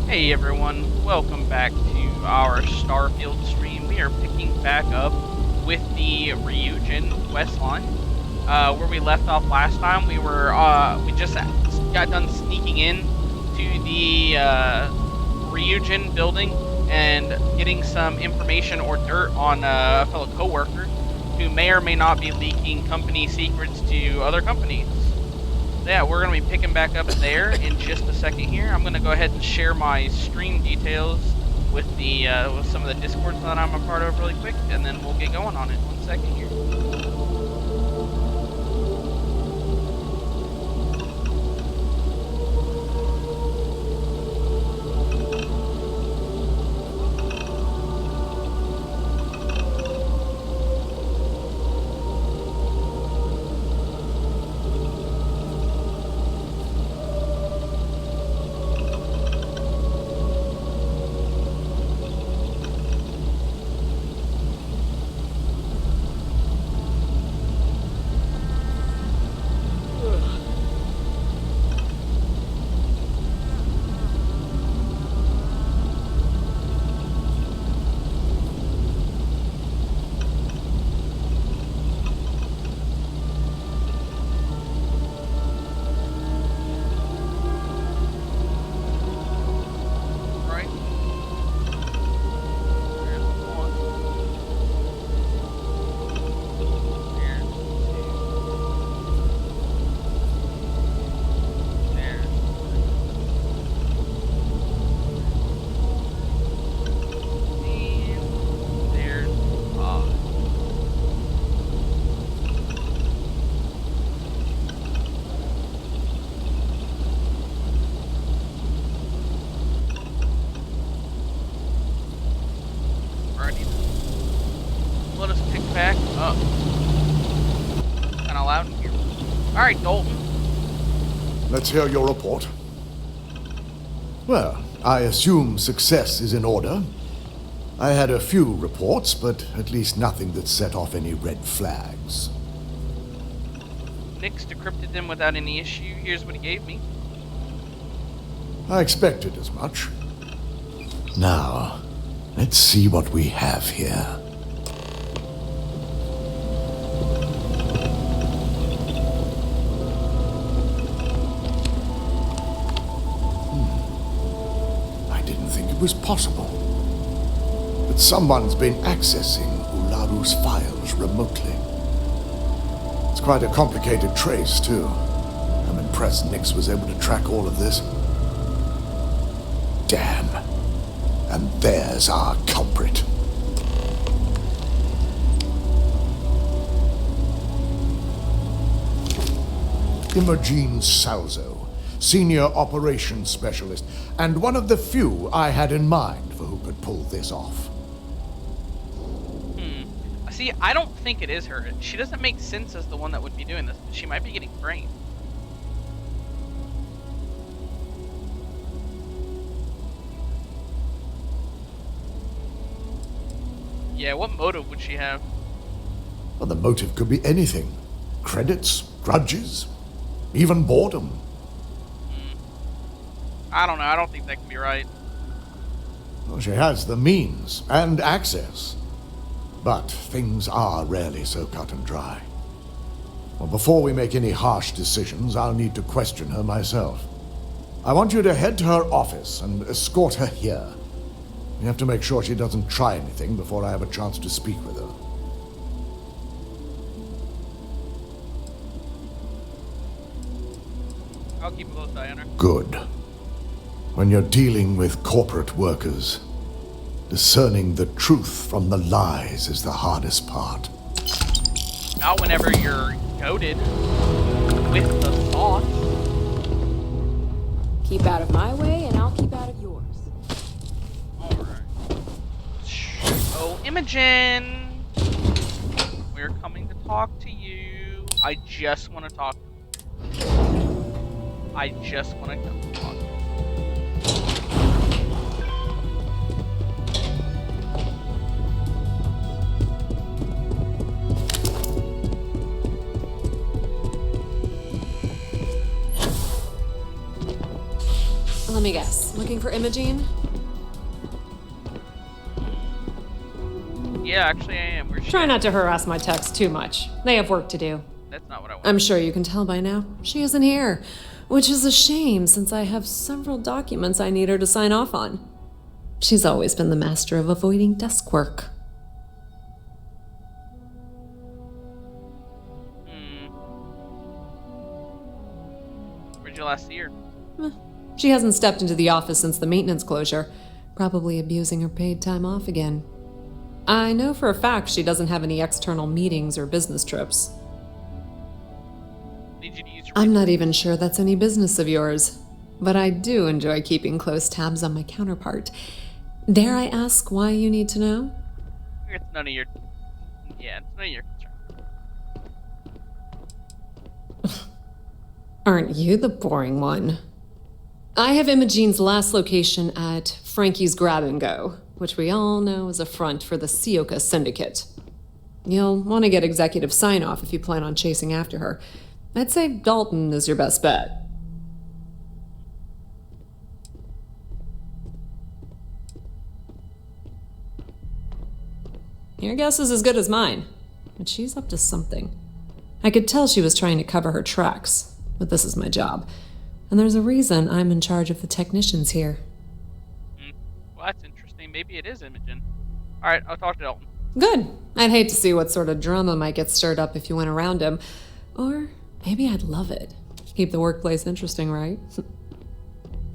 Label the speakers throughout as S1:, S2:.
S1: Hey everyone, welcome back to our Starfield stream. We are picking back up with the Ryujin questline. Where we left off last time, we just got done sneaking in to the Ryujin building and getting some information or dirt on a fellow coworker who may or may not be leaking company secrets to other companies. Yeah, we're going to be picking back up there in just a second here. I'm going to go ahead and share my stream details with with some of the Discords that I'm a part of really quick, and then we'll get going on it. 1 second here. Let us pick back up. Kind of loud in here. Alright, Dalton.
S2: Let's hear your report. Well, I assume success is in order. I had a few reports, but at least nothing that set off any red flags.
S1: Nix decrypted them without any issue. Here's what he gave me.
S2: I expected as much. Now, let's see what we have here. I didn't think it was possible. But someone's been accessing Ularu's files remotely. It's quite a complicated trace, too. I'm impressed Nix was able to track all of this. Damn. And there's our culprit. Imogen Salzo, Senior Operations Specialist, and one of the few I had in mind for who could pull this off.
S1: See, I don't think it is her. She doesn't make sense as the one that would be doing this, but she might be getting framed. Yeah, what motive would she have?
S2: Well, the motive could be anything. Credits, grudges, even boredom.
S1: I don't know. I don't think that can be right.
S2: Well, she has the means and access. But things are rarely so cut and dry. Well, before we make any harsh decisions, I'll need to question her myself. I want you to head to her office and escort her here. We have to make sure she doesn't try anything before I have a chance to speak with her.
S1: I'll keep a close eye on her.
S2: Good. When you're dealing with corporate workers, discerning the truth from the lies is the hardest part.
S1: Not whenever you're goaded with the thought.
S3: Keep out of my way, and I'll keep out of yours.
S1: Alright. Oh, Imogen! We're coming to talk to you. I just want to talk. I just want to come talk.
S3: Let me guess. Looking for Imogene?
S1: Yeah, actually I am. Where's she
S4: Try
S1: at?
S4: not to harass my techs too much. They have work to do.
S1: That's not what I want.
S3: I'm sure you can tell by now. She isn't here, which is a shame since I have several documents I need her to sign off on. She's always been the master of avoiding desk work.
S1: Where'd you last see her?
S3: She hasn't stepped into the office since the maintenance closure, probably abusing her paid time off again. I know for a fact she doesn't have any external meetings or business trips.
S1: Need you to use your
S3: I'm not even sure that's any business of yours, but I do enjoy keeping close tabs on my counterpart. Dare I ask why you need to know?
S1: It's none of your... Yeah, it's none of your concern.
S3: Aren't you the boring one? I have Imogene's last location at Frankie's Grab and Go, which we all know is a front for the Sioka Syndicate. You'll want to get executive sign-off if you plan on chasing after her. I'd say Dalton is your best bet. Your guess is as good as mine, but she's up to something. I could tell she was trying to cover her tracks, but this is my job. And there's a reason I'm in charge of the technicians here.
S1: Well, that's interesting. Maybe it is Imogen. Alright, I'll talk to Dalton.
S3: Good. I'd hate to see what sort of drama might get stirred up if you went around him. Or maybe I'd love it. Keep the workplace interesting, right?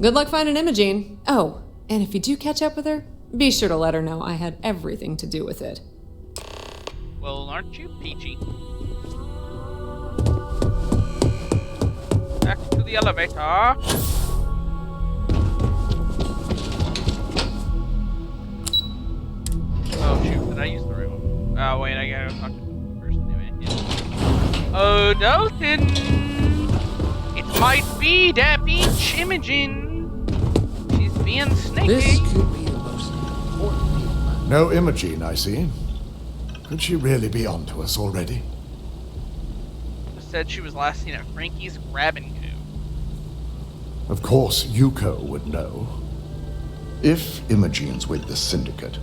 S3: Good luck finding Imogene. Oh, and if you do catch up with her, be sure to let her know I had everything to do with it.
S1: Well, aren't you peachy? Back to the elevator. Oh shoot, did I use the room? Oh wait, I gotta go talk to the person anyway. Yeah. Oh, Dalton! It might be that beach Imogen. She's being sneaky.
S5: This could be the most important deal.
S2: No Imogene, I see. Could she really be onto us already?
S1: Said she was last seen at Frankie's Grab and Go.
S2: Of course, Yuko would know. If Imogene's with the Syndicate,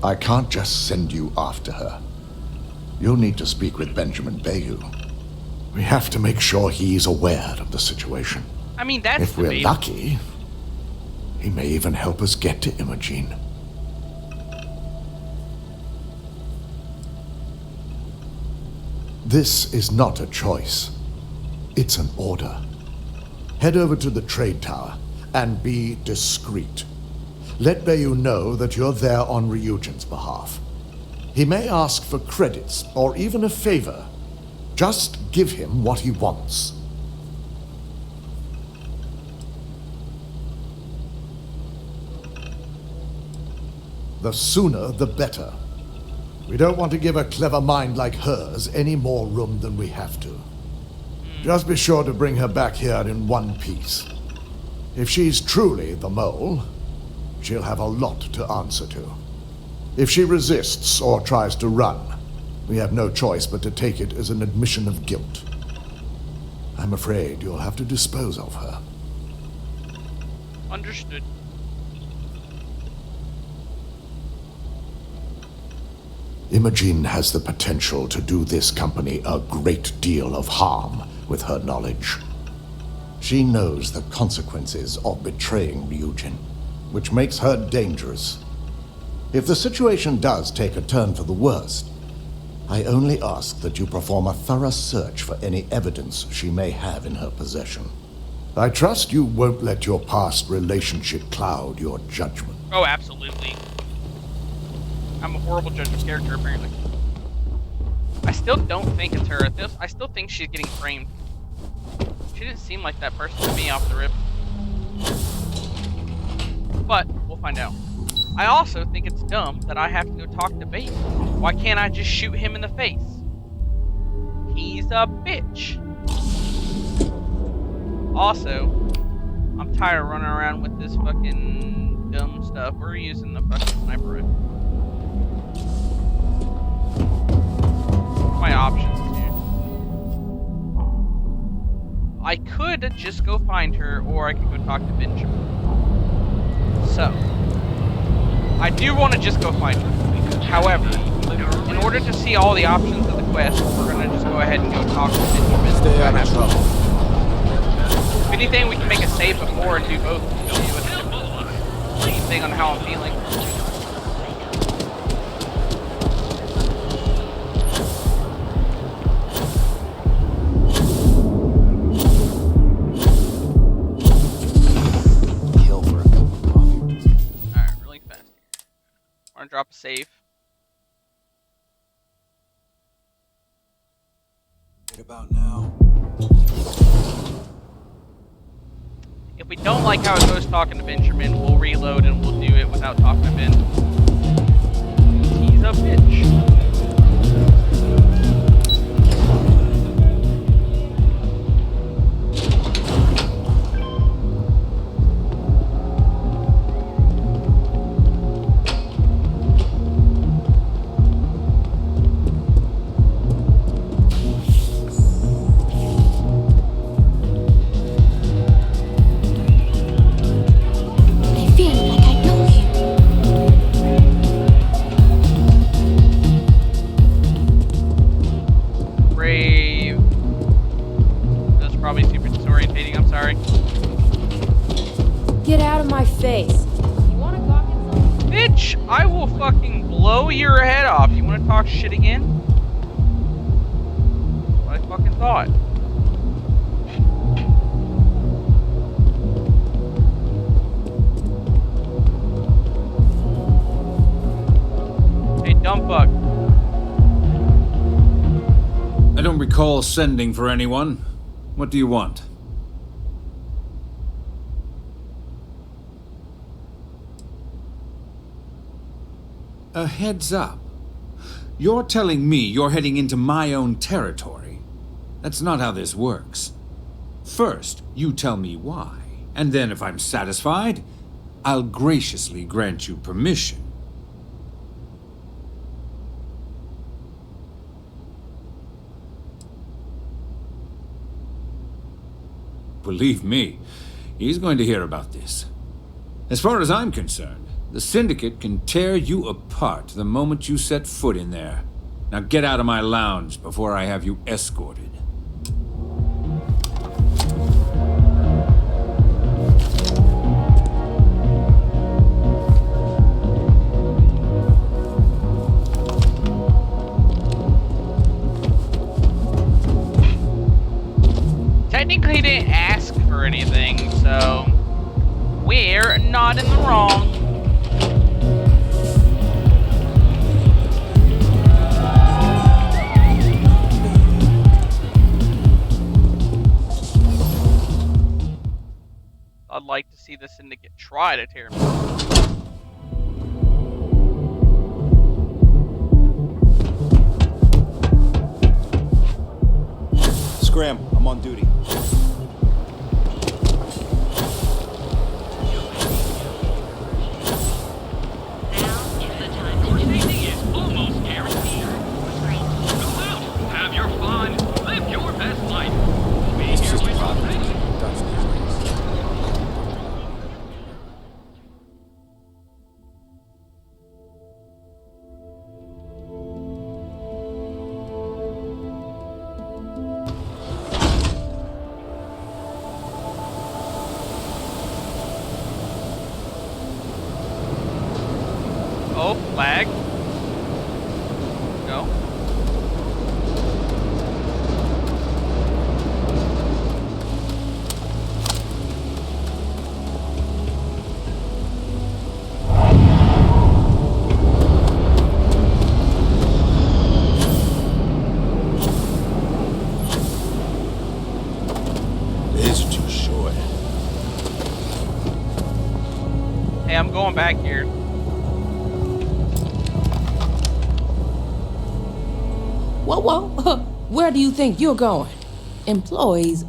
S2: I can't just send you after her. You'll need to speak with Benjamin Bayou. We have to make sure he's aware of the situation.
S1: I mean, that's
S2: If we're
S1: debatable.
S2: lucky, he may even help us get to Imogene. This is not a choice. It's an order. Head over to the trade tower and be discreet. Let Bayou know that you're there on Ryujin's behalf. He may ask for credits or even a favor. Just give him what he wants. The sooner the better. We don't want to give a clever mind like hers any more room than we have to. Just be sure to bring her back here in one piece. If she's truly the mole, she'll have a lot to answer to. If she resists or tries to run, we have no choice but to take it as an admission of guilt. I'm afraid you'll have to dispose of her.
S1: Understood.
S2: Imogene has the potential to do this company a great deal of harm with her knowledge. She knows the consequences of betraying Ryujin, which makes her dangerous. If the situation does take a turn for the worst, I only ask that you perform a thorough search for any evidence she may have in her possession. I trust you won't let your past relationship cloud your judgment.
S1: Oh, absolutely. I'm a horrible judge of character, apparently. I still don't think it's her. I still think she's getting framed. She didn't seem like that person to me off the rip. But, we'll find out. I also think it's dumb that I have to go talk to Bait. Why can't I just shoot him in the face? He's a bitch. Also, I'm tired of running around with this fucking dumb stuff. We're using the fucking sniper rifle. My options here. I could just go find her, or I could go talk to Benjamin. So, I do want to just go find her. However, in order to see all the options of the quest, we're going to just go ahead and go talk to Benjamin.
S5: Stay out of trouble.
S1: If anything, we can make a save before and do both. Depending on how I'm feeling.
S5: Kill for a cup of coffee.
S1: Alright, really fast here. I want to drop a save.
S5: Right about now.
S1: If we don't like how it goes talking to Benjamin, we'll reload and we'll do it without talking to Ben. He's a bitch.
S6: Get out of my face. You wanna talk in some...
S1: Bitch, I will fucking blow your head off. You wanna talk shit again? What I fucking thought. Hey, dumb fuck.
S7: I don't recall sending for anyone. What do you want? A heads up. You're telling me you're heading into my own territory. That's not how this works. First, you tell me why, and then if I'm satisfied, I'll graciously grant you permission. Believe me, he's going to hear about this. As far as I'm concerned, the Syndicate can tear you apart the moment you set foot in there. Now get out of my lounge before I have you escorted.
S1: Technically, he didn't ask for anything, so we're not in the wrong. I'd like to see the Syndicate try to tear me.
S8: Scram, I'm on duty. It's just a problem. Dutch these days.
S1: Oh, lag. No.
S8: It's too short.
S1: Hey, I'm going back here.
S9: Whoa, whoa. Where do you think you're going? Employees.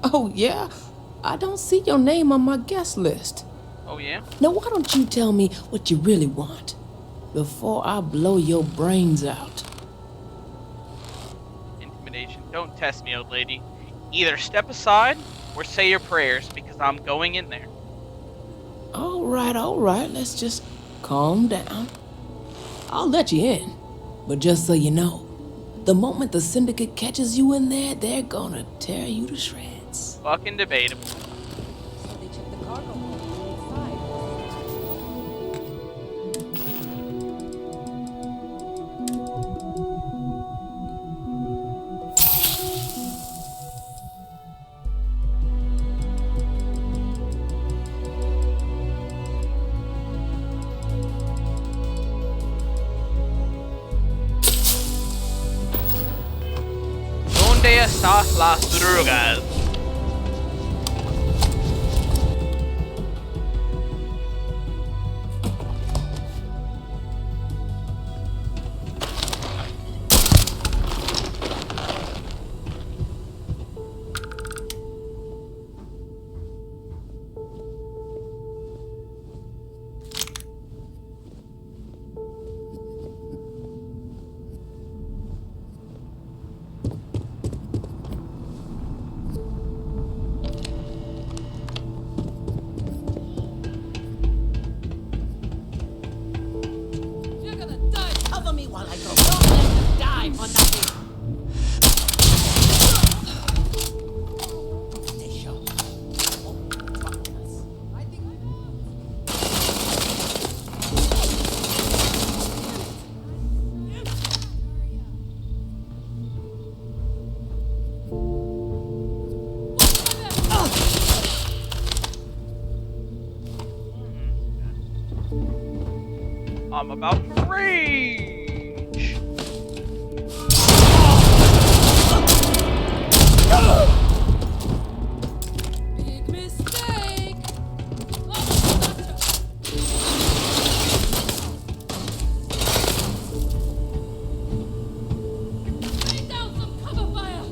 S9: Oh, yeah? I don't see your name on my guest list.
S1: Oh, yeah?
S9: Now, why don't you tell me what you really want before I blow your brains out?
S1: Intimidation. Don't test me, old lady. Either step aside, or say your prayers because I'm going in there.
S9: All right. Let's just calm down. I'll let you in. But just so you know, the moment the Syndicate catches you in there, they're gonna tear you to shreds.
S1: Fucking debatable.
S6: So they took the cargo hold inside.
S1: ¿Dónde están las drogas?
S9: You're gonna die. Cover me while I go. Don't let them die for nothing. Stay sharp. I think
S1: I'm about to rage.
S9: big mistake. Lay down some cover fire.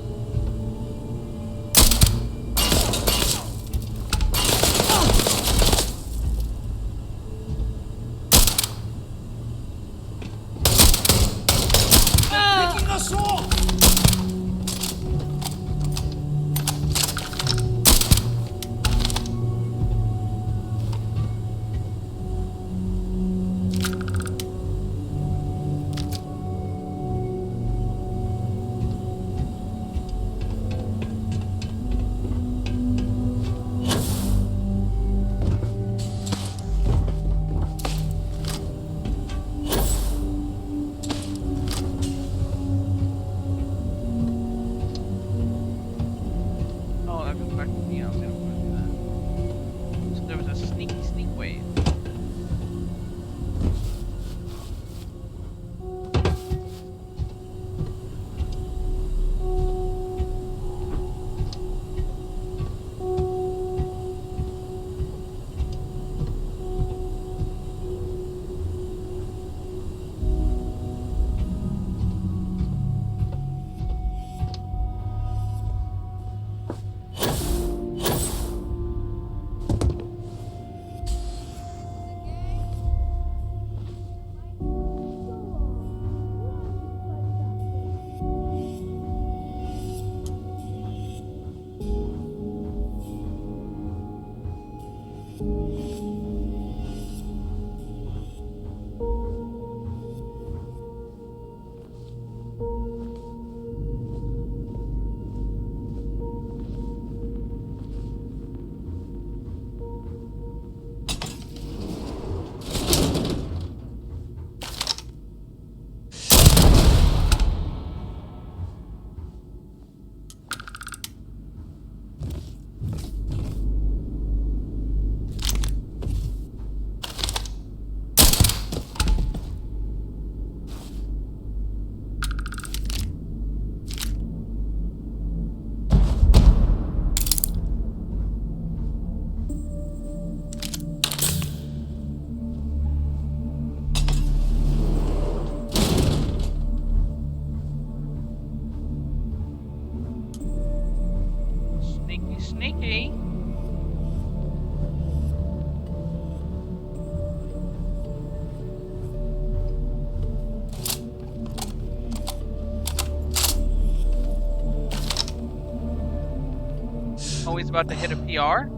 S1: Always about to hit a PR?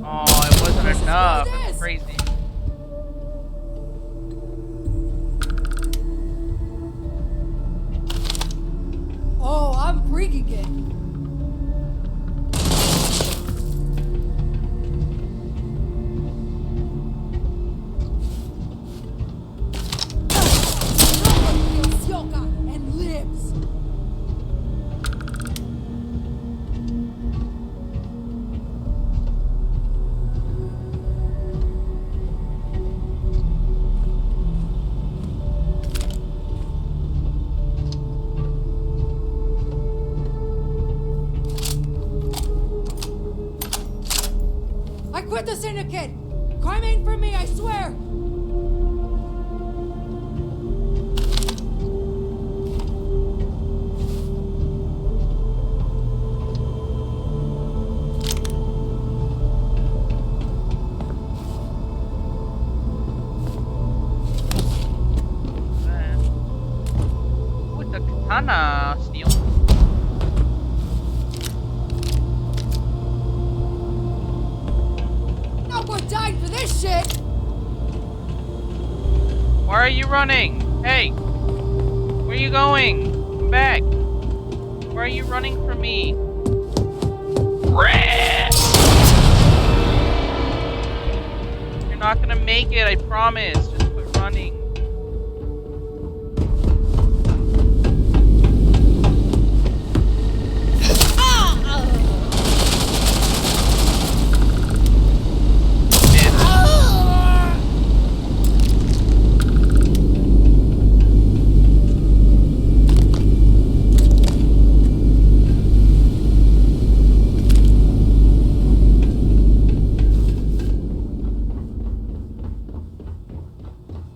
S1: Oh, it wasn't enough. It's crazy.
S6: Oh, I'm freaking it. And lives. I quit the syndicate! Crime ain't for me, I swear!
S1: With the katana steel.
S6: We're dying for this shit!
S1: Why are you running? Hey! Where are you going? Come back! Why are you running from me? You're not gonna make it, I promise. Just quit running.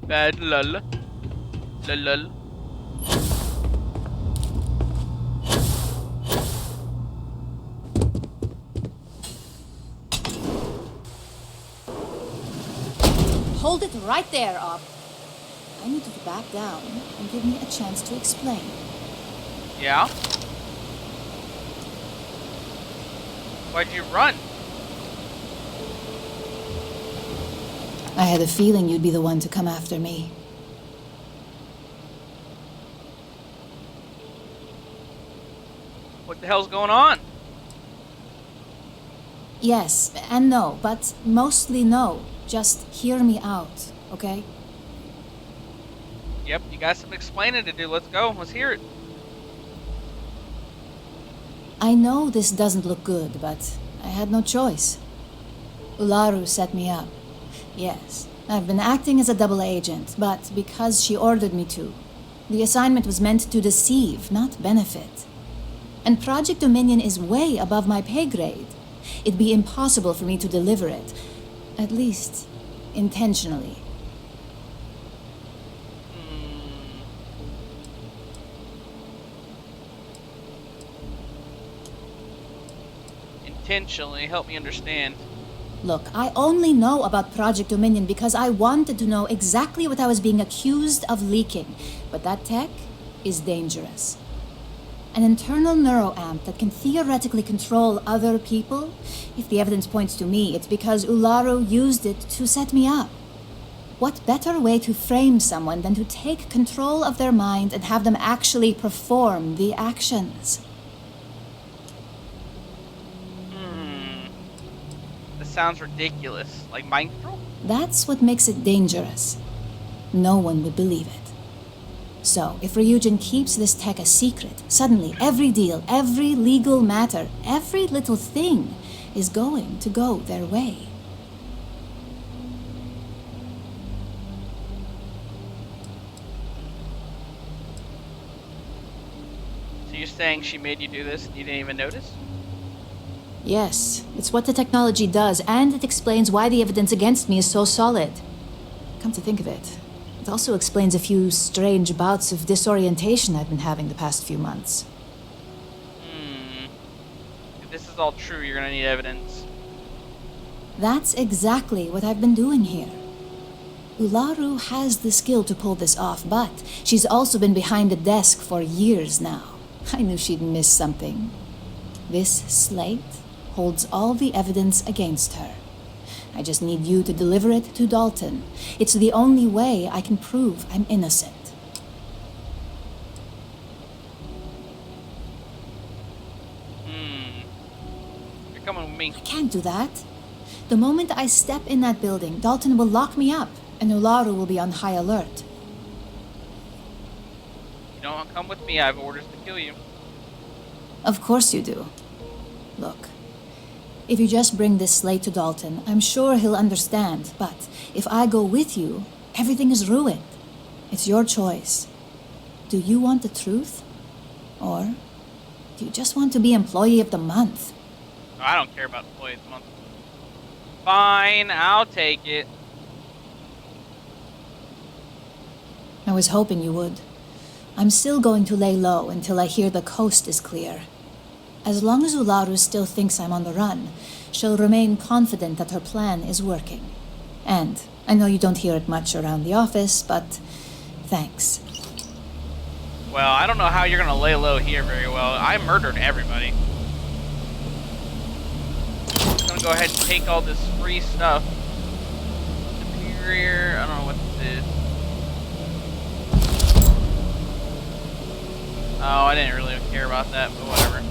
S1: Bad lull. Lull.
S10: Hold it right there, Op. I need you to back down and give me a chance to explain.
S1: Yeah? Why'd you run?
S10: I had a feeling you'd be the one to come after me.
S1: What the hell's going on?
S10: Yes and no, but mostly no. Just hear me out, okay?
S1: Yep, you got some explaining to do. Let's go. Let's hear it.
S10: I know this doesn't look good, but I had no choice. Ularu set me up. Yes, I've been acting as a double agent, but because she ordered me to. The assignment was meant to deceive, not benefit. And Project Dominion is way above my pay grade. It'd be impossible for me to deliver it. At least, intentionally.
S1: Intentionally, help me understand.
S10: Look, I only know about Project Dominion because I wanted to know exactly what I was being accused of leaking. But that tech is dangerous. An internal neuroamp that can theoretically control other people? If the evidence points to me, it's because Ularu used it to set me up. What better way to frame someone than to take control of their mind and have them actually perform the actions?
S1: This sounds ridiculous. Like mind control?
S10: That's what makes it dangerous. No one would believe it. So, if Ryujin keeps this tech a secret, suddenly every deal, every legal matter, every little thing is going to go their way.
S1: So you're saying she made you do this and you didn't even notice?
S10: Yes, it's what the technology does, and it explains why the evidence against me is so solid. Come to think of it, it also explains a few strange bouts of disorientation I've been having the past few months.
S1: If this is all true, you're gonna need evidence.
S10: That's exactly what I've been doing here. Ularu has the skill to pull this off, but she's also been behind the desk for years now. I knew she'd miss something. This slate holds all the evidence against her. I just need you to deliver it to Dalton. It's the only way I can prove I'm innocent.
S1: You're coming with me.
S10: I can't do that. The moment I step in that building, Dalton will lock me up, and Ularu will be on high alert.
S1: You don't come with me, I have orders to kill you.
S10: Of course you do. Look, if you just bring this slate to Dalton, I'm sure he'll understand, but if I go with you, everything is ruined. It's your choice. Do you want the truth? Or do you just want to be Employee of the Month?
S1: I don't care about Employee of the Month. Fine, I'll take it.
S10: I was hoping you would. I'm still going to lay low until I hear the coast is clear. As long as Ularu still thinks I'm on the run, she'll remain confident that her plan is working. And I know you don't hear it much around the office, but thanks.
S1: Well, I don't know how you're gonna lay low here very well. I murdered everybody. I'm gonna go ahead and take all this free stuff. Superior, I don't know what this is. Oh, I didn't really care about that, but whatever.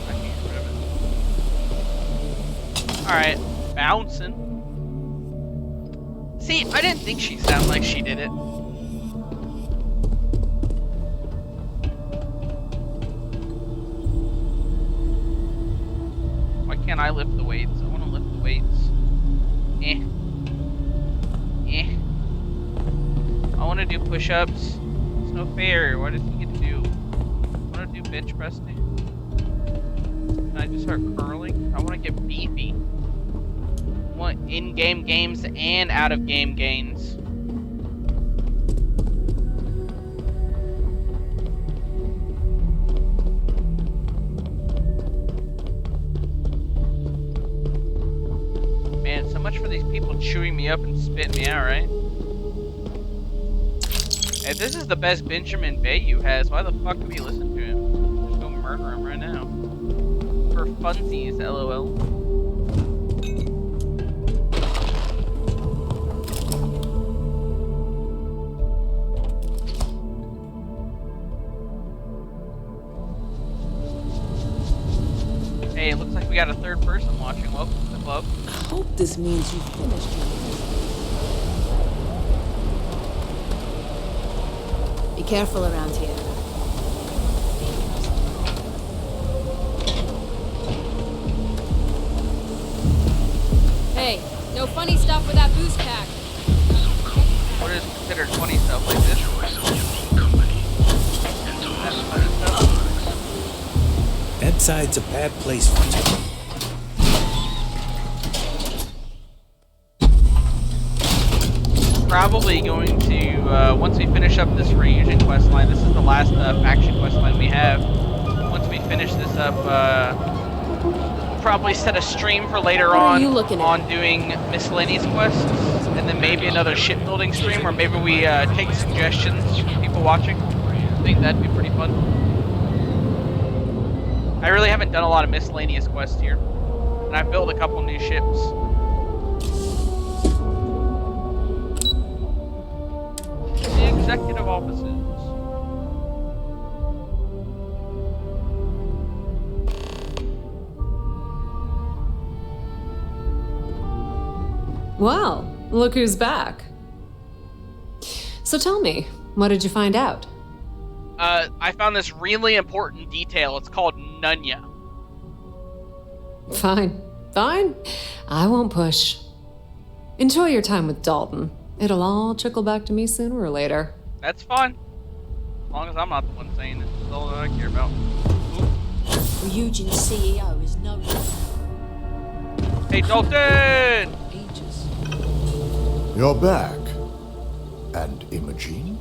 S1: I can get rid of it. Alright, bouncing. See, I didn't think she sounded like she did it. Why can't I lift the weights? I want to lift the weights. I want to do push-ups. It's no fair. What does he get to do? I want to do bench press. Can I just start curling? I want to get beefy. I want in-game games and out-of-game gains. Man, so much for these people chewing me up and spitting me out, right? If this is the best Benjamin Bayou has, why the fuck do we listen to him? Just go murder him right now. For funsies, lol. Hey, it looks like we got a third person watching. Welcome to the club.
S9: I hope this means you finished your
S10: Be careful around here.
S6: Hey, no funny stuff with that boost pack.
S1: What is considered funny stuff like this? That's funny stuff.
S8: That side's a bad place for you.
S1: Probably going to, once we finish up this Reyujin questline, this is the last faction questline we have. Once we finish this up, we'll probably set a stream for later on doing miscellaneous quests, and then maybe another shipbuilding stream, or maybe we take suggestions from people watching. I think that'd be pretty fun. I really haven't done a lot of miscellaneous quests here, and I've built a couple new ships. The executive offices.
S3: Well, look who's back. So tell me, what did you find out?
S1: I found this really important detail. It's called Nunya.
S3: Fine. I won't push. Enjoy your time with Dalton. It'll all trickle back to me sooner or later.
S1: That's fine. As long as I'm not the one saying it. That's all that I care about.
S6: Ryujin's CEO is no.
S1: Hey, Dalton!
S6: Ages.
S2: You're back. And Imogene?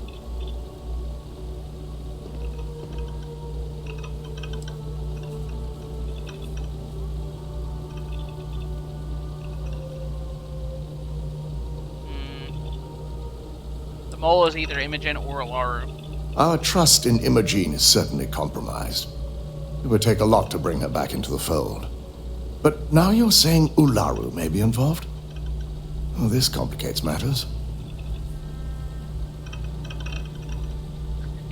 S1: The mole is either Imogen or Ularu.
S2: Our trust in Imogene is certainly compromised. It would take a lot to bring her back into the fold. But now you're saying Ularu may be involved? Well, this complicates matters.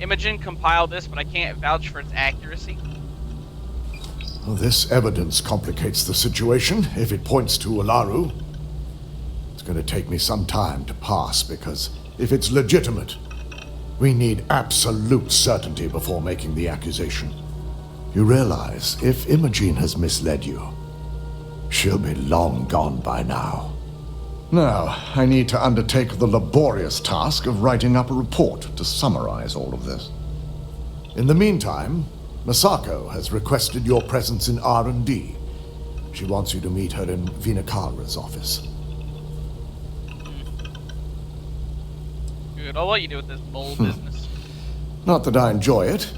S1: Imogen compiled this, but I can't vouch for its accuracy.
S2: Well, this evidence complicates the situation if it points to Ularu. It's going to take me some time to pass, because if it's legitimate, we need absolute certainty before making the accusation. You realize, if Imogen has misled you, she'll be long gone by now. Now, I need to undertake the laborious task of writing up a report to summarize all of this. In the meantime, Masako has requested your presence in R&D. She wants you to meet her in Vinakara's office.
S1: Good, I'll let you do with this mole business.
S2: Not that I enjoy it,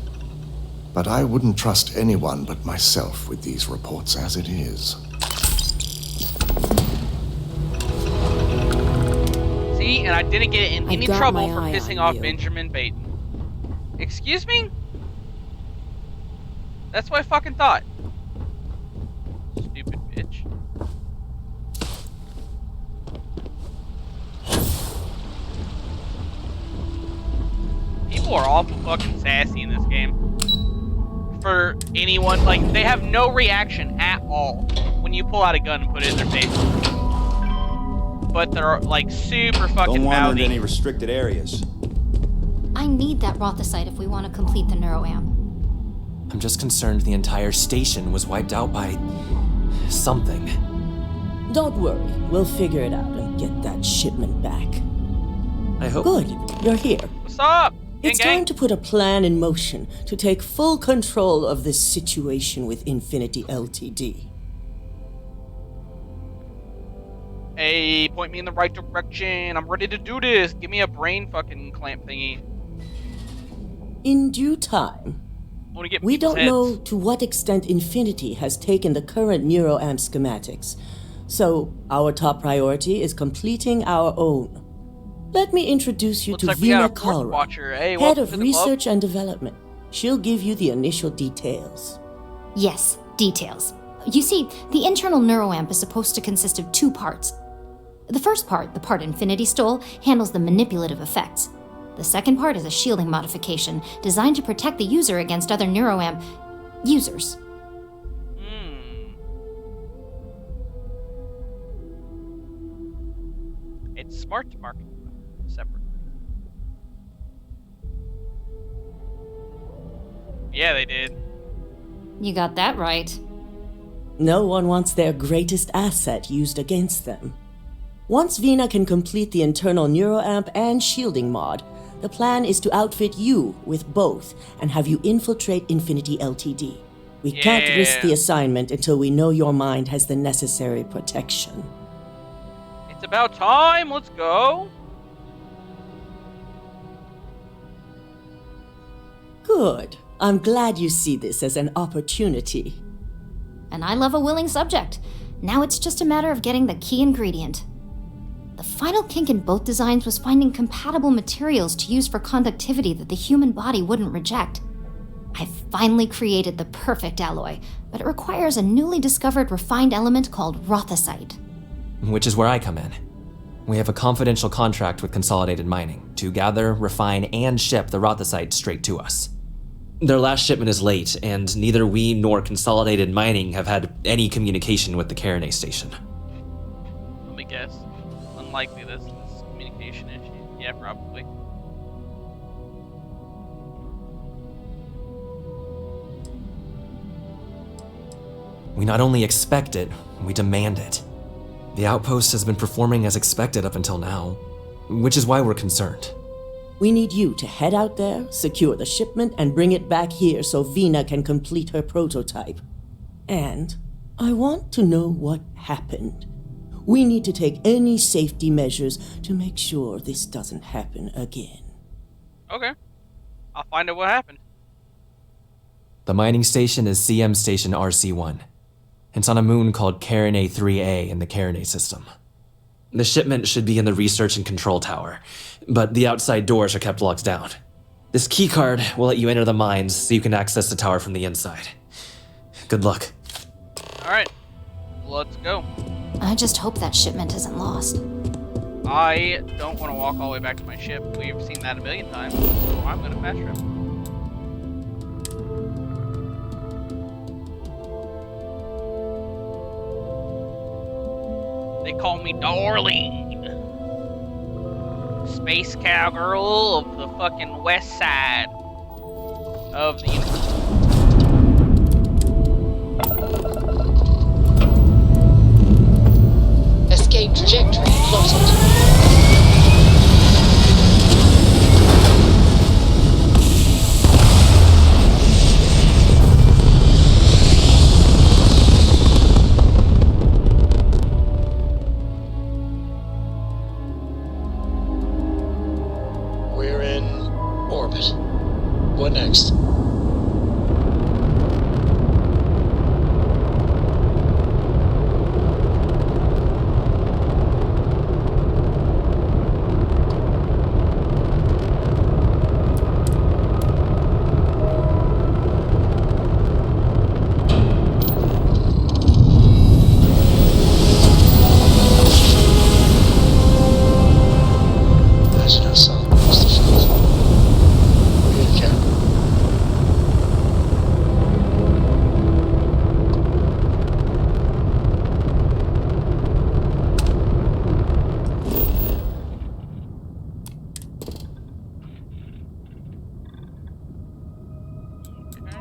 S2: but I wouldn't trust anyone but myself with these reports as it is.
S1: See, and I didn't get in any
S6: got
S1: trouble
S6: my
S1: for
S6: eye
S1: pissing
S6: on
S1: off
S6: you.
S1: Benjamin Baton. Excuse me? That's what I fucking thought. Stupid bitch. People are awful fucking sassy in this game. For anyone, like, they have no reaction at all when you pull out a gun and put it in their face. But they're, like, super fucking
S8: Don't wander into
S1: mouthy.
S8: any restricted areas.
S10: I need that Rothosite if we want to complete the neuroamp.
S11: I'm just concerned the entire station was wiped out by something.
S12: Don't worry, we'll figure it out and get that shipment back.
S11: I hope.
S12: Good, you're here.
S1: What's up?
S12: It's
S1: Gang, gang.
S12: time to put a plan in motion to take full control of this situation with Infinity Ltd.
S1: Hey, point me in the right direction. I'm ready to do this. Give me a brain fucking clamp thingy.
S12: In due time.
S1: I wanna get
S12: We
S1: people's
S12: don't know
S1: heads.
S12: to what extent Infinity has taken the current neuroamp schematics, so our top priority is completing our own. Let me introduce you
S1: Looks
S12: to
S1: like we got
S12: Vina
S1: a fourth
S12: Kalra,
S1: watcher. Hey,
S12: Head
S1: welcome
S12: of
S1: to the club.
S12: Research and Development. She'll give you the initial details.
S10: Yes, details. You see, the internal neuroamp is supposed to consist of two parts. The first part, the part Infinity stole, handles the manipulative effects. The second part is a shielding modification designed to protect the user against other neuroamp users.
S1: It's smart to market separate. Yeah, they did.
S10: You got that right.
S12: No one wants their greatest asset used against them. Once Vina can complete the internal neuroamp and shielding mod, the plan is to outfit you with both and have you infiltrate Infinity Ltd. We can't risk the assignment until we know your mind has the necessary protection.
S1: It's about time. Let's go.
S12: Good. I'm glad you see this as an opportunity.
S10: And I love a willing subject. Now it's just a matter of getting the key ingredient. The final kink in both designs was finding compatible materials to use for conductivity that the human body wouldn't reject. I finally created the perfect alloy, but it requires a newly discovered refined element called Rothosite.
S11: Which is where I come in. We have a confidential contract with Consolidated Mining to gather, refine, and ship the Rothosite straight to us. Their last shipment is late, and neither we nor Consolidated Mining have had any communication with the Carinae station.
S1: Let me guess. Unlikely this communication issue. Yeah, probably.
S11: We not only expect it, we demand it. The outpost has been performing as expected up until now, which is why we're concerned.
S12: We need you to head out there, secure the shipment, and bring it back here so Vina can complete her prototype. And I want to know what happened. We need to take any safety measures to make sure this doesn't happen again.
S1: Okay. I'll find out what happened.
S11: The mining station is CM Station RC-1. It's on a moon called Carinae 3A in the Carinae system. The shipment should be in the research and control tower, but the outside doors are kept locked down. This keycard will let you enter the mines so you can access the tower from the inside. Good luck.
S1: Alright, let's go.
S10: I just hope that shipment isn't lost.
S1: I don't want to walk all the way back to my ship. We've seen that a million times, so I'm going to fast trip. They call me Darling. Space cowgirl of the fucking west side of the universe.
S13: Escape trajectory plotted.
S14: We're in orbit. What next? There's no sound across the field. We're in camp.
S1: Okay.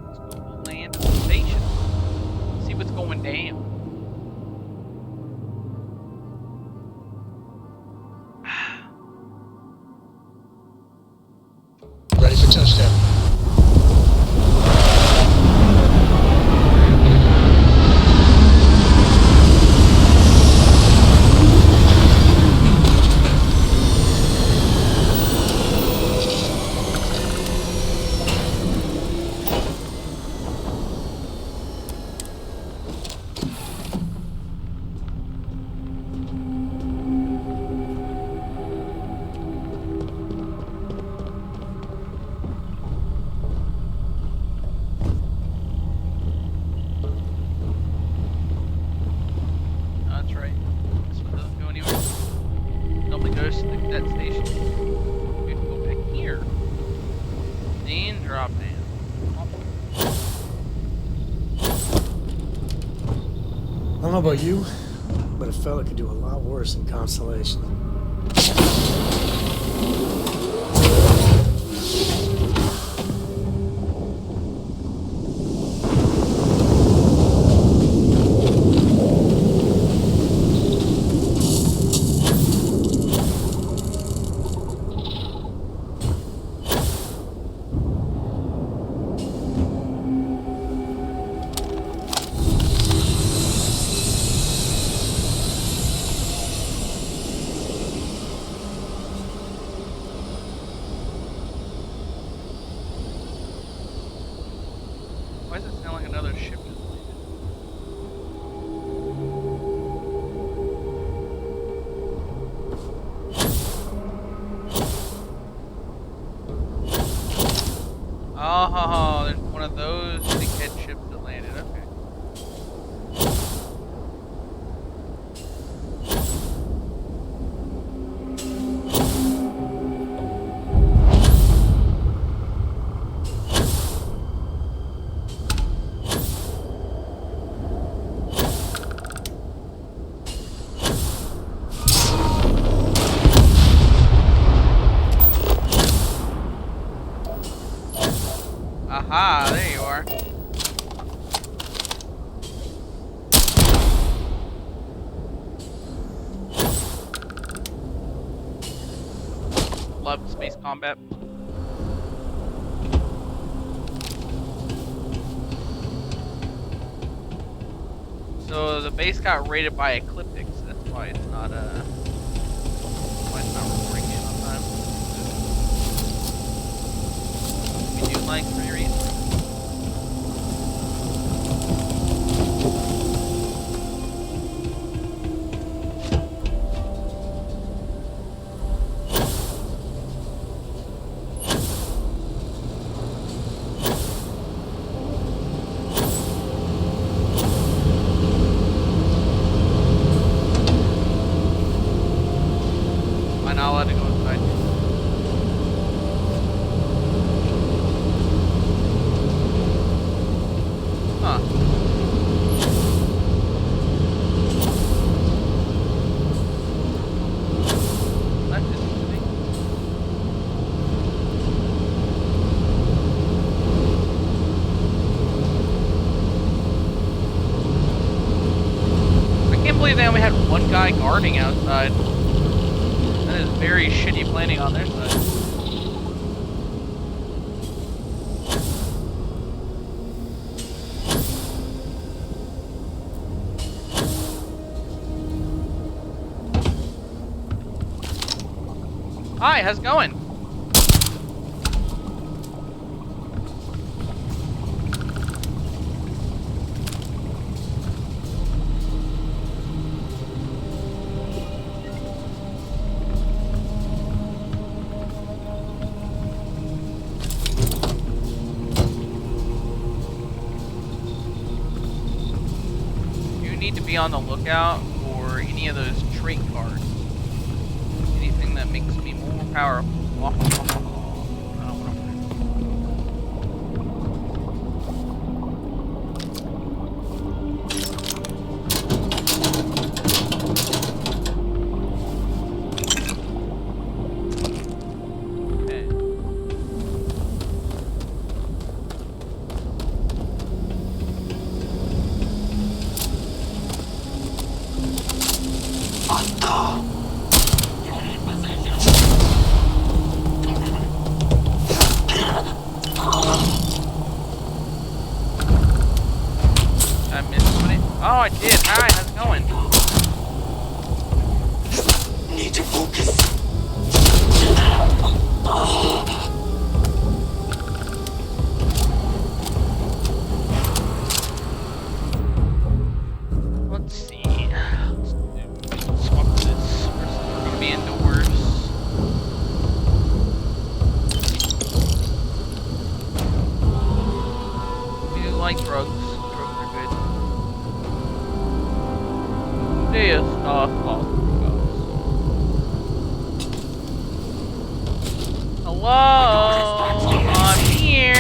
S1: Let's go land at the station. See what's going down.
S14: Ready for touchdown.
S1: That's right. This one doesn't go anywhere. Nobody goes to that station. We have to go back here. Then drop down.
S15: I don't know about you, but a fella could do a lot worse in Constellation.
S1: Why does it sound like another ship just landed? Oh, there's one of those big head ships that landed. Okay. Aha, there you are. Love space combat. So the base got raided by ecliptics. That's why it's not reporting in on time. We do like free reason. I not allowed to go inside? Huh. That's interesting. I can't believe they only had one guy guarding outside. That is very shitty planning on their side. Hi, how's it going? You need to be on the lookout for any of those trait cards. Anything that makes me more powerful. I don't want I missed somebody. Oh, I did. Hi, how's it going?
S16: Need to focus.
S1: Let's see. Let's swap this. We're gonna be indoors. We do like drugs. Drugs are good. This stuff Hello, I'm here.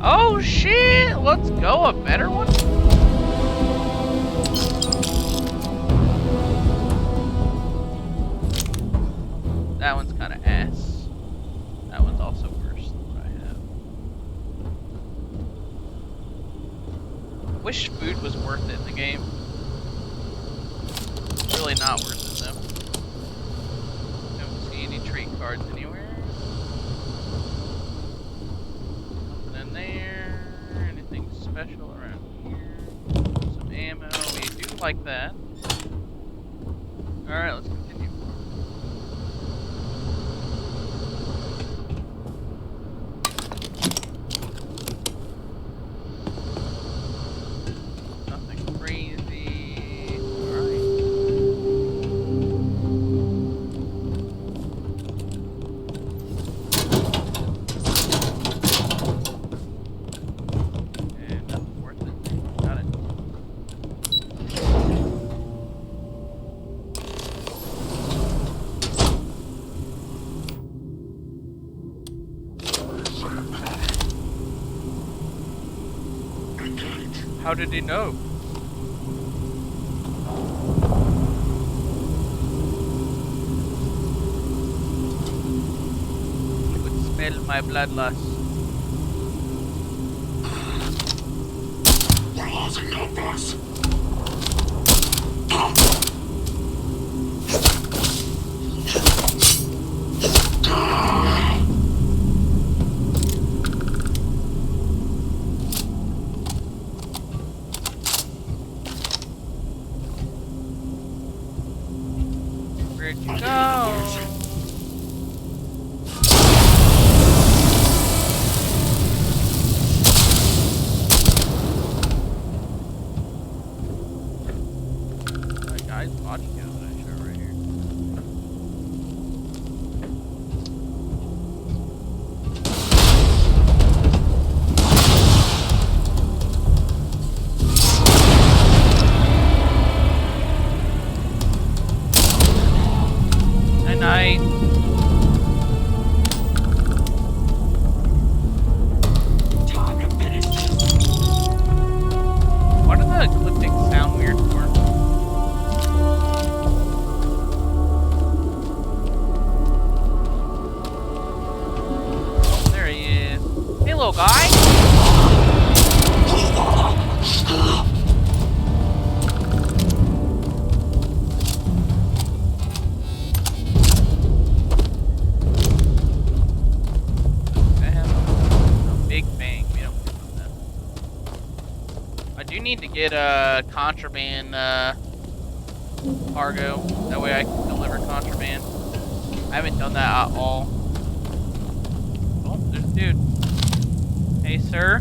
S1: Oh shit! Let's go, a better one? That one's kinda ass. That one's also worse than what I have. Wish food was worth it in the game. It's really not worth it though. Don't see any trait cards anywhere. Nothing in there. Anything special around here? Some ammo. We do like that. Alright, let's continue. Nothing crazy. Alright. And nothing worth it. Got it. How did he know? He would smell my bloodlust.
S16: We're losing numbers.
S1: Where'd you go? Alright guys, little guy. I do need to get a contraband cargo. That way I can deliver contraband. I haven't done that at all. Oh, there's a dude. Hey, sir.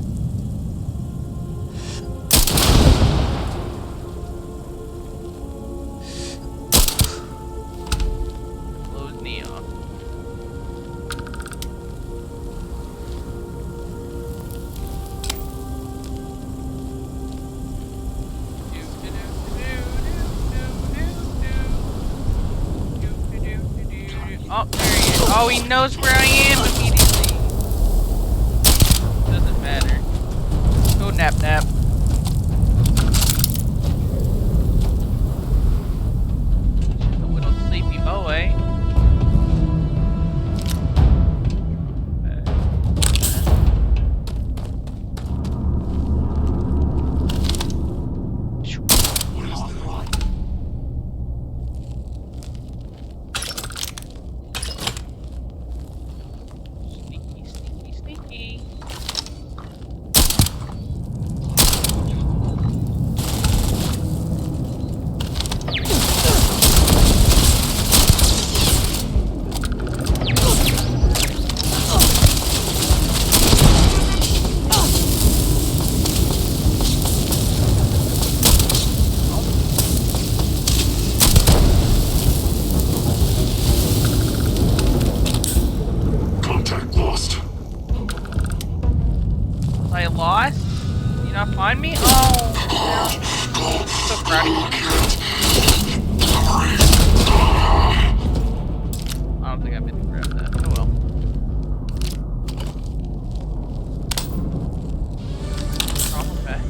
S1: Blow his knee off. Oh, there he is. Oh, he knows where I am immediately. Doesn't matter. Go nap nap. Just a little sleepy boy. Find me? Oh, so proud of you. I don't think I meant to grab that. Oh well. Oh, okay.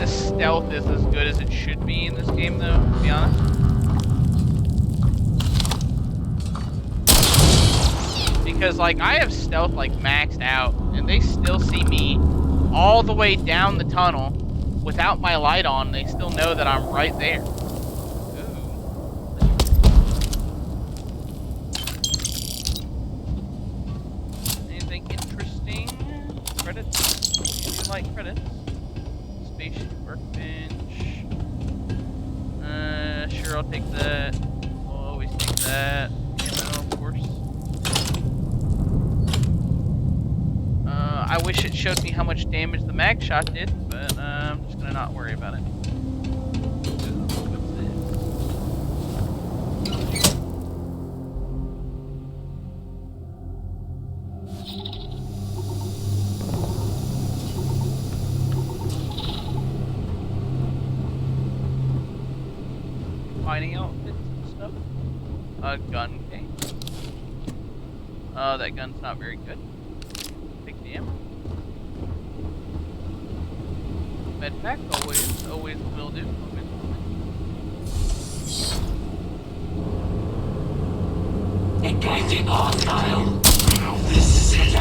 S1: Stealth is as good as it should be in this game, though, to be honest. Because, like, I have stealth, like, maxed out, and they still see me all the way down the tunnel without my light on. They still know that I'm right there. Ooh. Anything interesting? Credits? Anything like credits? Workbench. Sure, I'll take that. I'll always take that. Ammo, of course. I wish it showed me how much damage the mag shot did, but I'm just gonna not worry about it. What's Mining outfits and stuff. A gun case. That gun's not very good. Take the ammo. Medpack always will do.
S16: Engaging hostile. This is it.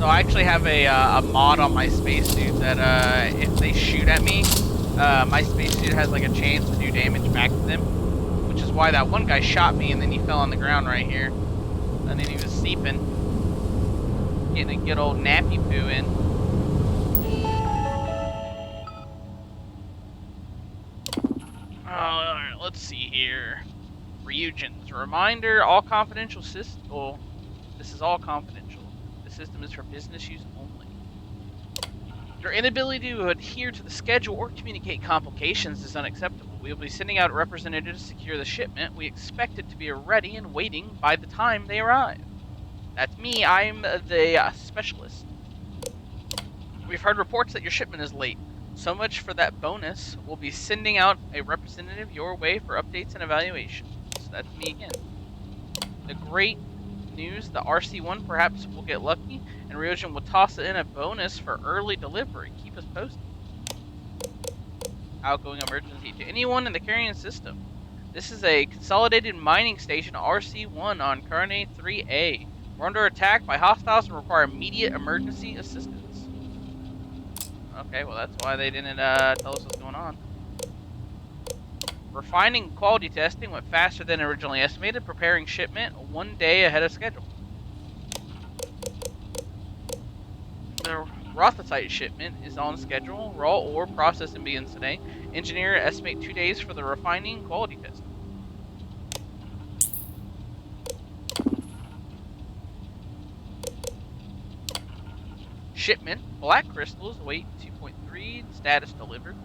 S1: So I actually have a mod on my spacesuit that if they shoot at me, my spacesuit has like a chance to do damage back to them, which is why that one guy shot me and then he fell on the ground right here, and then he was sleeping, getting a good old nappy poo in. Alright, let's see here. Ryujin's reminder, all confidential system. Oh, this is all confidential. The system is for business use only. Your inability to adhere to the schedule or communicate complications is unacceptable. We will be sending out representatives to secure the shipment. We expect it to be ready and waiting by the time they arrive. That's me. I'm the specialist. We've heard reports that your shipment is late. So much for that bonus. We'll be sending out a representative your way for updates and evaluations. That's me again. The great news, the RC1 perhaps will get lucky, and Ryujin will toss in a bonus for early delivery. Keep us posted. Outgoing emergency to anyone in the carrying system. This is a consolidated mining station, RC1 on Carne 3A. We're under attack by hostiles and require immediate emergency assistance. Okay, well that's why they didn't tell us what's going on. Refining quality testing went faster than originally estimated, preparing shipment 1 day ahead of schedule. The Rothasite shipment is on schedule. Raw ore processing begins today. Engineer estimate 2 days for the refining quality testing. Shipment, black crystals, weight 2.3, status delivered.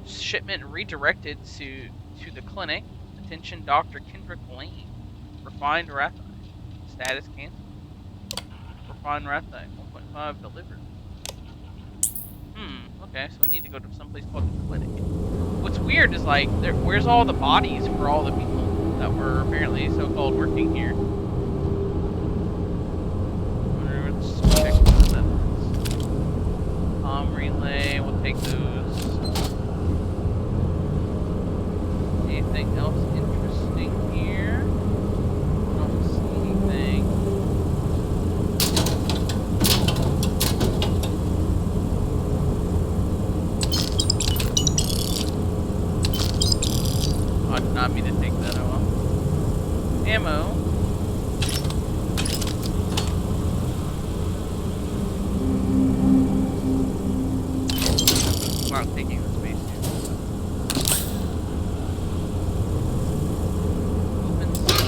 S1: Shipment redirected to the clinic. Attention, Dr. Kendrick Lane. Refined Rathite. Status canceled. Refined Rathite, 1.5 delivered. Okay, so we need to go to someplace called the clinic. What's weird is, like, where's all the bodies for all the people that were apparently so-called working here? Let's check the methods. Relay, we'll take those. Anything else interesting here? Don't see anything. I did not mean to take that off. Ammo. I'm not taking the space suit. Open space.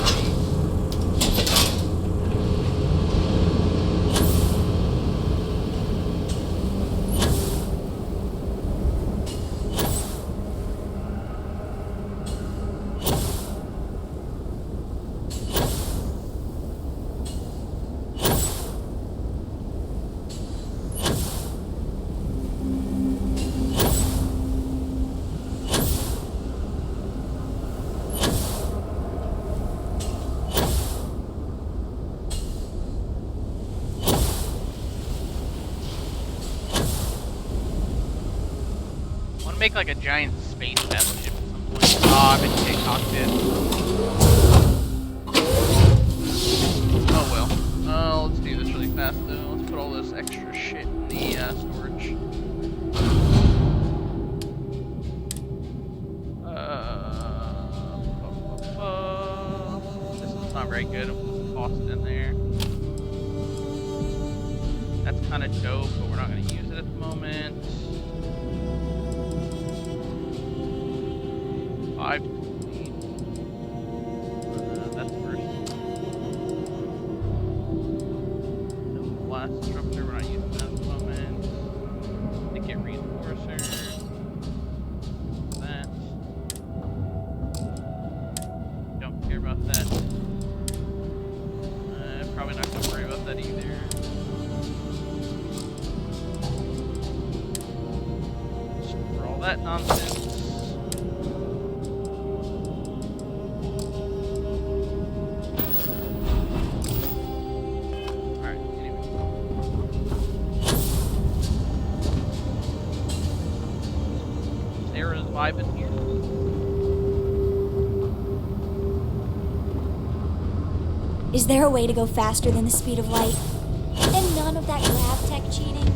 S1: Make like a giant space battleship at some point. Oh, I bet you take cockpit. Oh well. Let's do this really fast though. Let's put all this extra shit in the storage. This one's not very good. We'll toss it in there. That's kind of dope, but we're not going to use it at the moment. 5 that's first. No blast disruptor, we're not using that at the moment. Ticket reinforcer. That. Don't care about that. Probably not going to worry about that either. Just for all that nonsense. In here. Alright, 1
S17: Is there a way to go faster than the speed of light? And none of that grav tech cheating?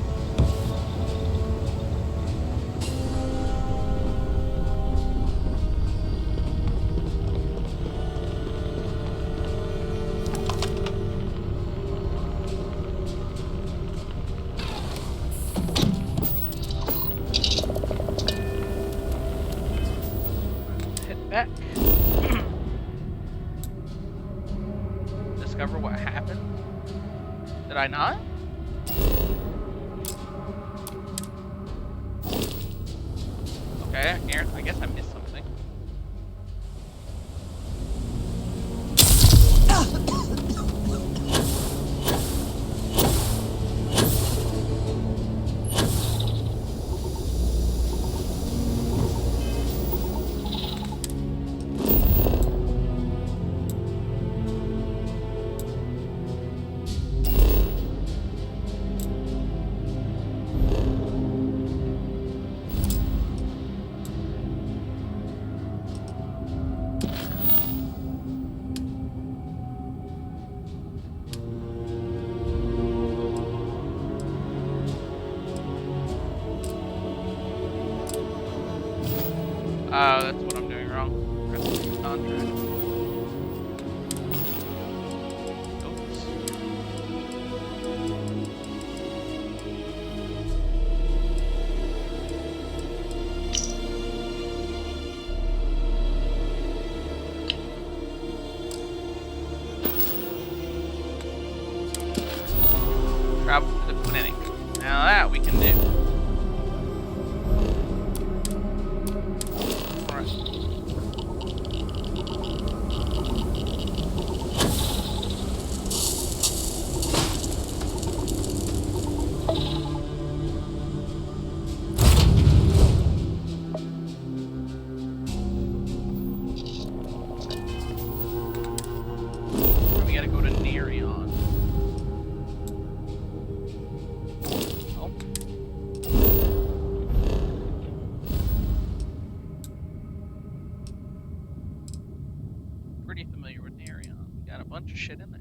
S1: Head back. Discover what happened. Did I not? Okay, Aaron, I guess I missed something. That's what I'm doing wrong. Press contract. Oops. Travel to the clinic. Now that we can do. Pretty familiar with the area. We got a bunch of shit in there.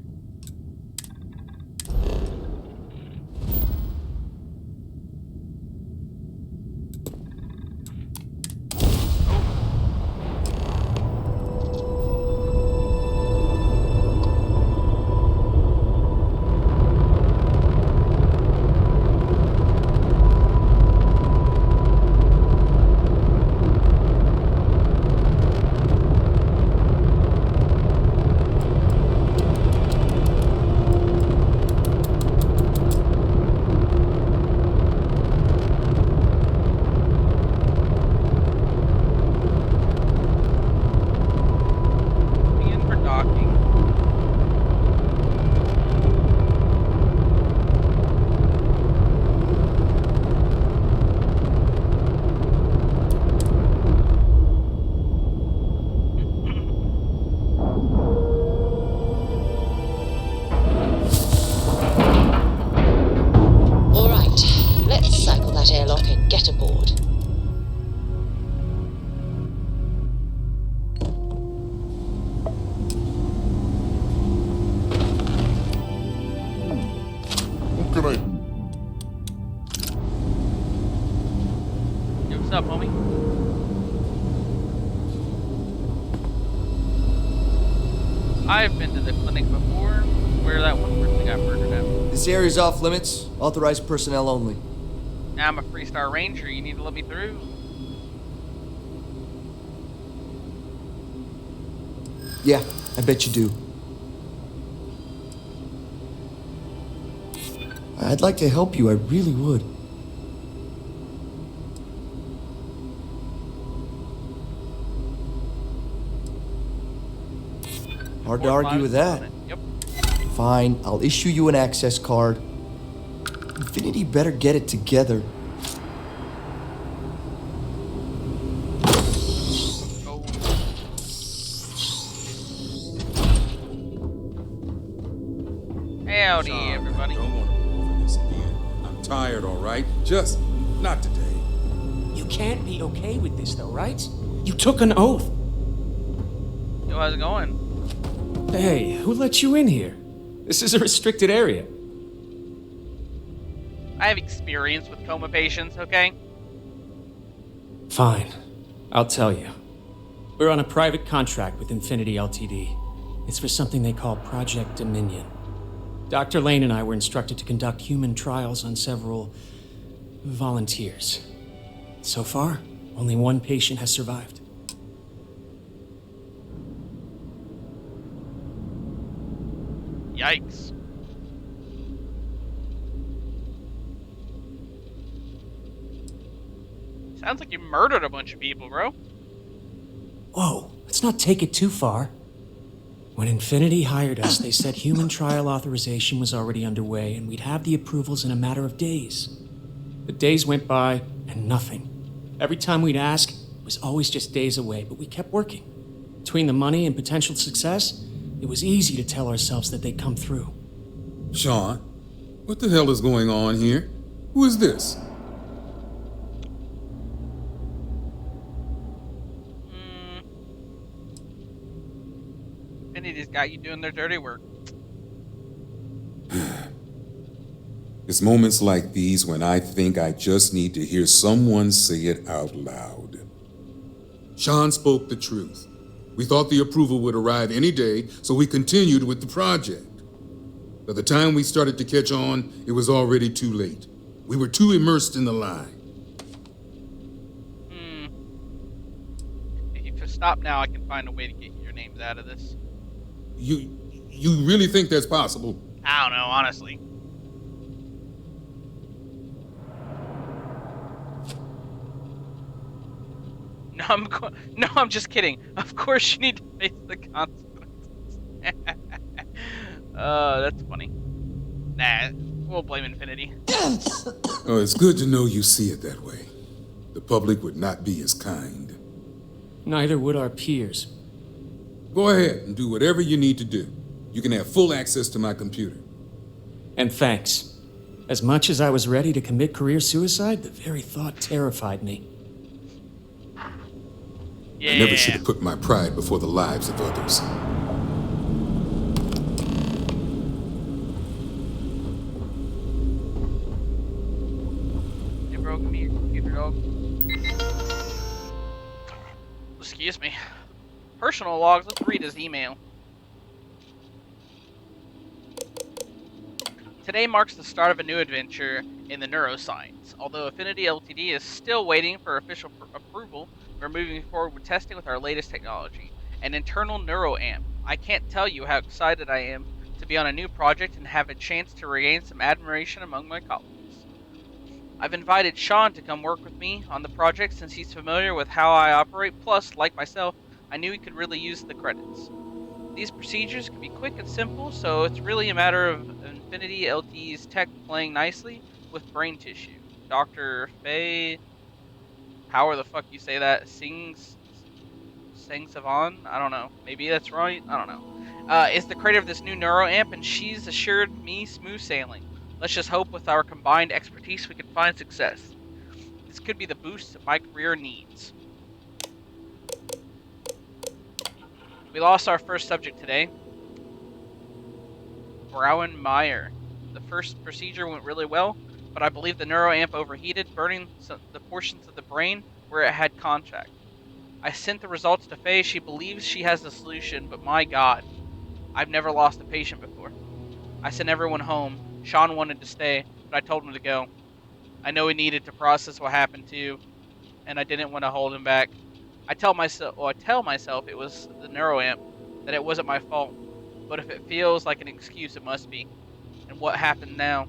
S1: What's up, homie? I've been to the clinic before, where that one person got murdered at.
S18: This area's off limits. Authorized personnel only.
S1: Now I'm a Freestar Ranger. You need to let me through.
S18: Yeah, I bet you do. I'd like to help you. I really would. Hard to argue with that.
S1: Yep.
S18: Fine, I'll issue you an access card. Infinity better get it together.
S1: Howdy, everybody.
S8: Don't want to go over this again. I'm tired, all right? Just not today.
S19: You can't be okay with this, though, right? You took an oath.
S1: Yo, how's it going?
S19: Hey, who let you in here? This is a restricted area.
S1: I have experience with coma patients, okay?
S19: Fine. I'll tell you. We're on a private contract with Infinity Ltd. It's for something they call Project Dominion. Dr. Lane and I were instructed to conduct human trials on several volunteers. So far, only one patient has survived.
S1: Yikes. Sounds like you murdered a bunch of people, bro.
S19: Whoa, let's not take it too far. When Infinity hired us, they said human trial authorization was already underway and we'd have the approvals in a matter of days. The days went by and nothing. Every time we'd ask, it was always just days away, but we kept working. Between the money and potential success, it was easy to tell ourselves that they'd come through.
S8: Sean, what the hell is going on here? Who is this?
S1: Infinity's got you doing their dirty work.
S8: It's moments like these when I think I just need to hear someone say it out loud. Sean spoke the truth. We thought the approval would arrive any day, so we continued with the project. By the time we started to catch on, it was already too late. We were too immersed in the lie.
S1: If you stop now, I can find a way to get your names out of this.
S8: You really think that's possible?
S1: I don't know, honestly. No, I'm just kidding. Of course you need to face the consequences. That's funny. Nah, we'll blame Infinity.
S8: Oh, it's good to know you see it that way. The public would not be as kind.
S19: Neither would our peers.
S8: Go ahead and do whatever you need to do. You can have full access to my computer.
S19: And thanks. As much as I was ready to commit career suicide, the very thought terrified me.
S1: Yeah.
S8: I never should have put my pride before the lives of others.
S1: You broke me, your computer dog. Excuse me. Personal logs, let's read his email. Today marks the start of a new adventure in the neuroscience. Although Affinity Ltd is still waiting for official approval, we're moving forward with testing with our latest technology, an internal neuroamp. I can't tell you how excited I am to be on a new project and have a chance to regain some admiration among my colleagues. I've invited Sean to come work with me on the project since he's familiar with how I operate, plus, like myself, I knew he could really use the credits. These procedures can be quick and simple, so it's really a matter of Infinity LTE's tech playing nicely with brain tissue. Dr. Faye, however the fuck you say that, Savan? I don't know. Maybe that's right. I don't know. Is the creator of this new neuroamp, and she's assured me smooth sailing. Let's just hope with our combined expertise we can find success. This could be the boost that my career needs. We lost our first subject today. Rowan Meyer. The first procedure went really well, but I believe the neuroamp overheated, burning the portions of the brain where it had contact. I sent the results to Faye. She believes she has the solution, but my god, I've never lost a patient before. I sent everyone home. Sean wanted to stay, but I told him to go. I know he needed to process what happened too, and I didn't want to hold him back. I tell myself it was the neuroamp, that it wasn't my fault. But if it feels like an excuse, it must be. And what happened now?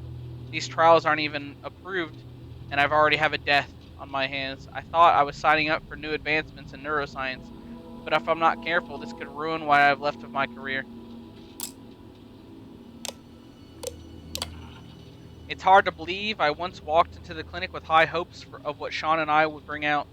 S1: These trials aren't even approved, and I've already have a death on my hands. I thought I was signing up for new advancements in neuroscience, but if I'm not careful, this could ruin what I've left of my career. It's hard to believe I once walked into the clinic with high hopes of what Sean and I would bring about.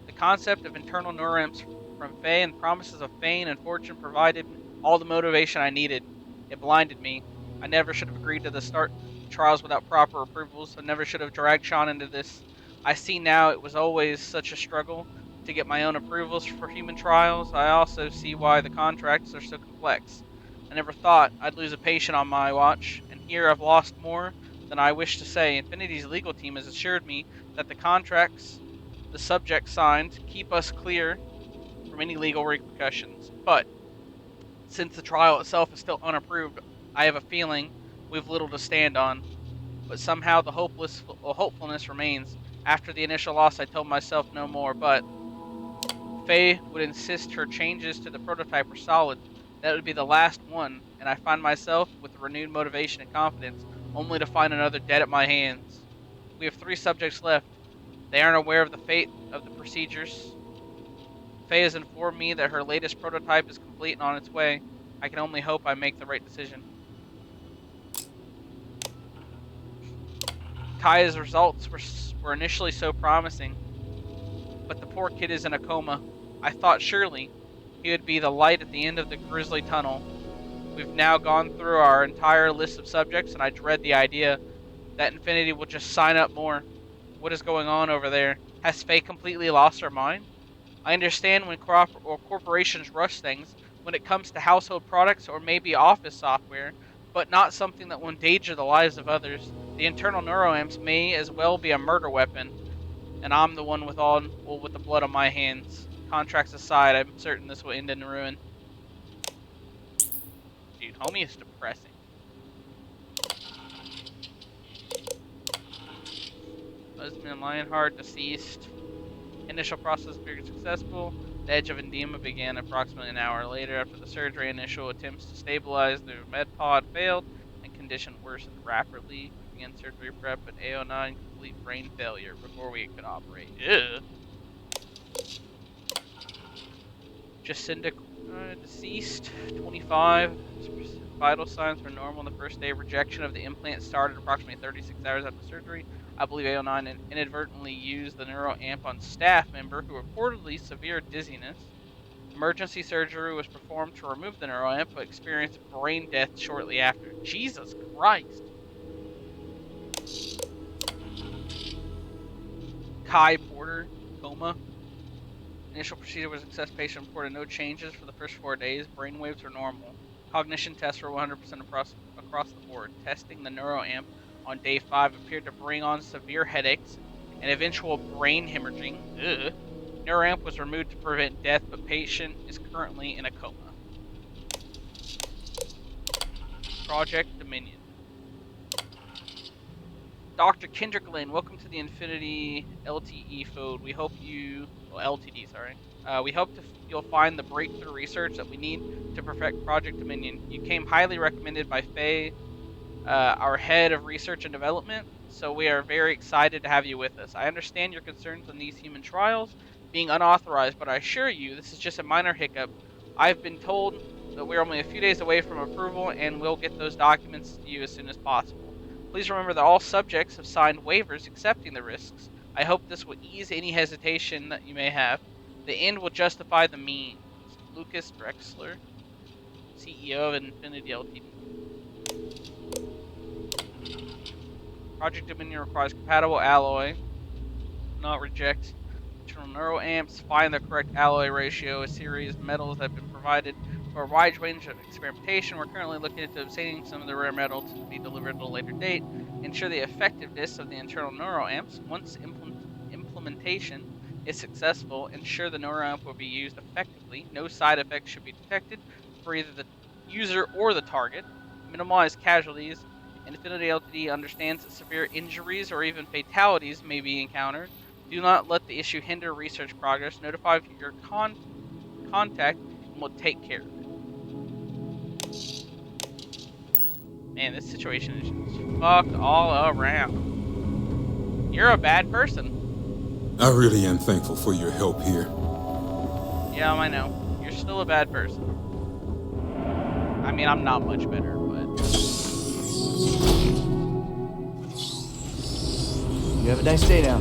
S1: The concept of internal neuroamps from Faye and promises of fame and fortune provided all the motivation I needed. It blinded me. I never should have agreed to the start trials without proper approvals. I never should have dragged Sean into this. I see now it was always such a struggle, to get my own approvals for human trials, I also see why the contracts are so complex. I never thought I'd lose a patient on my watch, and here I've lost more than I wish to say. Infinity's legal team has assured me that the contracts the subject signed keep us clear from any legal repercussions. But since the trial itself is still unapproved, I have a feeling we've little to stand on. But somehow the hopefulness remains. After the initial loss, I told myself no more, but Faye would insist her changes to the prototype were solid. That would be the last one, and I find myself with renewed motivation and confidence, only to find another dead at my hands. We have 3 subjects left. They aren't aware of the fate of the procedures. Faye has informed me that her latest prototype is complete and on its way. I can only hope I make the right decision. Kaya's results were initially so promising, but the poor kid is in a coma. I thought surely he would be the light at the end of the grisly tunnel. We've now gone through our entire list of subjects, and I dread the idea that Infinity will just sign up more. What is going on over there? Has Faye completely lost her mind? I understand when corporations rush things when it comes to household products or maybe office software, but not something that will endanger the lives of others. The internal neuroamps may as well be a murder weapon, and I'm the one with the blood on my hands. Contracts aside, I'm certain this will end in ruin. Dude, homie is depressing. Husband Lionheart deceased. Initial process appeared successful. The edge of edema began approximately an hour later after the surgery. Initial attempts to stabilize the med pod failed, and condition worsened rapidly. We began surgery prep at AO9, complete brain failure before we could operate. Ugh. Jacinda deceased, 25. Vital signs were normal. The first day of rejection of the implant started approximately 36 hours after surgery. I believe AO9 inadvertently used the neuroamp on staff member who reportedly severe dizziness. Emergency surgery was performed to remove the neuroamp, but experienced brain death shortly after. Jesus Christ. Kai Porter, coma. Initial procedure was a success. Patient reported no changes for the first 4 days. Brainwaves were normal. Cognition tests were 100% across the board. Testing the neuroamp on day 5 appeared to bring on severe headaches and eventual brain hemorrhaging. Ugh. Neuroamp was removed to prevent death, but patient is currently in a coma. Project Dominion. Dr. Kendrick Lane, welcome to the Infinity LTE fold. We hope you... Well, LTD, sorry. We hope you'll find the breakthrough research that we need to perfect Project Dominion. You came highly recommended by Faye, our head of research and development, so we are very excited to have you with us. I understand your concerns on these human trials being unauthorized, but I assure you this is just a minor hiccup. I've been told that we're only a few days away from approval, and we'll get those documents to you as soon as possible. Please remember that all subjects have signed waivers accepting the risks. I hope this will ease any hesitation that you may have. The end will justify the means. Lucas Drexler, CEO of Infinity Ltd. Project Dominion requires compatible alloy. Not reject. Internal neuroamps. Find the correct alloy ratio. A series of metals have been provided for a wide range of experimentation. We're currently looking into obtaining some of the rare metals to be delivered at a later date. Ensure the effectiveness of the internal neuroamps. Once implementation is successful, ensure the neuroamp will be used effectively. No side effects should be detected for either the user or the target. Minimize casualties. Infinity Ltd. understands that severe injuries or even fatalities may be encountered. Do not let the issue hinder research progress. Notify your contact and we'll take care of it. Man, this situation is just fucked all around. You're a bad person.
S8: I really am thankful for your help here.
S1: Yeah, I know. You're still a bad person. I mean, I'm not much better, but...
S18: You have a nice day now.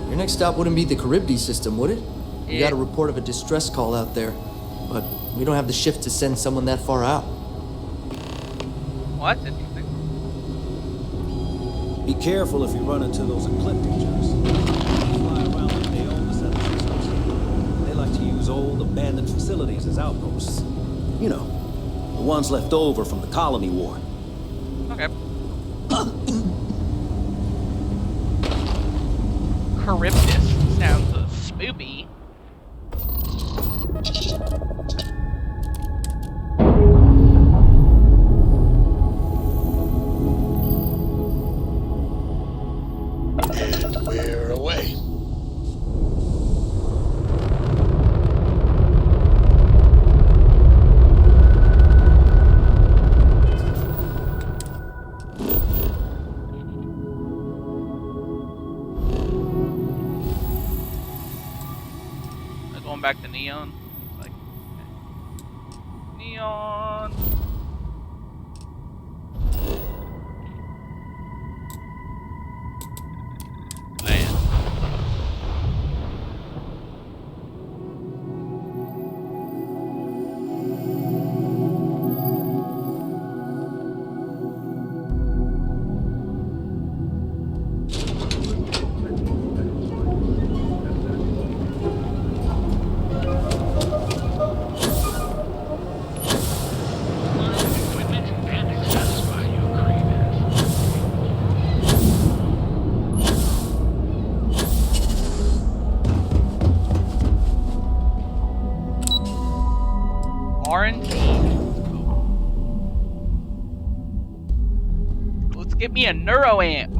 S18: Your next stop wouldn't be the Charybdis system, would it? We got a report of a distress call out there, but we don't have the shift to send someone that far out.
S1: Well, that's interesting.
S5: Be careful if you run into those ecliptic jerks. They fly around like they own the settled systems. They like to use old, abandoned facilities as outposts. You know, the ones left over from the colony war.
S1: Okay. Charybdis sounds spoopy.
S14: And we're away.
S1: Going back to Neon. Looks like okay. Neon. Land. RNG. Let's get me a neuroamp.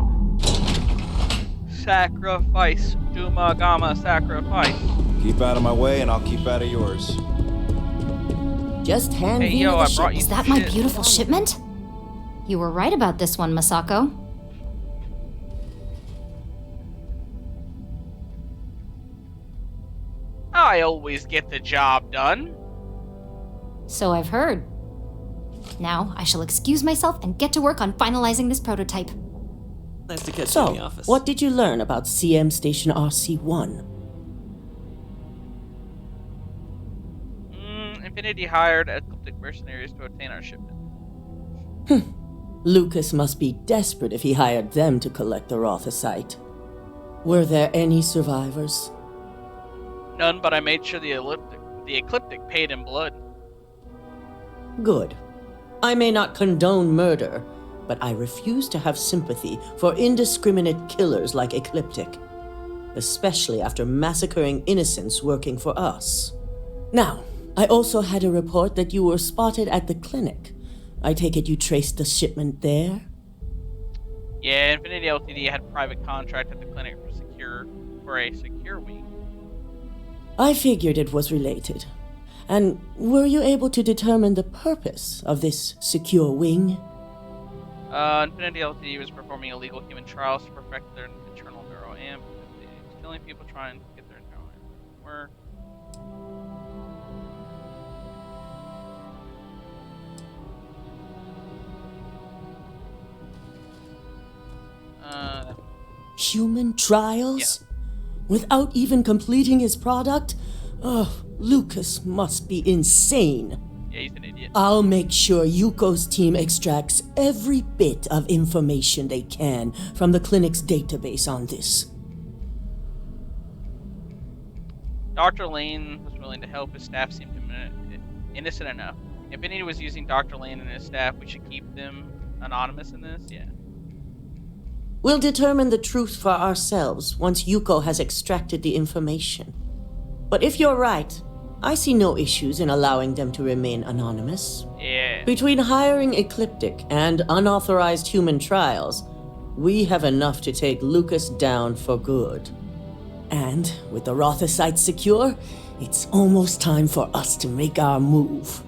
S1: Sacrifice. Duma Gamma sacrifice.
S5: Keep out of my way and I'll keep out of yours.
S12: Just hand
S1: Hey,
S12: me
S1: yo,
S12: the
S1: I
S12: ship.
S1: brought you
S10: Is that
S1: some
S10: my
S1: shit.
S10: beautiful shipment? You were right about this one, Masako.
S1: I always get the job done.
S10: So I've heard. Now I shall excuse myself and get to work on finalizing this prototype.
S11: Nice to catch you in the
S12: So,
S11: office.
S12: what did you learn about CM Station RC-1?
S1: Infinity hired ecliptic mercenaries to obtain our shipment.
S12: Lucas must be desperate if he hired them to collect the Rothosite. Were there any survivors?
S1: None, but I made sure the ecliptic paid in blood.
S12: Good. I may not condone murder, but I refuse to have sympathy for indiscriminate killers like Ecliptic, especially after massacring innocents working for us. Now, I also had a report that you were spotted at the clinic. I take it you traced the shipment there?
S1: Yeah, Infinity Ltd had a private contract at the clinic for a secure wing.
S12: I figured it was related. And were you able to determine the purpose of this secure wing?
S1: Infinity Ltd was performing illegal human trials to perfect their internal neuroamp. It's killing people trying to get their internal amp to work.
S12: Human trials? Yeah. Without even completing his product? Oh, Lucas must be insane.
S1: Yeah, he's an idiot.
S12: I'll make sure Yuko's team extracts every bit of information they can from the clinic's database on this.
S1: Dr. Lane was willing to help. His staff seemed innocent enough. If Infinity was using Dr. Lane and his staff, we should keep them anonymous in this? Yeah.
S12: We'll determine the truth for ourselves once Yuko has extracted the information. But if you're right, I see no issues in allowing them to remain anonymous.
S1: Yeah.
S12: Between hiring Ecliptic and unauthorized human trials, we have enough to take Lucas down for good. And with the Rothosite secure, it's almost time for us to make our move.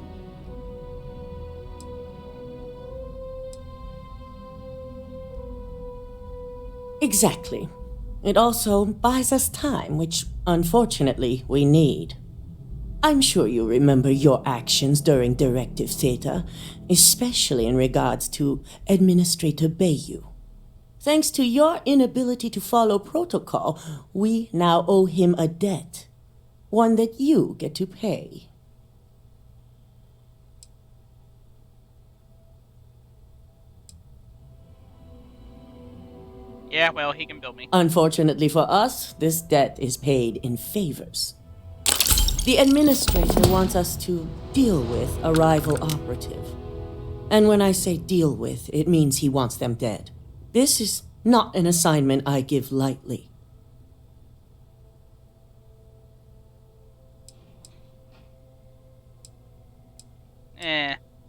S12: Exactly. It also buys us time, which, unfortunately, we need. I'm sure you remember your actions during Directive Theta, especially in regards to Administrator Bayu. Thanks to your inability to follow protocol, we now owe him a debt. One that you get to pay.
S1: Yeah, well, he can build me.
S12: Unfortunately for us, this debt is paid in favors. The administrator wants us to deal with a rival operative. And when I say deal with, it means he wants them dead. This is not an assignment I give lightly.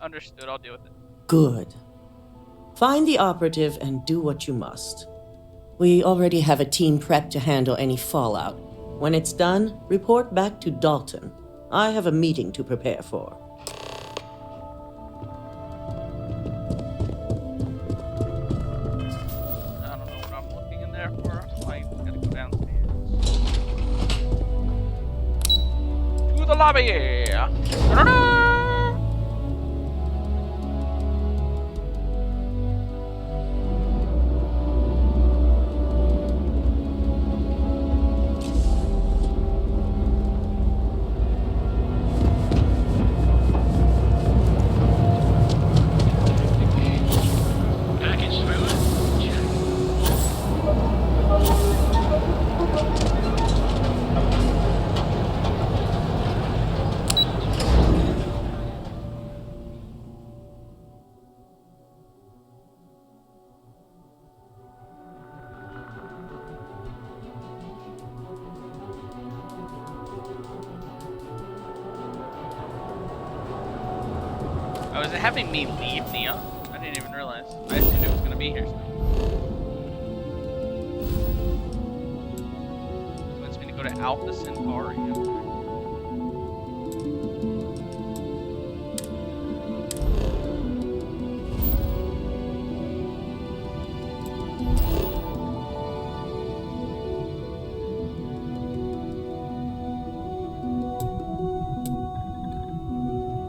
S1: Understood. I'll deal with it.
S12: Good. Find the operative and do what you must. We already have a team prepped to handle any fallout. When it's done, report back to Dalton. I have a meeting to prepare for.
S1: I don't know what I'm looking in there for. I gotta go downstairs. To the lobby! Ta-da-da! Oh, is it having me leave Nia? I didn't even realize. I assumed it was gonna be here still. It wants me to go to Alpha Centauri.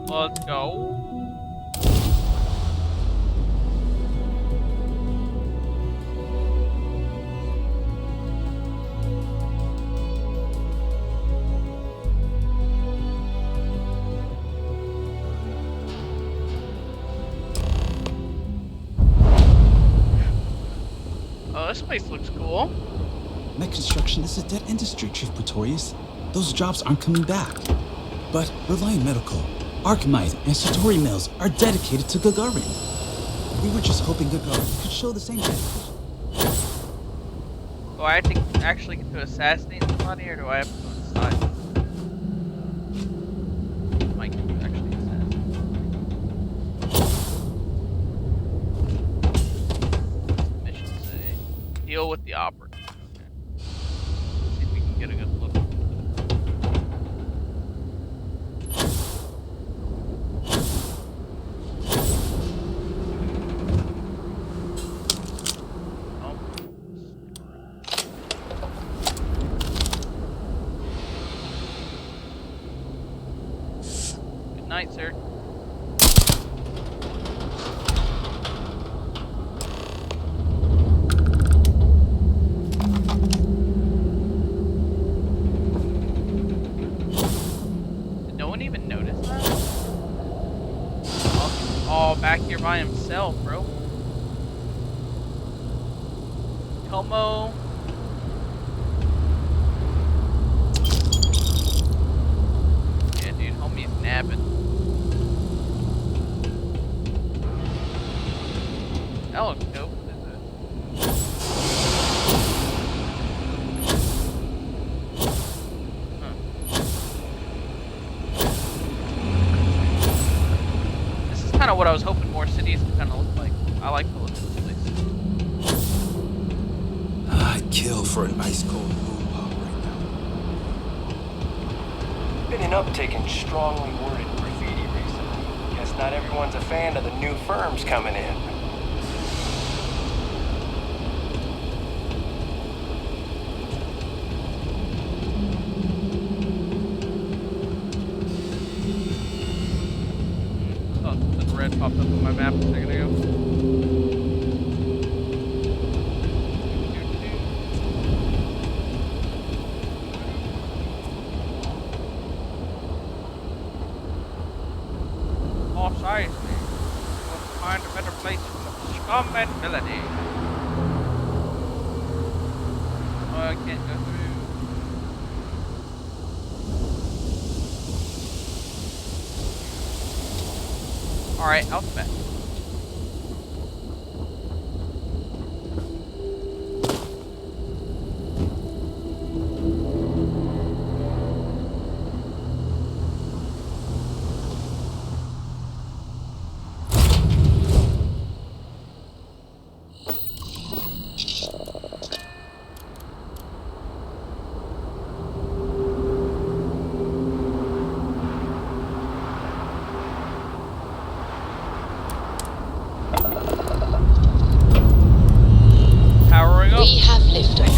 S1: Let's go. Oh, this place looks cool.
S20: Mech construction is a dead industry, Chief Pretorius. Those jobs aren't coming back. But Reliant Medical, Archmite, and Satori Mills are dedicated to Gagarin. We were just hoping Gagarin could show the same dedication.
S1: Do I have to actually get to assassinate somebody, or do I have to go inside? Might actually assassinate. Mission say, deal with the operative. Okay. See if we can get a good look. Night, sir. Did no one even notice that? Oh, he's all back here by himself, bro. Tomo. Yeah, dude, homie's napping. That looks dope. What is it? Huh. This is kind of what I was hoping more cities to kind of look like. I like the look of this place.
S20: I'd kill for an ice cold boom pop right now.
S21: Been an uptick in strongly worded graffiti recently. Guess not everyone's a fan of the new firms coming in.
S1: Red popped up on my map a second ago. Offside. We'll find a better place for scum and villainy. I can't go through. Alright, alphabet. Powering up.
S13: We have liftoff.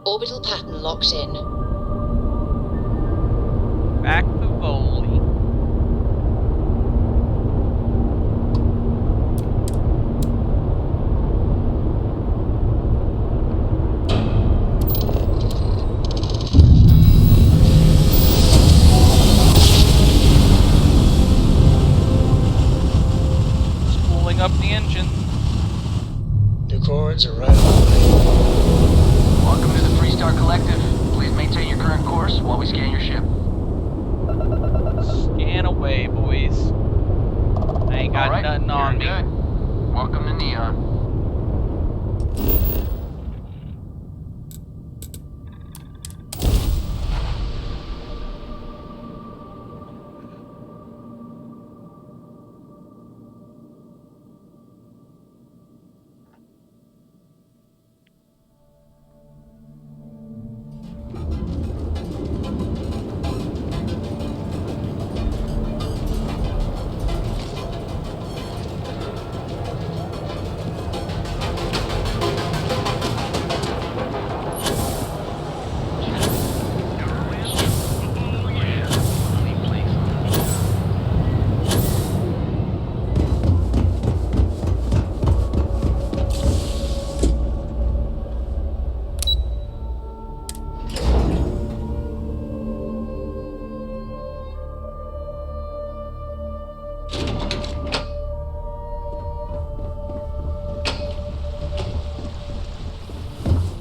S13: Orbital pattern locked in.
S1: Back to Foley. Spooling up the engine.
S15: New chords are right on the way.
S21: Welcome to the Freestar Collective. Please maintain your current course while we scan your ship.
S1: Scan away, boys. I ain't got
S21: Alright,
S1: nothing on me.
S21: good. Welcome to Neon.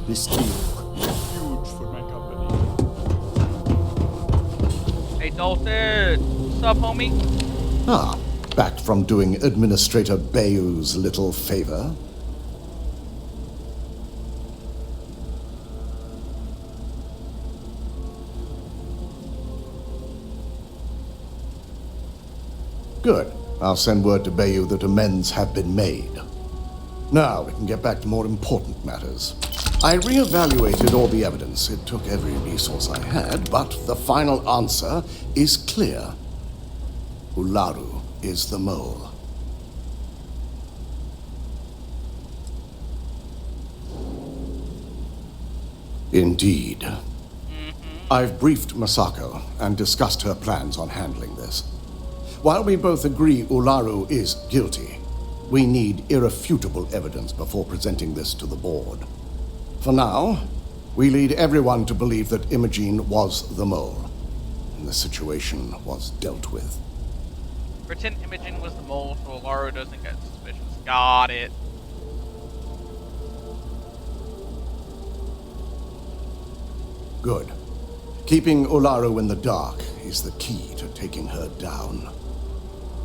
S4: This deal is huge for my company.
S1: Hey, Dalton. What's up, homie?
S2: Ah, back from doing Administrator Bayou's little favor. Good. I'll send word to Bayou that amends have been made. Now we can get back to more important matters. I reevaluated all the evidence. It took every resource I had, but the final answer is clear. Ularu is the mole. Indeed. I've briefed Masako and discussed her plans on handling this. While we both agree Ularu is guilty, we need irrefutable evidence before presenting this to the board. For now, we lead everyone to believe that Imogene was the mole, and the situation was dealt with.
S1: Pretend Imogen was the mole so Ularu doesn't get suspicious. Got it.
S2: Good. Keeping Ularu in the dark is the key to taking her down.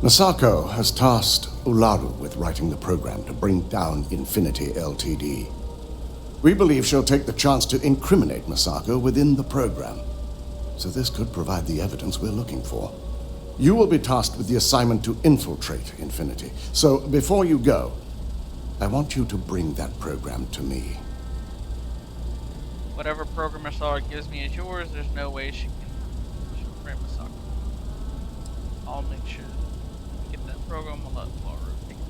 S2: Masako has tasked Ularu with writing the program to bring down Infinity Ltd. We believe she'll take the chance to incriminate Masako within the program, so this could provide the evidence we're looking for. You will be tasked with the assignment to infiltrate Infinity, so before you go, I want you to bring that program to me.
S1: Whatever program Masako gives me is yours. There's no way she'll frame Masako. I'll make sure to get that program. I'll let Laura take it.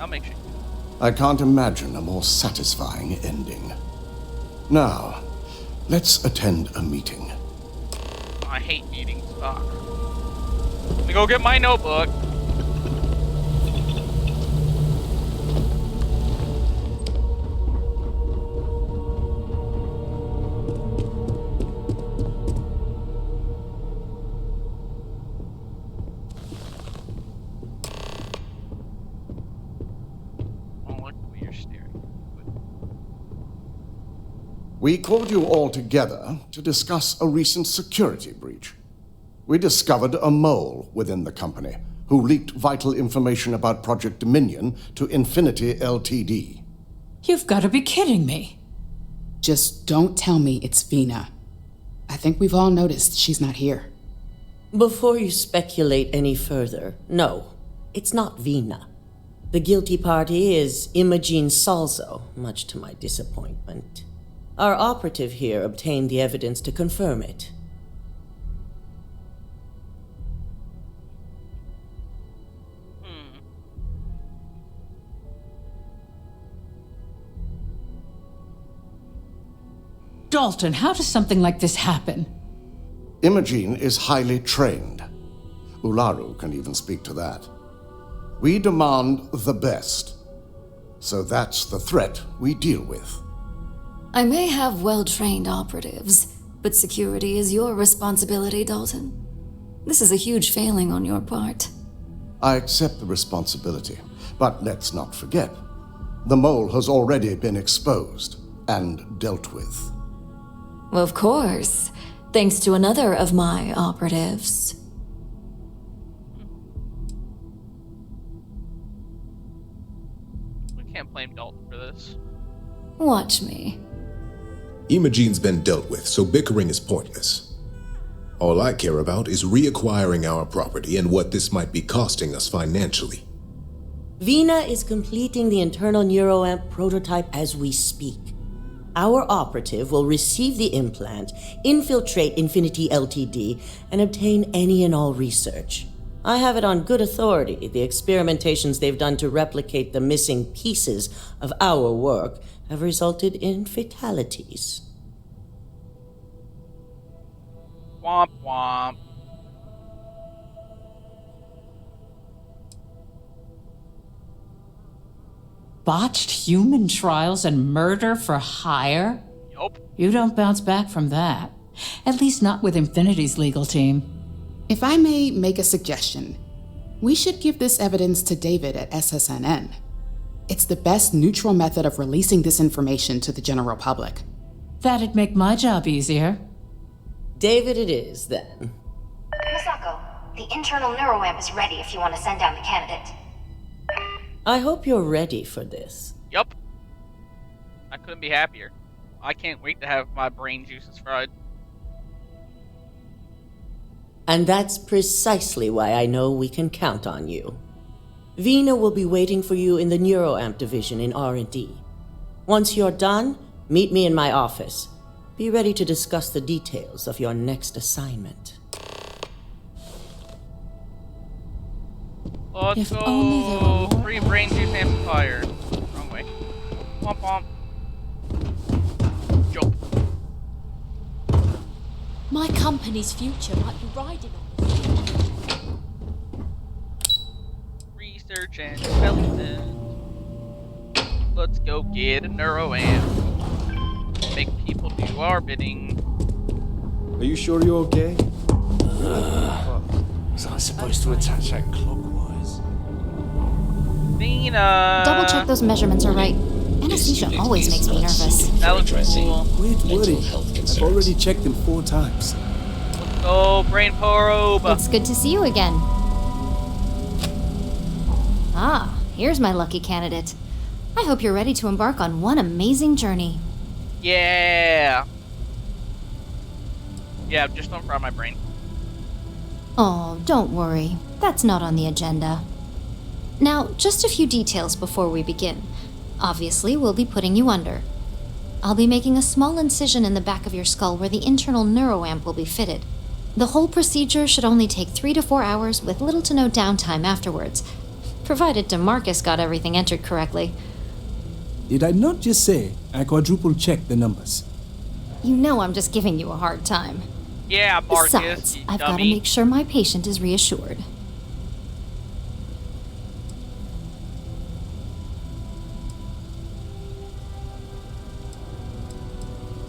S1: I'll make sure.
S2: I can't imagine a more satisfying ending. Now, let's attend a meeting.
S1: I hate meetings. Fuck. Let me go get my notebook.
S2: We called you all together to discuss a recent security breach. We discovered a mole within the company who leaked vital information about Project Dominion to Infinity Ltd.
S7: You've got to be kidding me.
S22: Just don't tell me it's Vina. I think we've all noticed she's not here.
S12: Before you speculate any further, no, it's not Vina. The guilty party is Imogene Salzo, much to my disappointment. Our operative here obtained the evidence to confirm it.
S7: Dalton, how does something like this happen?
S2: Imogene is highly trained. Ularu can even speak to that. We demand the best. So that's the threat we deal with.
S23: I may have well-trained operatives, but security is your responsibility, Dalton. This is a huge failing on your part.
S2: I accept the responsibility, but let's not forget, the mole has already been exposed and dealt with.
S23: Of course, thanks to another of my operatives.
S1: We can't blame Dalton for this.
S23: Watch me.
S24: Imogene's been dealt with, so bickering is pointless. All I care about is reacquiring our property and what this might be costing us financially.
S12: Vina is completing the internal neuroamp prototype as we speak. Our operative will receive the implant, infiltrate Infinity Ltd, and obtain any and all research. I have it on good authority. The experimentations they've done to replicate the missing pieces of our work have resulted in fatalities.
S1: Womp womp.
S7: Botched human trials and murder for hire?
S1: Yup.
S7: You don't bounce back from that. At least not with Infinity's legal team.
S22: If I may make a suggestion, we should give this evidence to David at SSNN. It's the best neutral method of releasing this information to the general public.
S7: That'd make my job easier.
S12: David it is, then.
S17: Misako, the internal neuroamp is ready if you want to send down the candidate.
S12: I hope you're ready for this.
S1: Yup. I couldn't be happier. I can't wait to have my brain juices fried.
S12: And that's precisely why I know we can count on you. Vina will be waiting for you in the neuroamp division in R&D. Once you're done, meet me in my office. Be ready to discuss the details of your next assignment.
S1: Let's go. Free brain juice amplifier. Wrong way. Womp womp. Jump.
S17: My company's future might be riding on this.
S1: Research and development. Let's go get a neuroamp. Make people do our bidding.
S4: Are you sure you're okay?
S19: Was I supposed to attach that clockwise?
S1: Vina!
S10: Double check those measurements are right. Anesthesia always makes me nervous.
S1: That looks cool.
S4: Wait, Woody. I've already checked them 4 times.
S1: Let's go, brain probe.
S10: It's good to see you again. Ah, here's my lucky candidate. I hope you're ready to embark on one amazing journey.
S1: Yeah. Yeah, just don't fry my brain.
S10: Oh, don't worry. That's not on the agenda. Now, just a few details before we begin. Obviously, we'll be putting you under. I'll be making a small incision in the back of your skull where the internal neuroamp will be fitted. The whole procedure should only take 3 to 4 hours with little to no downtime afterwards, provided DeMarcus got everything entered correctly.
S4: Did I not just say I quadruple checked the numbers?
S10: You know I'm just giving you a hard time.
S1: Yeah, Marcus,
S17: Besides,
S1: you
S17: I've got to
S1: dummy.
S17: make sure my patient is reassured.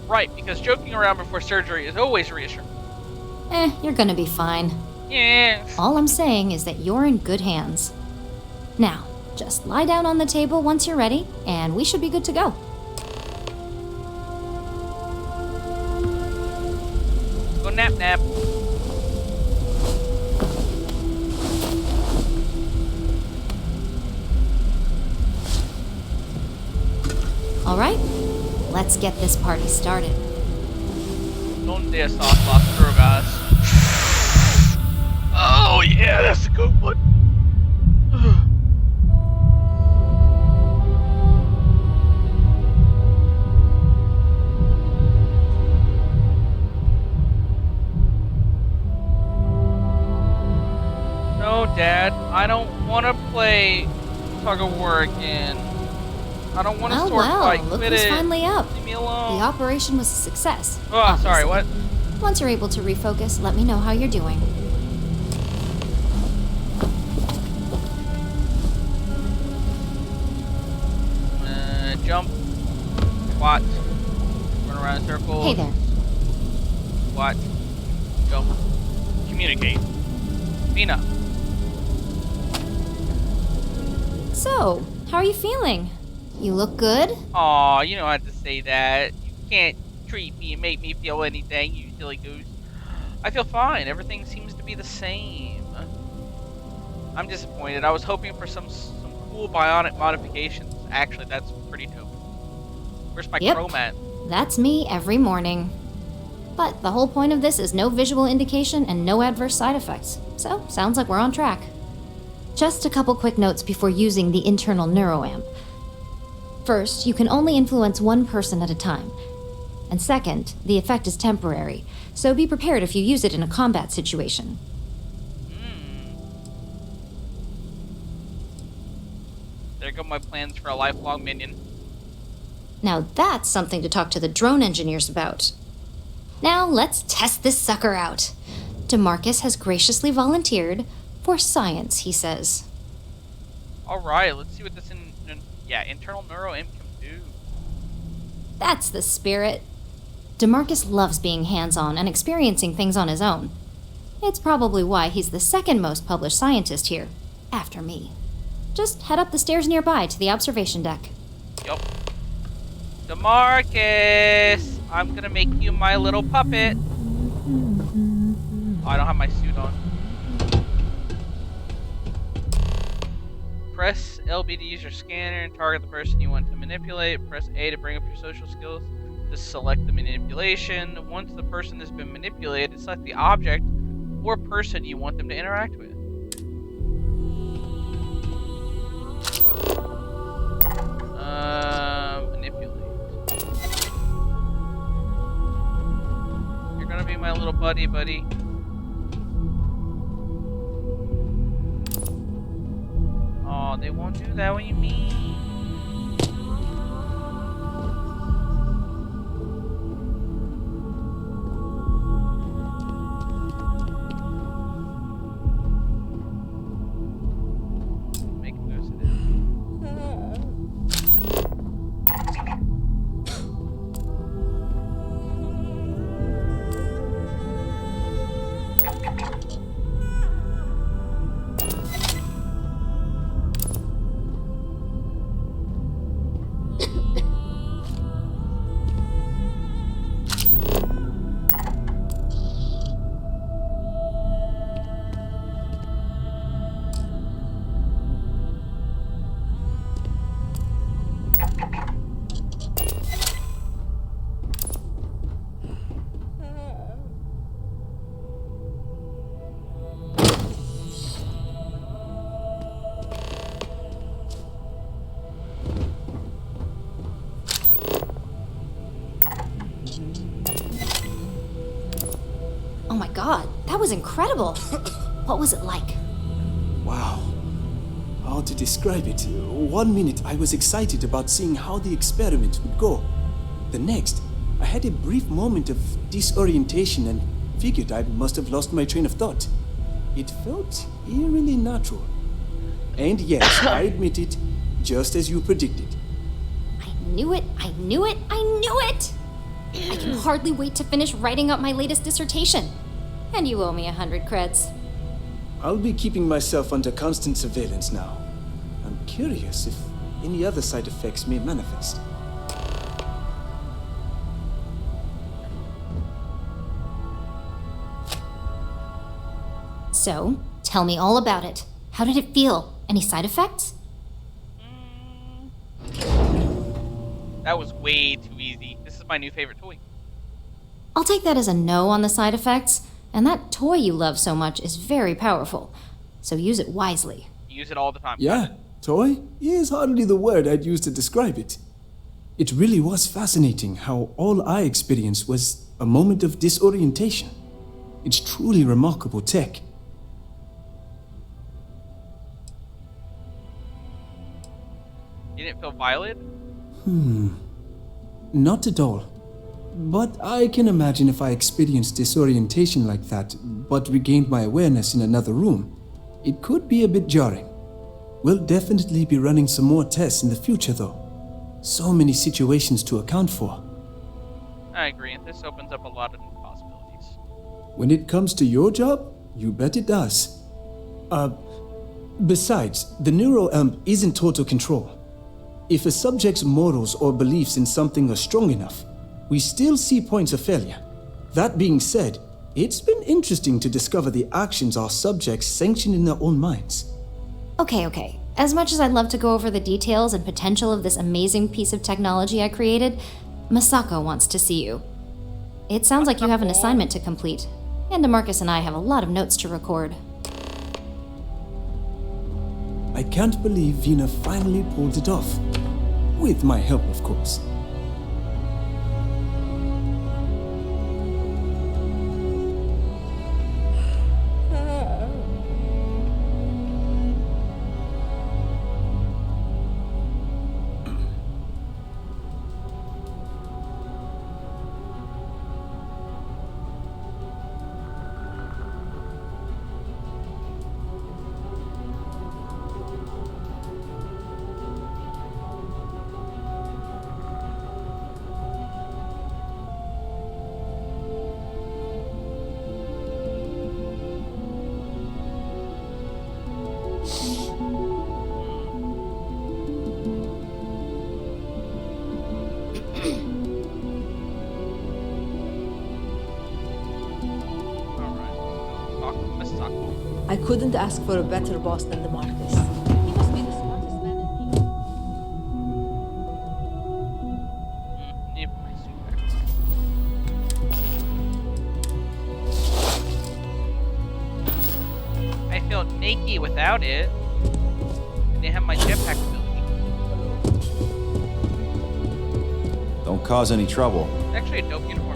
S1: Right, because joking around before surgery is always reassuring.
S17: You're gonna be fine.
S1: Yes.
S17: All I'm saying is that you're in good hands. Now, just lie down on the table once you're ready, and we should be good to go.
S1: Go nap nap.
S17: All right, let's get this party started.
S1: Donde estás las drogas? Oh yeah, that's a good one. No, Dad, I don't want to play tug of war again. I don't want to sword fight.
S17: Look
S1: Quit
S17: who's
S1: it.
S17: finally up.
S1: Leave me alone.
S17: The operation was a success.
S1: Oh, sorry,
S17: obviously.
S1: what?
S17: Once you're able to refocus, let me know how you're doing.
S1: Jump. Squat. Run around in circles.
S17: Hey there.
S1: Squat. Jump. Communicate. Fina.
S17: So, how are you feeling? You look good?
S1: Aw, you don't have to say that. You can't treat me and make me feel anything, you silly goose. I feel fine. Everything seems to be the same. I'm disappointed. I was hoping for some cool bionic modifications. Actually, that's pretty dope. Where's my chromat?
S17: That's me every morning. But the whole point of this is no visual indication and no adverse side effects. So, sounds like we're on track. Just a couple quick notes before using the internal neuroamp. First, you can only influence one person at a time. And second, the effect is temporary, so be prepared if you use it in a combat situation.
S1: There go my plans for a lifelong minion.
S17: Now that's something to talk to the drone engineers about. Now let's test this sucker out. DeMarcus has graciously volunteered for science, he says.
S1: Alright, let's see what this internal neuroimp can do.
S17: That's the spirit. DeMarcus loves being hands-on and experiencing things on his own. It's probably why he's the second most published scientist here, after me. Just head up the stairs nearby to the observation deck.
S1: Yup. DeMarcus! I'm gonna make you my little puppet. Oh, I don't have my suit on. Press LB to use your scanner and target the person you want to manipulate. Press A to bring up your social skills to select the manipulation. Once the person has been manipulated, select the object or person you want them to interact with. Manipulate. You're gonna be my little buddy. Oh, they won't do that. What do you mean? Make it nurse it in.
S17: Oh my god, that was incredible. What was it like?
S20: Wow. How to describe it? 1 minute I was excited about seeing how the experiment would go. The next, I had a brief moment of disorientation and
S3: figured I must have lost my train of thought. It felt eerily natural. And yes, I admit it, just as you predicted.
S17: I knew it, I knew it, I knew it! I can hardly wait to finish writing up my latest dissertation. And you owe me 100 creds.
S3: I'll be keeping myself under constant surveillance now. I'm curious if any other side effects may manifest.
S17: So, tell me all about it. How did it feel? Any side effects?
S1: That was way too easy. This is my new favorite toy.
S17: I'll take that as a no on the side effects, and that toy you love so much is very powerful, so use it wisely.
S1: Use it all the time.
S3: Yeah, toy is hardly the word I'd use to describe it. It really was fascinating how all I experienced was a moment of disorientation. It's truly remarkable tech.
S1: You didn't feel violated?
S3: Not at all. But I can imagine if I experienced disorientation like that, but regained my awareness in another room, it could be a bit jarring. We'll definitely be running some more tests in the future, though. So many situations to account for.
S1: I agree, and this opens up a lot of new possibilities.
S3: When it comes to your job, you bet it does. Besides, the neuroamp isn't total control. If a subject's morals or beliefs in something are strong enough, we still see points of failure. That being said, it's been interesting to discover the actions our subjects sanction in their own minds.
S17: Okay. As much as I'd love to go over the details and potential of this amazing piece of technology I created, Masako wants to see you. It sounds like you have an assignment to complete, and DeMarcus and I have a lot of notes to record.
S3: I can't believe Vina finally pulled it off. With my help, of course.
S6: I couldn't ask for a better boss than DeMarcus. He must be the smartest man in here.
S1: I felt naked without it. I didn't have my jetpack ability.
S9: Don't cause any trouble.
S1: It's actually a dope uniform.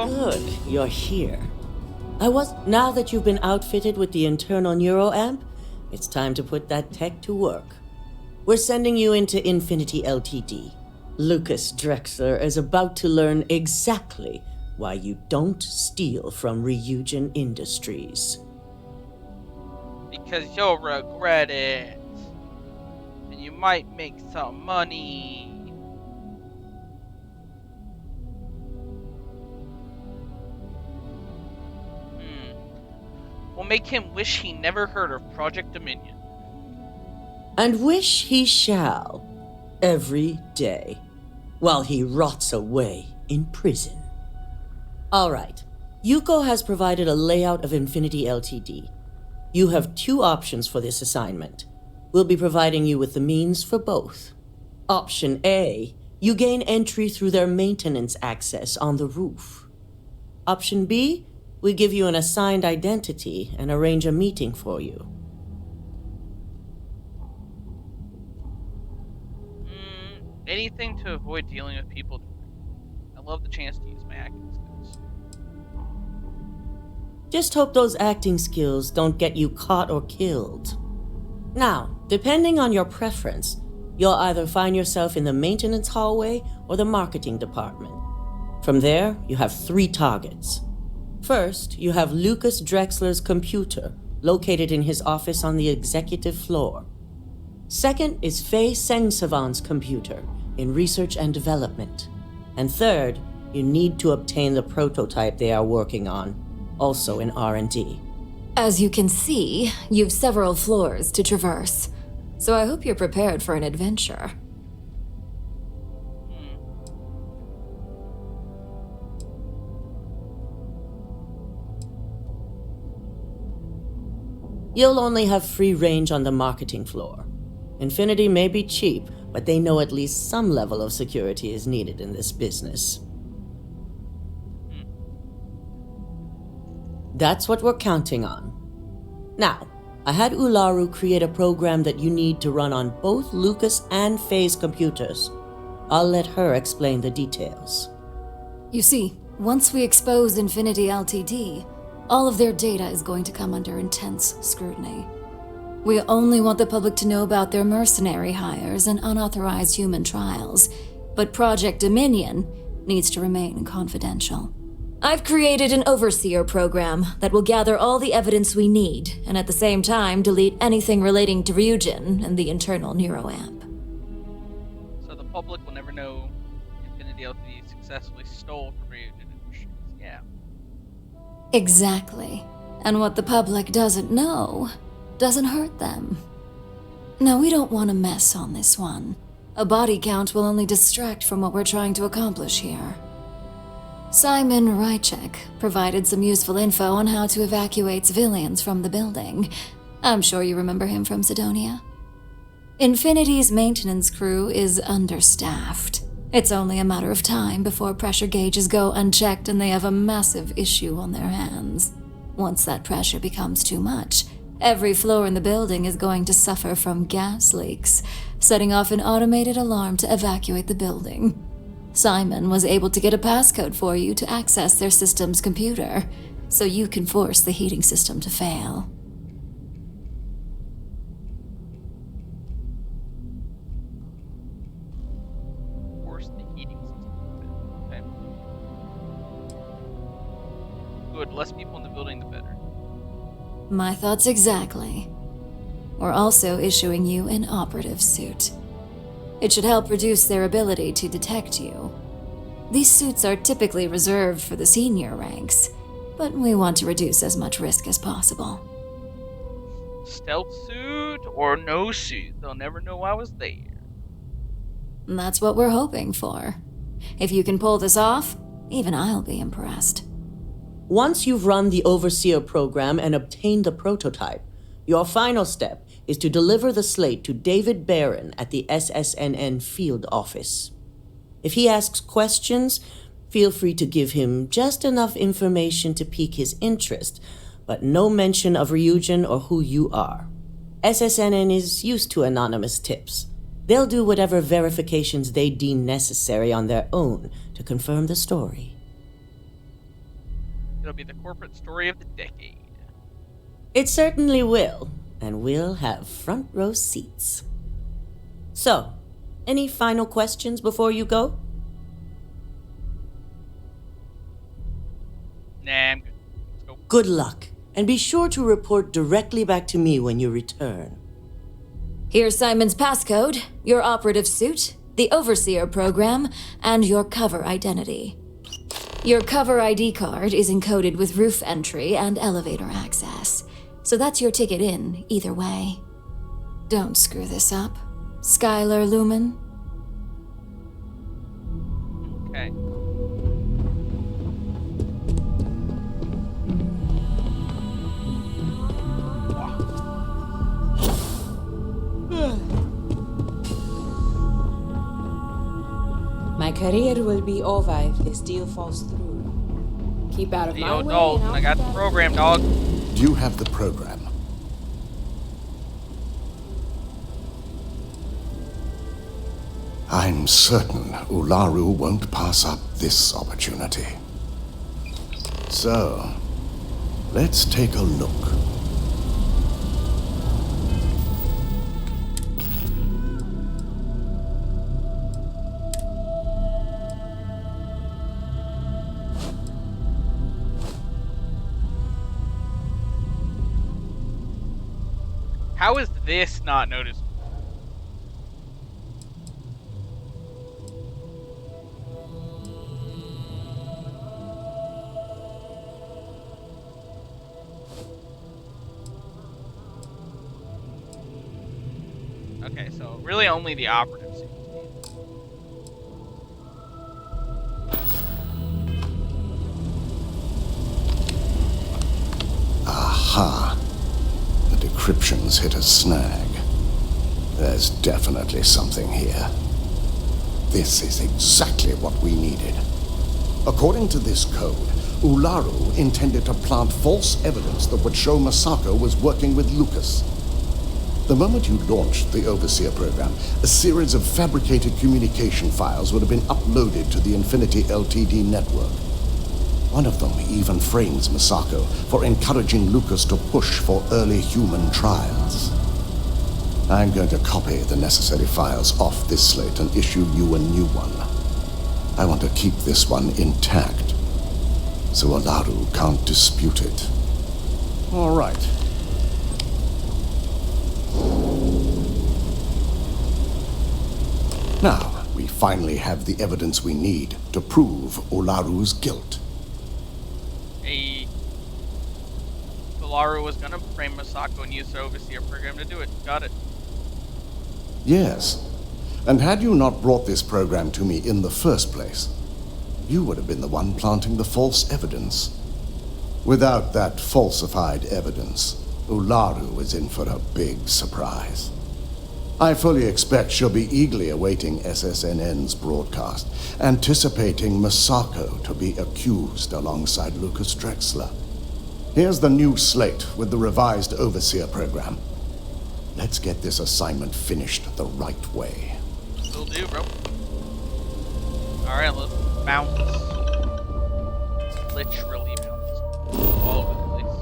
S12: Good, you're here. Now that you've been outfitted with the internal neuroamp, it's time to put that tech to work. We're sending you into Infinity Ltd. Lucas Drexler is about to learn exactly why you don't steal from Ryujin Industries.
S1: Because you'll regret it. And you might make some money. Will make him wish he never heard of Project Dominion.
S12: And wish he shall, every day, while he rots away in prison. All right, Yuko has provided a layout of Infinity Ltd. You have two options for this assignment. We'll be providing you with the means for both. Option A, you gain entry through their maintenance access on the roof. Option B, we give you an assigned identity and arrange a meeting for you.
S1: anything to avoid dealing with people. I love the chance to use my acting skills.
S12: Just hope those acting skills don't get you caught or killed. Now, depending on your preference, you'll either find yourself in the maintenance hallway or the marketing department. From there, you have 3 targets. First, you have Lucas Drexler's computer, located in his office on the executive floor. Second is Faye Sengsavan's computer, in research and development. And third, you need to obtain the prototype they are working on, also in R&D.
S23: As you can see, you've several floors to traverse, so I hope you're prepared for an adventure.
S12: You'll only have free range on the marketing floor. Infinity may be cheap, but they know at least some level of security is needed in this business. That's what we're counting on. Now, I had Ularu create a program that you need to run on both Lucas and Faye's computers. I'll let her explain the details.
S23: You see, once we expose Infinity Ltd., all of their data is going to come under intense scrutiny. We only want the public to know about their mercenary hires and unauthorized human trials, but Project Dominion needs to remain confidential. I've created an overseer program that will gather all the evidence we need, and at the same time delete anything relating to Ryujin and the internal neuroamp.
S1: So the public will never know Infinity Ltd successfully stole from Ryujin Industries. Yeah.
S23: Exactly. And what the public doesn't know doesn't hurt them. Now, we don't want to mess on this one. A body count will only distract from what we're trying to accomplish here. Simon Rychek provided some useful info on how to evacuate civilians from the building. I'm sure you remember him from Sidonia. Infinity's maintenance crew is understaffed. It's only a matter of time before pressure gauges go unchecked and they have a massive issue on their hands. Once that pressure becomes too much, every floor in the building is going to suffer from gas leaks, setting off an automated alarm to evacuate the building. Simon was able to get a passcode for you to access their system's computer, so you can force the heating system to fail.
S1: Force the heating system. Okay. Good. Less people in the building, the better.
S23: My thoughts exactly. We're also issuing you an operative suit. It should help reduce their ability to detect you. These suits are typically reserved for the senior ranks, but we want to reduce as much risk as possible.
S1: Stealth suit or no suit, they'll never know I was there.
S23: And that's what we're hoping for. If you can pull this off, even I'll be impressed.
S12: Once you've run the Overseer program and obtained the prototype, your final step is to deliver the slate to David Barron at the SSNN field office. If he asks questions, feel free to give him just enough information to pique his interest, but no mention of Ryujin or who you are. SSNN is used to anonymous tips. They'll do whatever verifications they deem necessary on their own to confirm the story.
S1: It'll be the corporate story of the decade.
S12: It certainly will, and we'll have front row seats. So, any final questions before you go?
S1: Nah, I'm good. Let's go.
S12: Good luck, and be sure to report directly back to me when you return.
S23: Here's Simon's passcode, your operative suit, the Overseer program, and your cover identity. Your cover ID card is encoded with roof entry and elevator access, so that's your ticket in, either way. Don't screw this up, Skylar Lumen.
S1: Okay.
S8: My career will be over if this deal falls through. Keep out of
S1: Hey,
S8: my
S1: yo,
S8: way.
S1: Dalton, I got the program, dog.
S2: Do you have the program? I'm certain Ularu won't pass up this opportunity. So, let's take a look.
S1: How is this not noticeable? Okay, so really only the operative seems to be.
S2: Aha. The decryption's hit a snag. There's definitely something here. This is exactly what we needed. According to this code, Ularu intended to plant false evidence that would show Masako was working with Lucas. The moment you launched the Overseer program, a series of fabricated communication files would have been uploaded to the Infinity Ltd network. One of them even frames Masako for encouraging Lucas to push for early human trials. I'm going to copy the necessary files off this slate and issue you a new one. I want to keep this one intact, so Ularu can't dispute it. All right. Now, we finally have the evidence we need to prove Ularu's guilt.
S1: Hey, Ularu was gonna frame Masako and use the Overseer program to do it. Got it.
S2: Yes. And had you not brought this program to me in the first place, you would have been the one planting the false evidence. Without that falsified evidence, Ularu is in for a big surprise. I fully expect she'll be eagerly awaiting SSNN's broadcast, anticipating Masako to be accused alongside Lucas Drexler. Here's the new slate with the revised Overseer program. Let's get this assignment finished the right way.
S1: Will do, bro. Alright, let's bounce. Literally bounce. All over the place.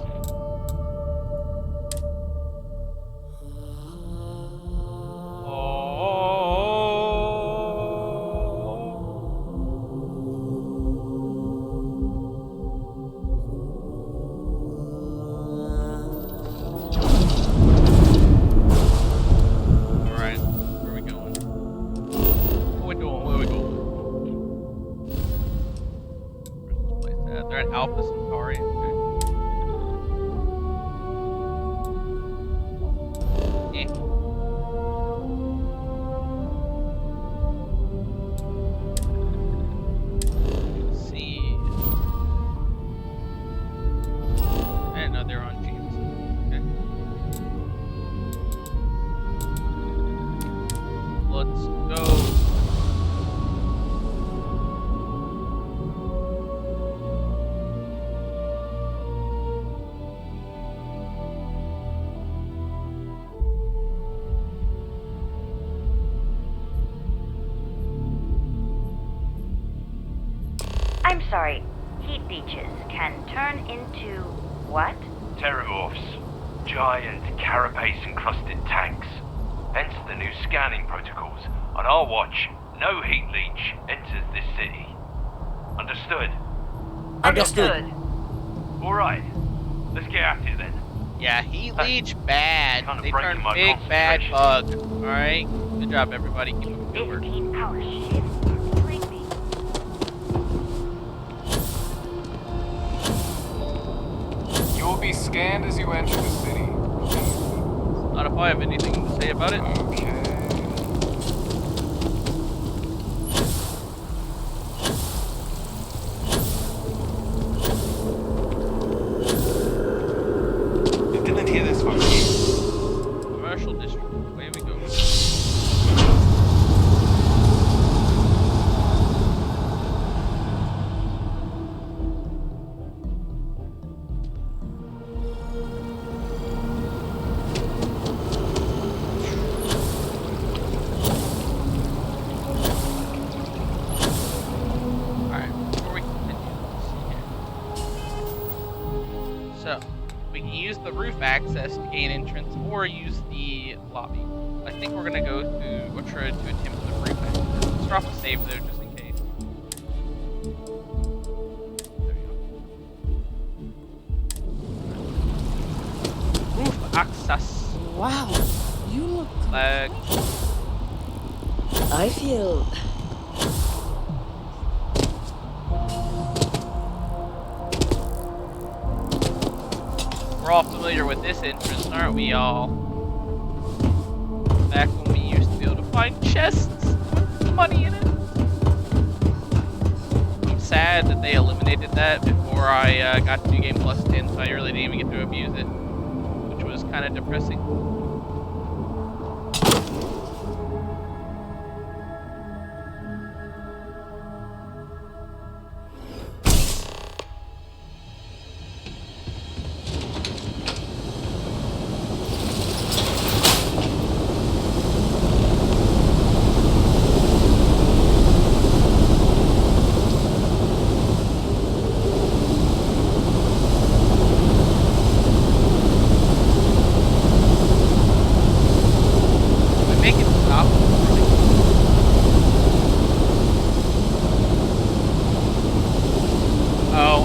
S1: Alright, where are we going? What are we doing? Where are we going? Where's this place at? They're at Alpha Centauri. Okay. Eh. Let's see. I didn't know they were on James. Okay. Let's go.
S5: I'm sorry, heat leeches can turn into what?
S14: Terramorphs. Giant, carapace-encrusted tanks. Hence the new scanning protocols. On our watch, no heat leech enters this city. Understood?
S12: Understood.
S14: Alright, let's get at it then.
S1: Yeah, heat leech bad.
S14: Kinda
S1: They
S14: breaking
S1: turn
S14: my
S1: big bad
S14: concentration.
S1: bug. Alright? Good job, everybody. Keep moving forward.
S5: Power shift. Completely.
S16: You will be scanned as you enter the city.
S1: Not if I have anything to say about it.
S16: Okay.
S14: You didn't hear this one.
S1: Commercial district. Away we go. roof access to gain entrance or use the lobby. I think we're gonna go to, or try to attempt the roof access. Let's drop a save though, just in case. There we go. Roof access.
S8: Wow, you look...
S1: Lag.
S8: I feel...
S1: We're all familiar with this entrance, aren't we all? Back when we used to be able to find chests with money in it. I'm sad that they eliminated that before I got to New Game Plus 10, so I really didn't even get to abuse it, which was kind of depressing.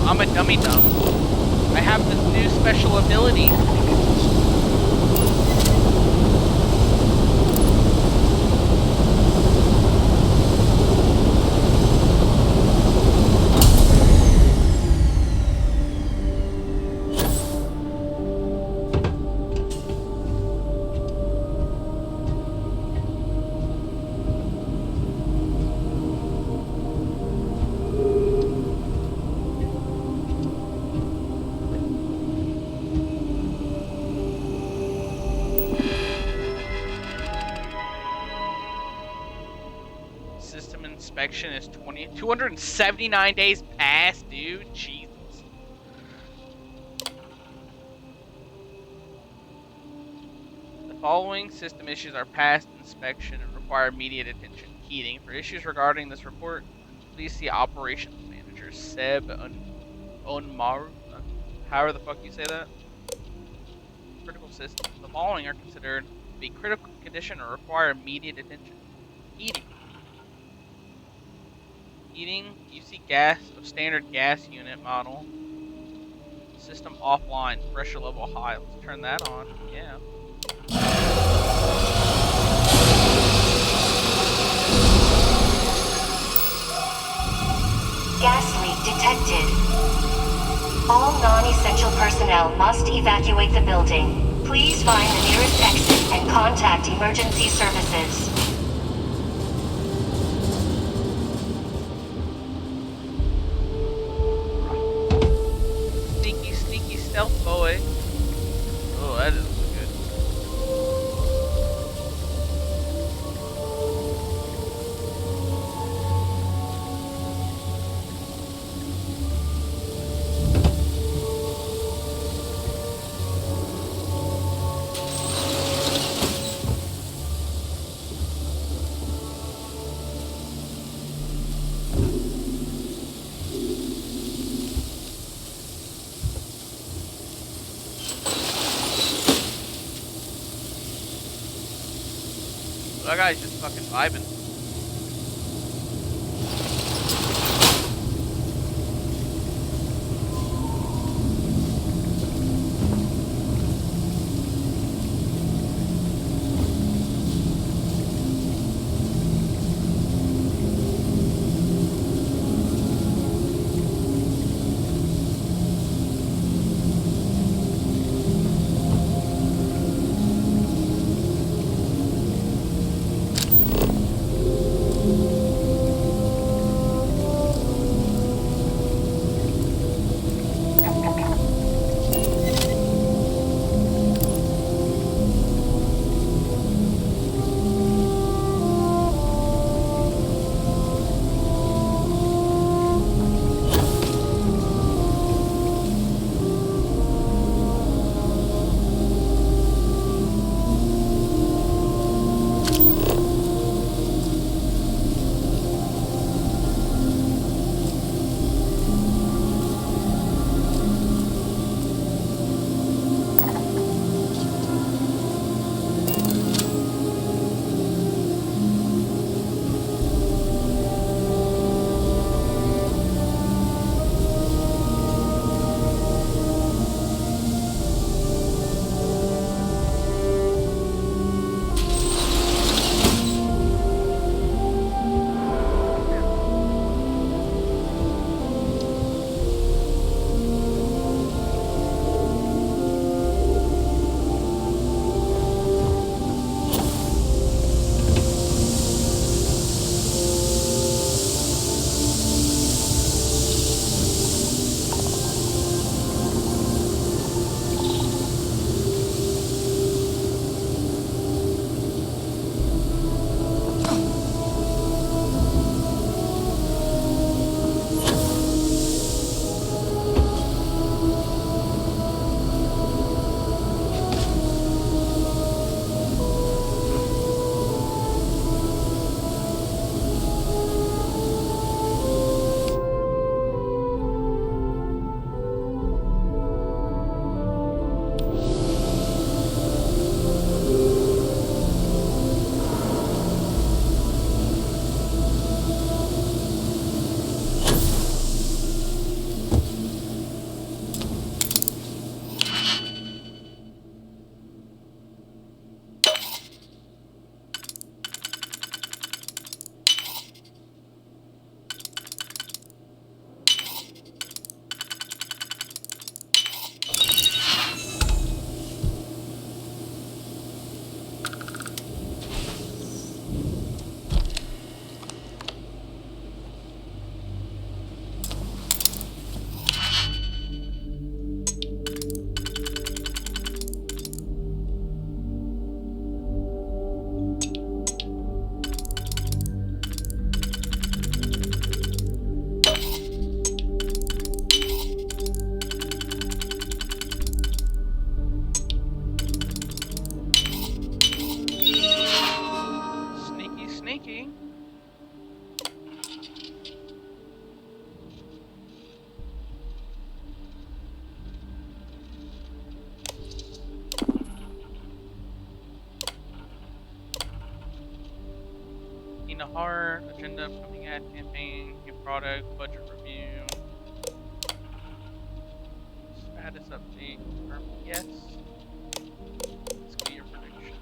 S1: I'm a dummy dumb. I have this new special ability. Inspection is 279 days past, dude. Jesus. The following system issues are past inspection and require immediate attention. Heating. For issues regarding this report, please see Operations Manager Seb Onmaru. However the fuck you say that. Critical systems. The following are considered to be critical condition or require immediate attention. Heating. Heating, UC gas of standard gas unit model. System offline, pressure level high. Let's turn that on. Yeah.
S5: Gas leak detected. All non-essential personnel must evacuate the building. Please find the nearest exit and contact emergency services.
S1: Stealth boy. Oh, that is good. That guy's just fucking vibing. being. Nahar, agenda, upcoming ad campaign, new product, budget review, status update, confirm yes. Let's get your prediction.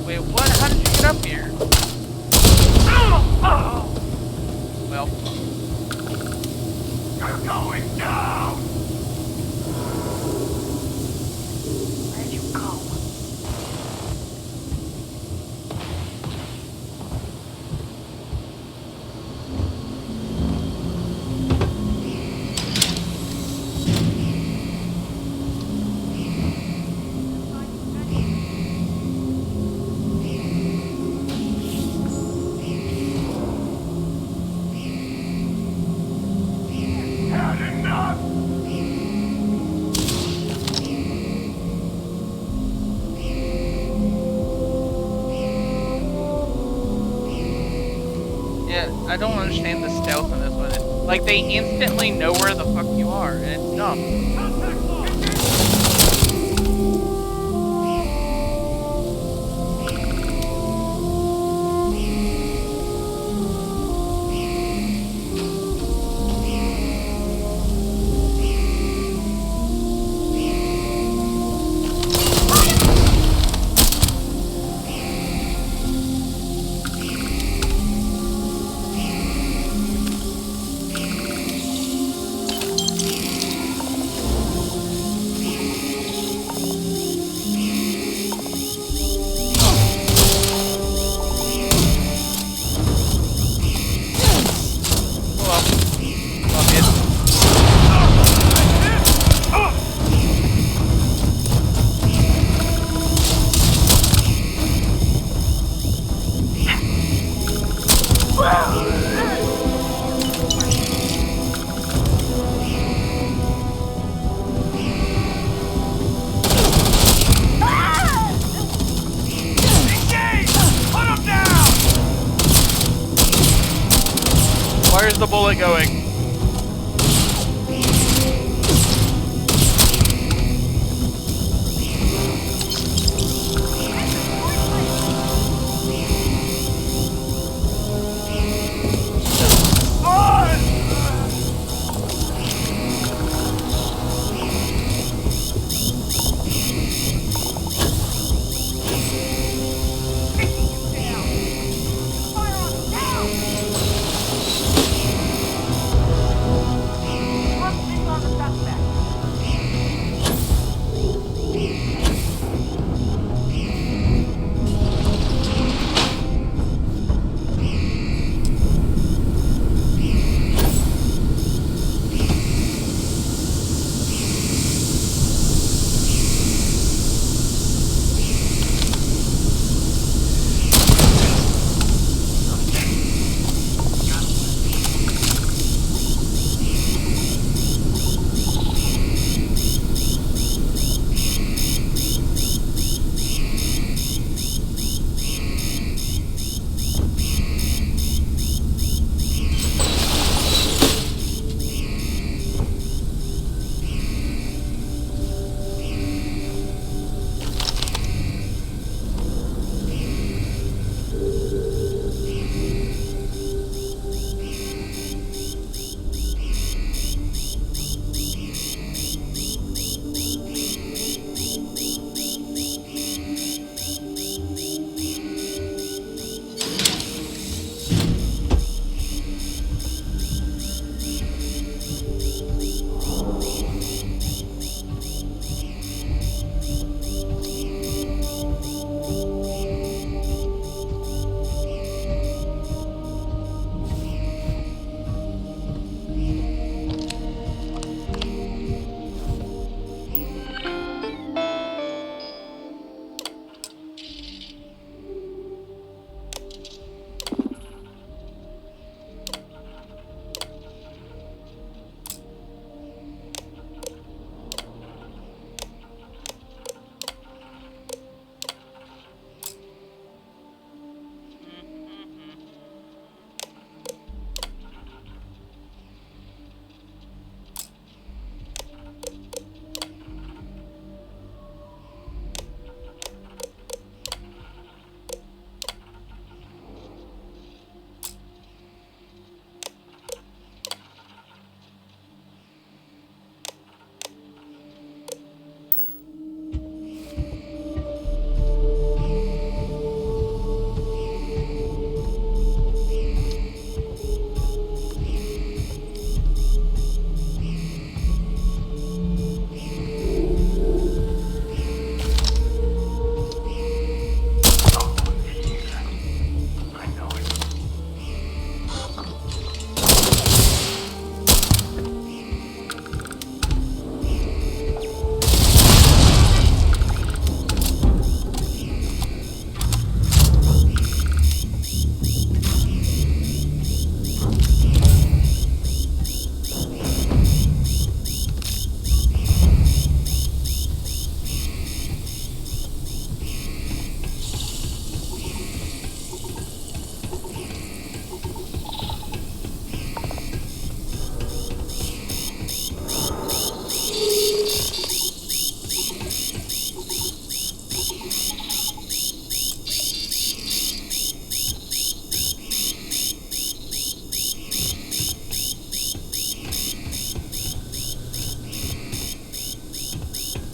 S1: Wait, what? How did you get up here? Well, you're going down! Where'd you go? I don't understand the stealth in this one. Like, they instantly know where the fuck you are, and it's dumb. Where's the bullet going?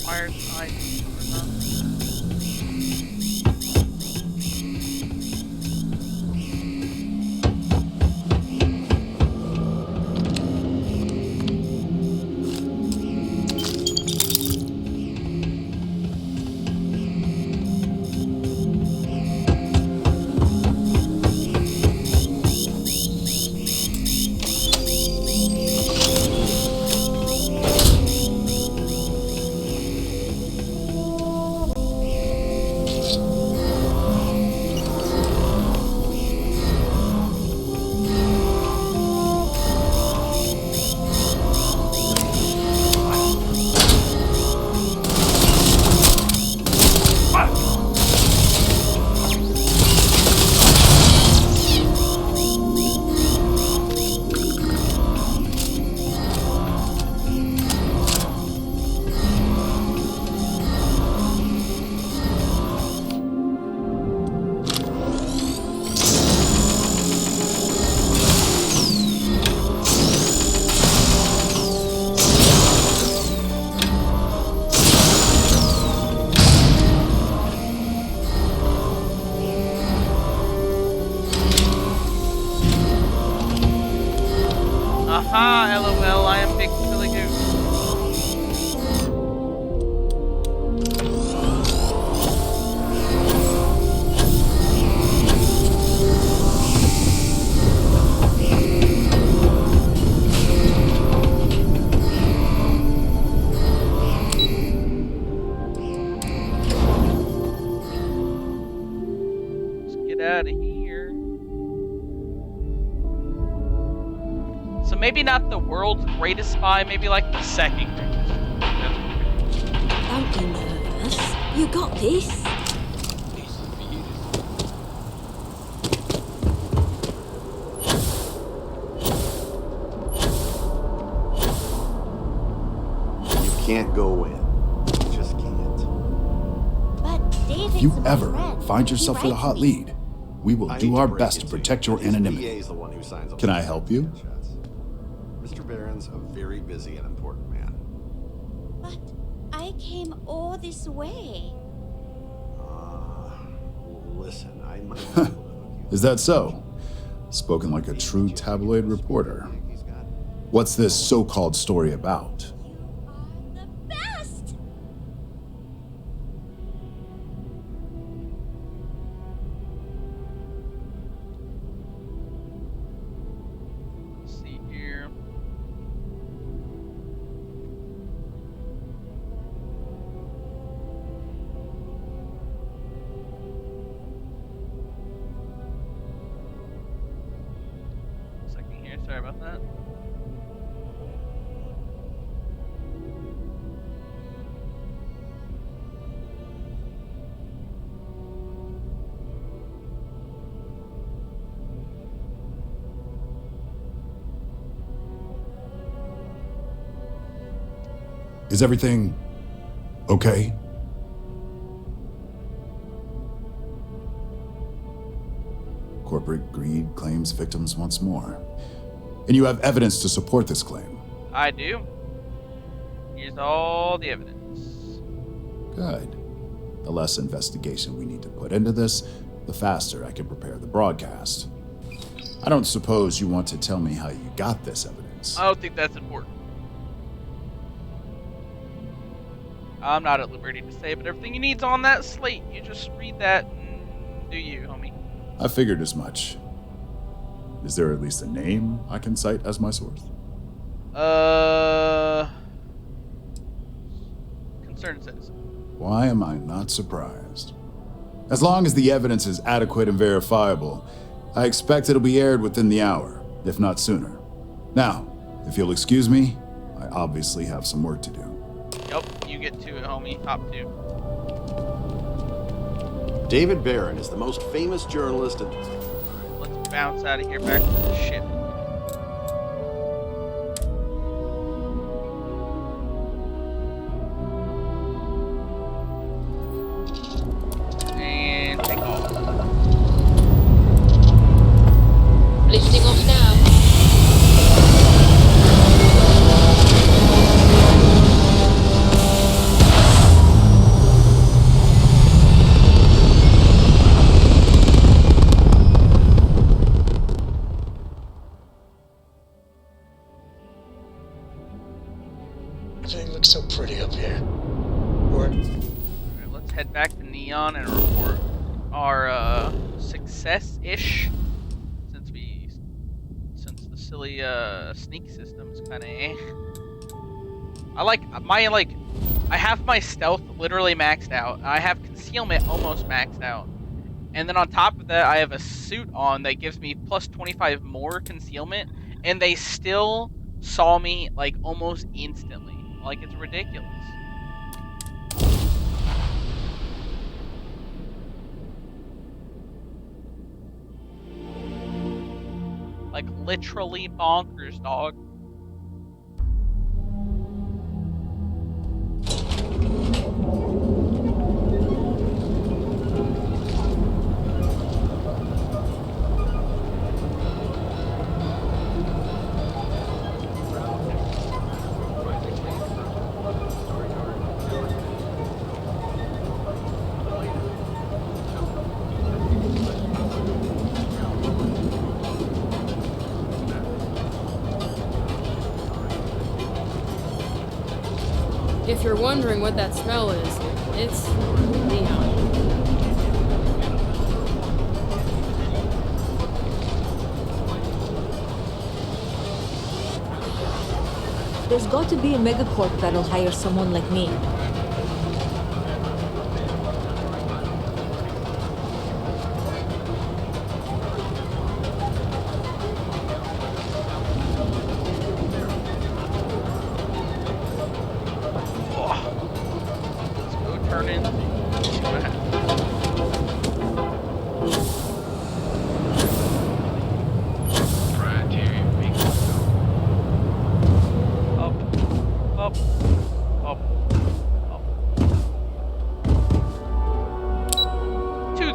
S1: fireside. Aha, LOL, I am big silly goose. Let's get out of here. So maybe not the world's greatest spy, maybe like the second greatest.
S23: Don't be nervous. You got this.
S11: You can't go in. You just can't.
S23: But David's
S13: If you
S23: my
S13: ever
S23: friend.
S13: find
S23: He
S13: yourself with a
S23: raised
S13: hot
S23: me.
S13: lead, we will
S11: I
S13: do
S11: hate
S13: our
S11: to break
S13: best
S11: it
S13: to
S11: to
S13: protect
S11: you,
S13: your
S11: but his
S13: anonymity.
S11: PA is the one who signs
S13: Can
S11: all
S13: I
S11: the
S13: help you?
S11: chats. Mr. Barron's a very busy and important man.
S23: I came all this way.
S11: Listen, I might.
S13: Is that so? Spoken like a true tabloid reporter. What's this so-called story about?
S23: Best!
S1: Let's see here. Second here, sorry about that.
S13: Is everything okay? Corporate greed claims victims once more. And you have evidence to support this claim.
S1: I do. Here's all the evidence.
S13: Good. The less investigation we need to put into this, the faster I can prepare the broadcast. I don't suppose you want to tell me how you got this evidence.
S1: I don't think that's important. I'm not at liberty to say, but everything you need's on that slate. You just read that and do you, homie.
S13: I figured as much. Is there at least a name I can cite as my source?
S1: Concerned citizen.
S13: Why am I not surprised? As long as the evidence is adequate and verifiable, I expect it'll be aired within the hour, if not sooner. Now, if you'll excuse me, I obviously have some work to do.
S1: Yep, you get to it, homie. Hop to.
S11: David Barron is the most famous journalist in...
S1: Let's bounce out of here back to the ship. And take off.
S8: Lifting off now.
S15: Everything looks so pretty up here. Or
S1: Alright, let's head back to Neon and report our success-ish. Since the silly sneak system is kinda eh. I have my stealth literally maxed out. I have concealment almost maxed out. And then on top of that, I have a suit on that gives me plus 25 more concealment, and they still saw me, like, almost instantly. Like, it's ridiculous. Like, literally bonkers, dog.
S8: If you're wondering what that smell is, it's neon.
S6: There's got to be a megacorp that'll hire someone like me.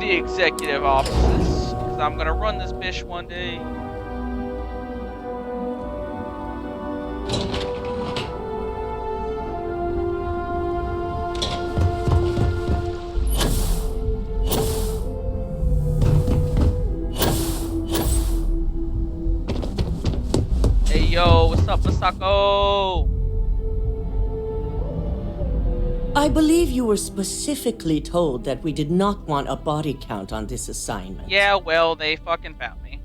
S6: Executive offices, because I'm gonna run this bitch one day. Hey yo, what's up, Masako?
S12: I believe you were specifically told that we did not want a body count on this assignment.
S1: Yeah, well, they fucking found me.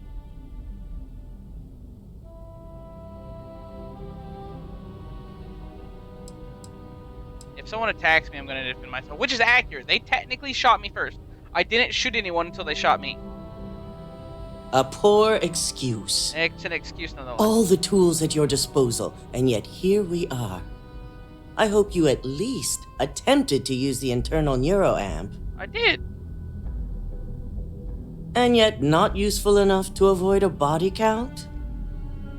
S1: If someone attacks me, I'm gonna defend myself, which is accurate. They technically shot me first. I didn't shoot anyone until they shot me.
S12: A poor excuse.
S1: It's an excuse nonetheless.
S12: All the tools at your disposal, and yet here we are. I hope you at least attempted to use the internal neuroamp.
S1: I did.
S12: And yet not useful enough to avoid a body count?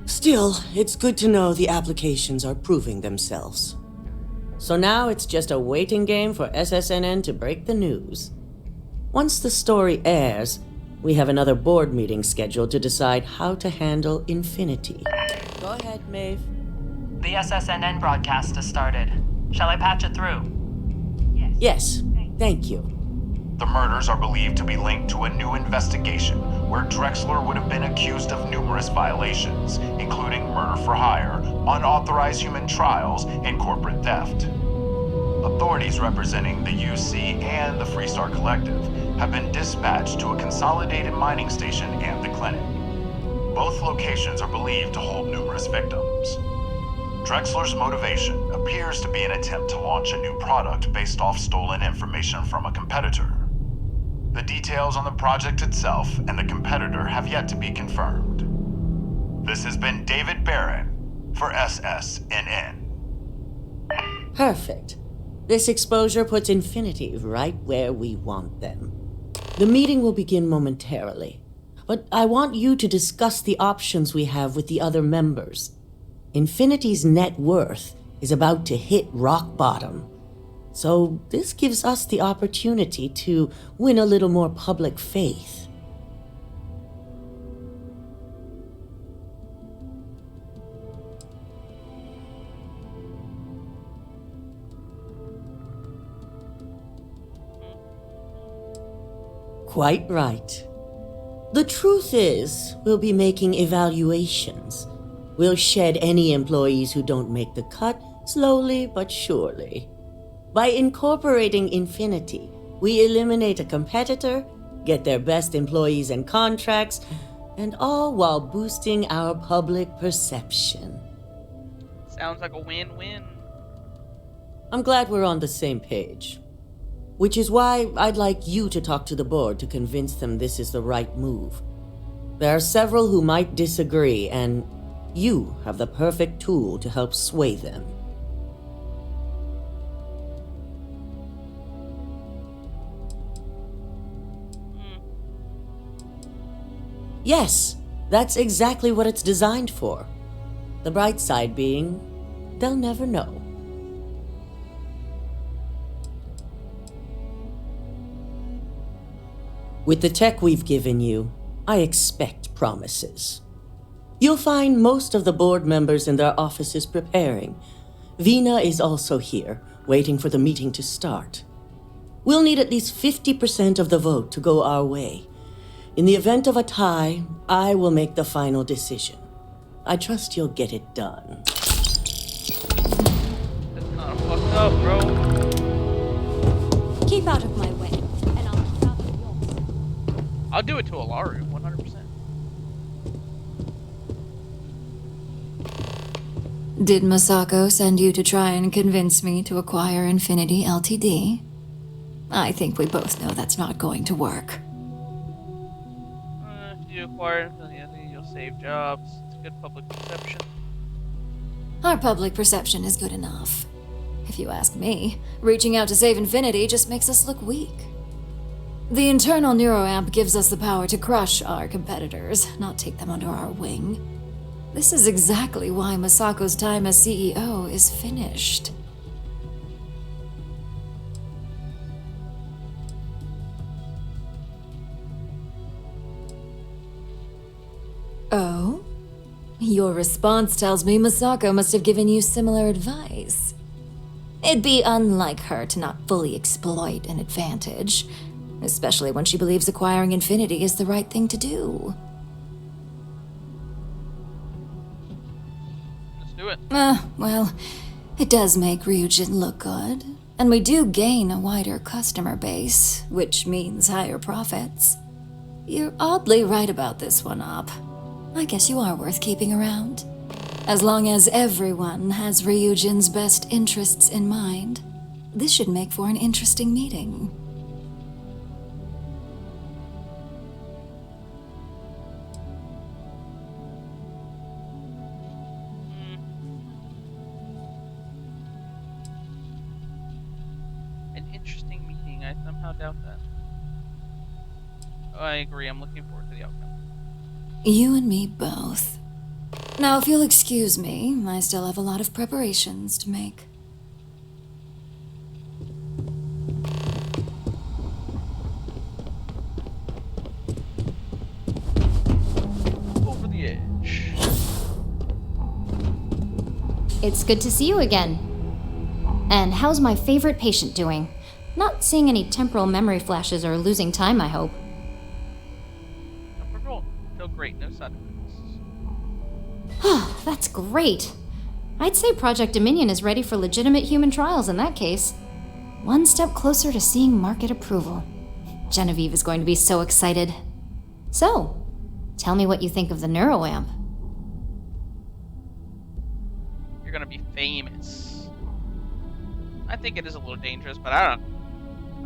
S12: Still, it's good to know the applications are proving themselves. So now it's just a waiting game for SSNN to break the news. Once the story airs, we have another board meeting scheduled to decide how to handle Infinity. Go ahead, Maeve.
S18: The SSNN broadcast has started. Shall I patch it through?
S12: Yes, thank you.
S21: The murders are believed to be linked to a new investigation where Drexler would have been accused of numerous violations, including murder for hire, unauthorized human trials, and corporate theft. Authorities representing the UC and the Freestar Collective have been dispatched to a consolidated mining station and the clinic. Both locations are believed to hold numerous victims. Drexler's motivation appears to be an attempt to launch a new product based off stolen information from a competitor. The details on the project itself and the competitor have yet to be confirmed. This has been David Barron for SSNN.
S12: Perfect. This exposure puts Infinity right where we want them. The meeting will begin momentarily, but I want you to discuss the options we have with the other members. Infinity's net worth is about to hit rock bottom, so this gives us the opportunity to win a little more public faith. Quite right. The truth is, we'll be making evaluations. We'll shed any employees who don't make the cut slowly but surely. By incorporating Infinity, we eliminate a competitor, get their best employees and contracts, and all while boosting our public perception.
S1: Sounds like a win-win.
S12: I'm glad we're on the same page. Which is why I'd like you to talk to the board to convince them this is the right move. There are several who might disagree, and you have the perfect tool to help sway them. Yes, that's exactly what it's designed for. The bright side being, they'll never know. With the tech we've given you, I expect promises. You'll find most of the board members in their offices preparing. Vina is also here, waiting for the meeting to start. We'll need at least 50% of the vote to go our way. In the event of a tie, I will make the final decision. I trust you'll get it done.
S1: That's kinda fucked up, bro.
S23: Keep out of my way, and I'll keep out of yours.
S1: I'll do it to Alaru, 100%.
S23: Did Masako send you to try and convince me to acquire Infinity Ltd? I think we both know that's not going to work.
S1: If you acquire Infinity, you'll save jobs. It's good public perception.
S23: Our public perception is good enough. If you ask me, reaching out to save Infinity just makes us look weak. The internal neuroamp gives us the power to crush our competitors, not take them under our wing. This is exactly why Masako's time as CEO is finished. Oh? Your response tells me Masako must have given you similar advice. It'd be unlike her to not fully exploit an advantage, especially when she believes acquiring Infinity is the right thing to do.
S1: Let's do it.
S23: Well, it does make Ryujin look good, and we do gain a wider customer base, which means higher profits. You're oddly right about this one, Op. I guess you are worth keeping around. As long as everyone has Ryujin's best interests in mind, this should make for an interesting meeting.
S1: An interesting meeting. I somehow doubt that. Oh, I agree. I'm looking forward to the outcome.
S23: You and me both. Now, if you'll excuse me, I still have a lot of preparations to make.
S1: Over the edge.
S17: It's good to see you again. And how's my favorite patient doing? Not seeing any temporal memory flashes or losing time, I hope.
S1: Feel great, no side effects.
S17: That's great. I'd say Project Dominion is ready for legitimate human trials in that case. One step closer to seeing market approval. Genevieve is going to be so excited. So, tell me what you think of the neuroamp.
S1: You're gonna be famous. I think it is a little dangerous, but I don't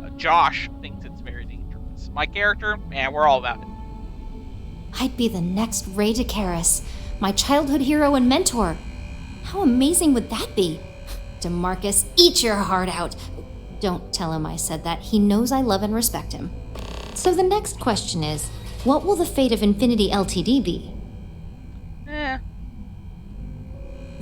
S1: know. Josh thinks it's very dangerous. My character, man, we're all about it.
S17: I'd be the next Ray DeCaris, my childhood hero and mentor. How amazing would that be? DeMarcus, eat your heart out. Don't tell him I said that. He knows I love and respect him. So the next question is, what will the fate of Infinity Ltd be?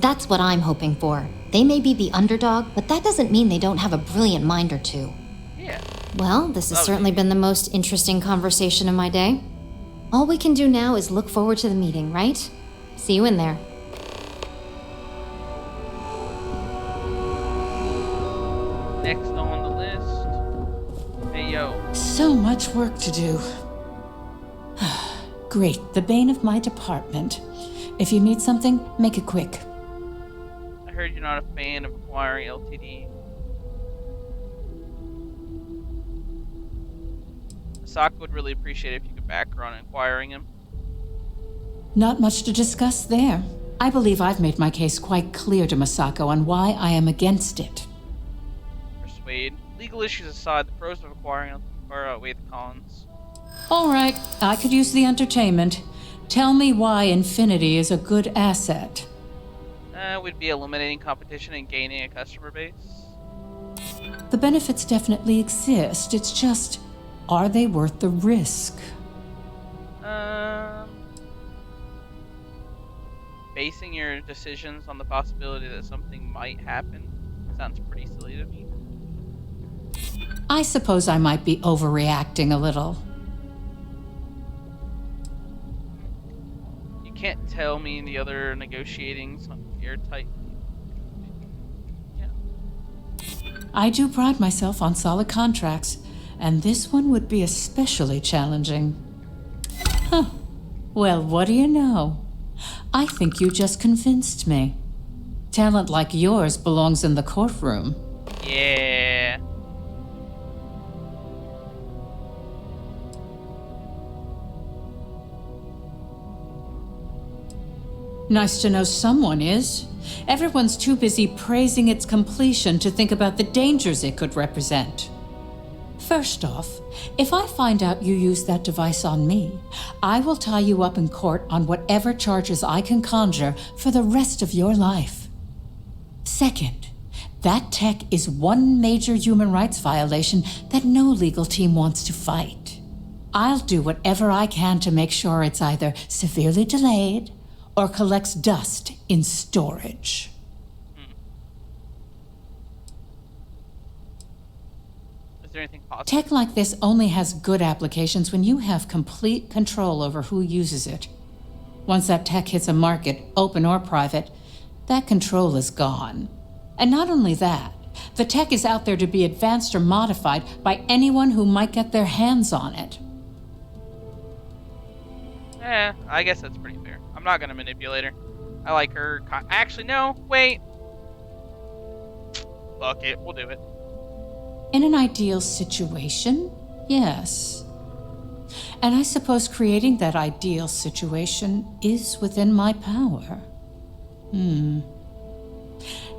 S17: That's what I'm hoping for. They may be the underdog, but that doesn't mean they don't have a brilliant mind or two.
S1: Yeah.
S17: Well, this has certainly been the most interesting conversation of my day. All we can do now is look forward to the meeting, right? See you in there.
S1: Next on the list. Hey, yo.
S7: So much work to do. Great, the bane of my department. If you need something, make it quick.
S1: I heard you're not a fan of acquiring LTD. Misako would really appreciate it if you could back her on acquiring him.
S7: Not much to discuss there. I believe I've made my case quite clear to Masako on why I am against it.
S1: Persuade. Legal issues aside, the pros of acquiring him far outweigh the cons.
S7: All right, I could use the entertainment. Tell me why Infinity is a good asset.
S1: Would be eliminating competition and gaining a customer base.
S7: The benefits definitely exist. It's just, are they worth the risk?
S1: Basing your decisions on the possibility that something might happen sounds pretty silly to me.
S7: I suppose I might be overreacting a little.
S1: You can't tell me the other negotiatings on airtight. Yeah.
S7: I do pride myself on solid contracts, and this one would be especially challenging. Huh. Well, what do you know? I think you just convinced me. Talent like yours belongs in the courtroom.
S1: Yeah.
S7: Nice to know someone is. Everyone's too busy praising its completion to think about the dangers it could represent. First off, if I find out you used that device on me, I will tie you up in court on whatever charges I can conjure for the rest of your life. Second, that tech is one major human rights violation that no legal team wants to fight. I'll do whatever I can to make sure it's either severely delayed or collects dust in storage.
S1: Is there anything possible?
S7: Tech like this only has good applications when you have complete control over who uses it. Once that tech hits a market, open or private, that control is gone. And not only that, the tech is out there to be advanced or modified by anyone who might get their hands on it.
S1: I guess that's pretty fair. I'm not gonna manipulate her. I like her. Actually, no. Wait. Fuck it. We'll do it.
S7: In an ideal situation, yes. And I suppose creating that ideal situation is within my power.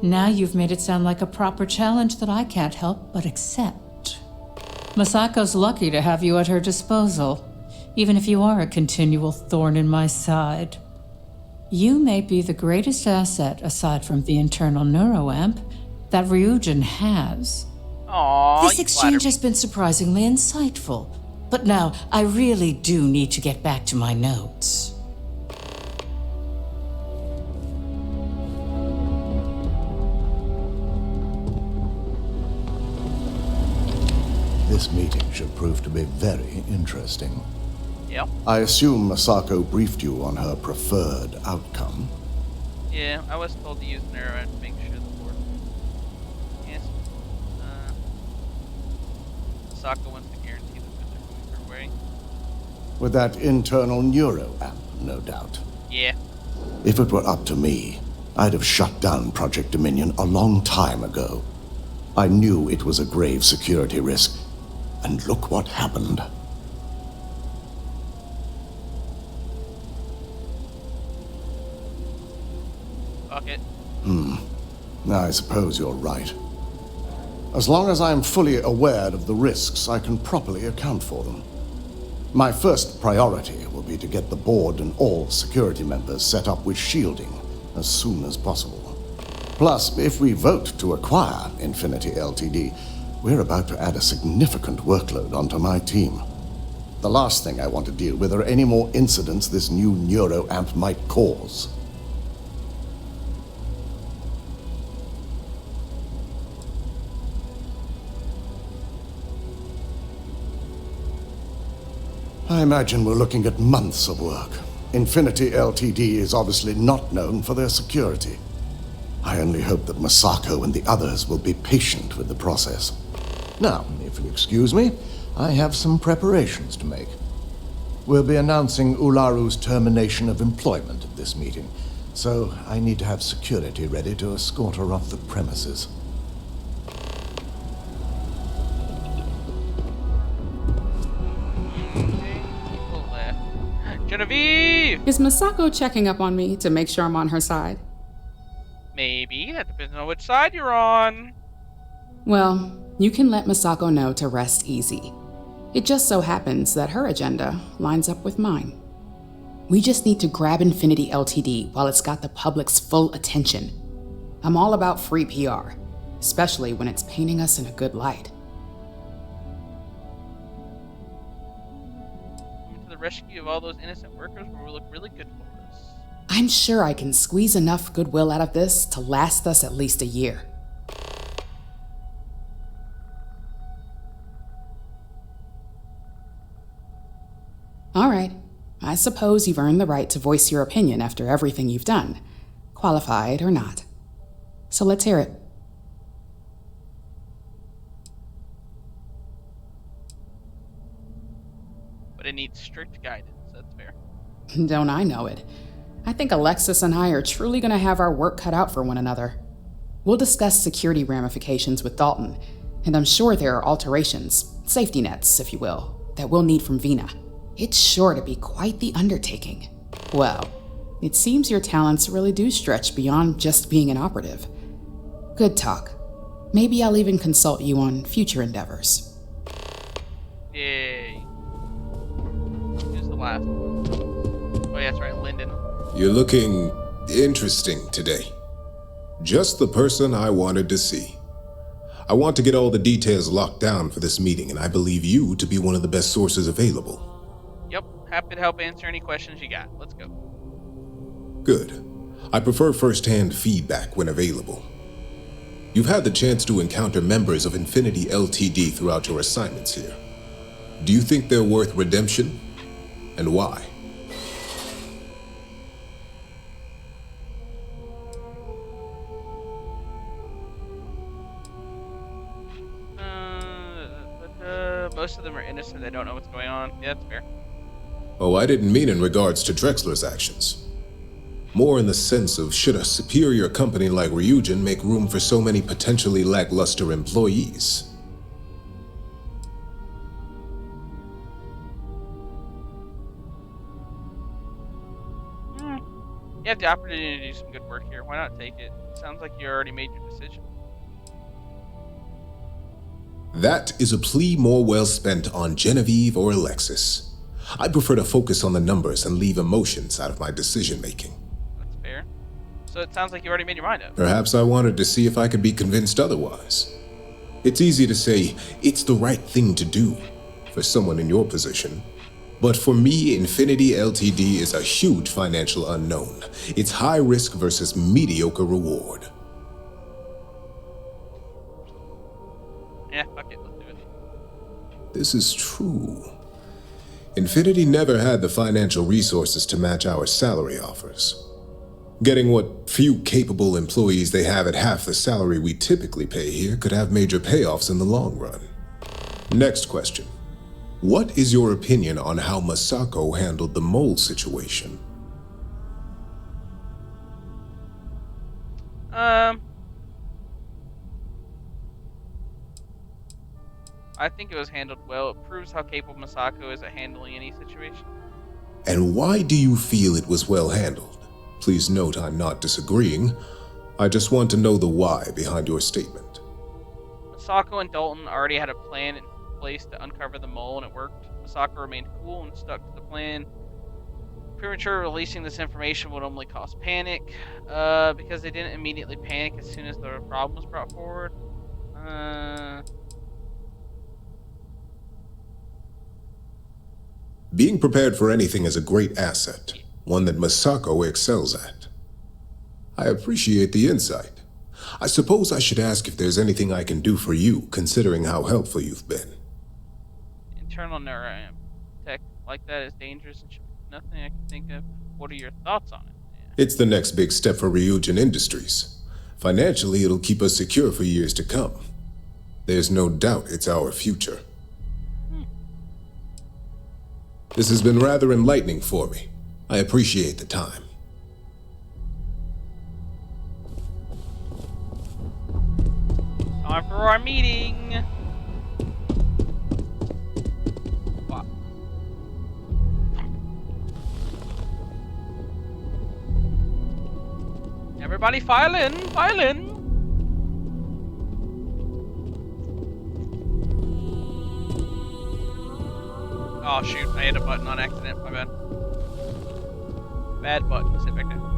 S7: Now you've made it sound like a proper challenge that I can't help but accept. Masako's lucky to have you at her disposal, even if you are a continual thorn in my side. You may be the greatest asset, aside from the internal neuroamp, that Ryujin has.
S1: Aww,
S7: this exchange has been surprisingly insightful, but now I really do need to get back to my notes.
S2: This meeting should prove to be very interesting.
S1: Yeah.
S2: I assume Masako briefed you on her preferred outcome.
S1: Yeah, I was told to use Neuro to make sure the board. Yes. Masako wants to guarantee that things are moving her way.
S2: With that internal neuro amp, no doubt.
S1: Yeah.
S2: If it were up to me, I'd have shut down Project Dominion a long time ago. I knew it was a grave security risk, and look what happened.
S1: Fuck it.
S2: I suppose you're right. As long as I'm fully aware of the risks, I can properly account for them. My first priority will be to get the board and all security members set up with shielding as soon as possible. Plus, if we vote to acquire Infinity Ltd., we're about to add a significant workload onto my team. The last thing I want to deal with are any more incidents this new neuro amp might cause. I imagine we're looking at months of work. Infinity Ltd. is obviously not known for their security. I only hope that Masako and the others will be patient with the process. Now, if you'll excuse me, I have some preparations to make. We'll be announcing Ularu's termination of employment at this meeting, so I need to have security ready to escort her off the premises.
S1: Genevieve!
S4: Is Masako checking up on me to make sure I'm on her side?
S1: Maybe. That depends on which side you're on.
S4: Well, you can let Masako know to rest easy. It just so happens that her agenda lines up with mine. We just need to grab Infinity Ltd. while it's got the public's full attention. I'm all about free PR, especially when it's painting us in a good light.
S1: To the rescue of all those innocent workers will look really good for us.
S4: I'm sure I can squeeze enough goodwill out of this to last us at least a year. All right. I suppose you've earned the right to voice your opinion after everything you've done, qualified or not. So let's hear it.
S1: But it needs strict guidance, that's fair.
S4: Don't I know it? I think Alexis and I are truly going to have our work cut out for one another. We'll discuss security ramifications with Dalton, and I'm sure there are alterations, safety nets, if you will, that we'll need from Vina. It's sure to be quite the undertaking. Well, it seems your talents really do stretch beyond just being an operative. Good talk. Maybe I'll even consult you on future endeavors.
S1: Yay. Who's the last one? Oh, yeah, that's right, Lyndon.
S19: You're looking interesting today. Just the person I wanted to see. I want to get all the details locked down for this meeting, and I believe you to be one of the best sources available.
S1: Yep, happy to help answer any questions you got. Let's go.
S19: Good. I prefer first-hand feedback when available. You've had the chance to encounter members of Infinity Ltd. Throughout your assignments here. Do you think they're worth redemption? And why?
S1: Most of them are innocent. They don't know what's going on. Yeah, that's fair.
S19: Oh, I didn't mean in regards to Drexler's actions. More in the sense of, should a superior company like Ryujin make room for so many potentially lackluster employees?
S1: You have the opportunity to do some good work here. Why not take it? Sounds like you already made your decision.
S19: That is a plea more well spent on Genevieve or Alexis. I prefer to focus on the numbers and leave emotions out of my decision-making.
S1: That's fair. So it sounds like you already made your mind up.
S19: Perhaps I wanted to see if I could be convinced otherwise. It's easy to say it's the right thing to do for someone in your position. But for me, Infinity Ltd. Is a huge financial unknown. It's high risk versus mediocre reward.
S1: Yeah, fuck it, let's do it.
S19: This is true. Infinity never had the financial resources to match our salary offers. Getting what few capable employees they have at half the salary we typically pay here could have major payoffs in the long run. Next question. What is your opinion on how Masako handled the mole situation?
S1: I think it was handled well. It proves how capable Masako is at handling any situation.
S19: And why do you feel it was well handled? Please note I'm not disagreeing. I just want to know the why behind your statement.
S1: Masako and Dalton already had a plan in place to uncover the mole, and it worked. Masako remained cool and stuck to the plan. Premature releasing this information would only cause panic, because they didn't immediately panic as soon as the problem was brought forward.
S19: Being prepared for anything is a great asset, one that Masako excels at. I appreciate the insight. I suppose I should ask if there's anything I can do for you, considering how helpful you've been.
S1: Internal neuroamp tech like that is dangerous and nothing I can think of. What are your thoughts on it?
S19: It's the next big step for Ryujin Industries. Financially, it'll keep us secure for years to come. There's no doubt it's our future. This has been rather enlightening for me. I appreciate the time.
S1: Time for our meeting. Wow. Everybody file in, file in. Oh shoot, I hit a button on accident, my bad. Bad button, sit back down.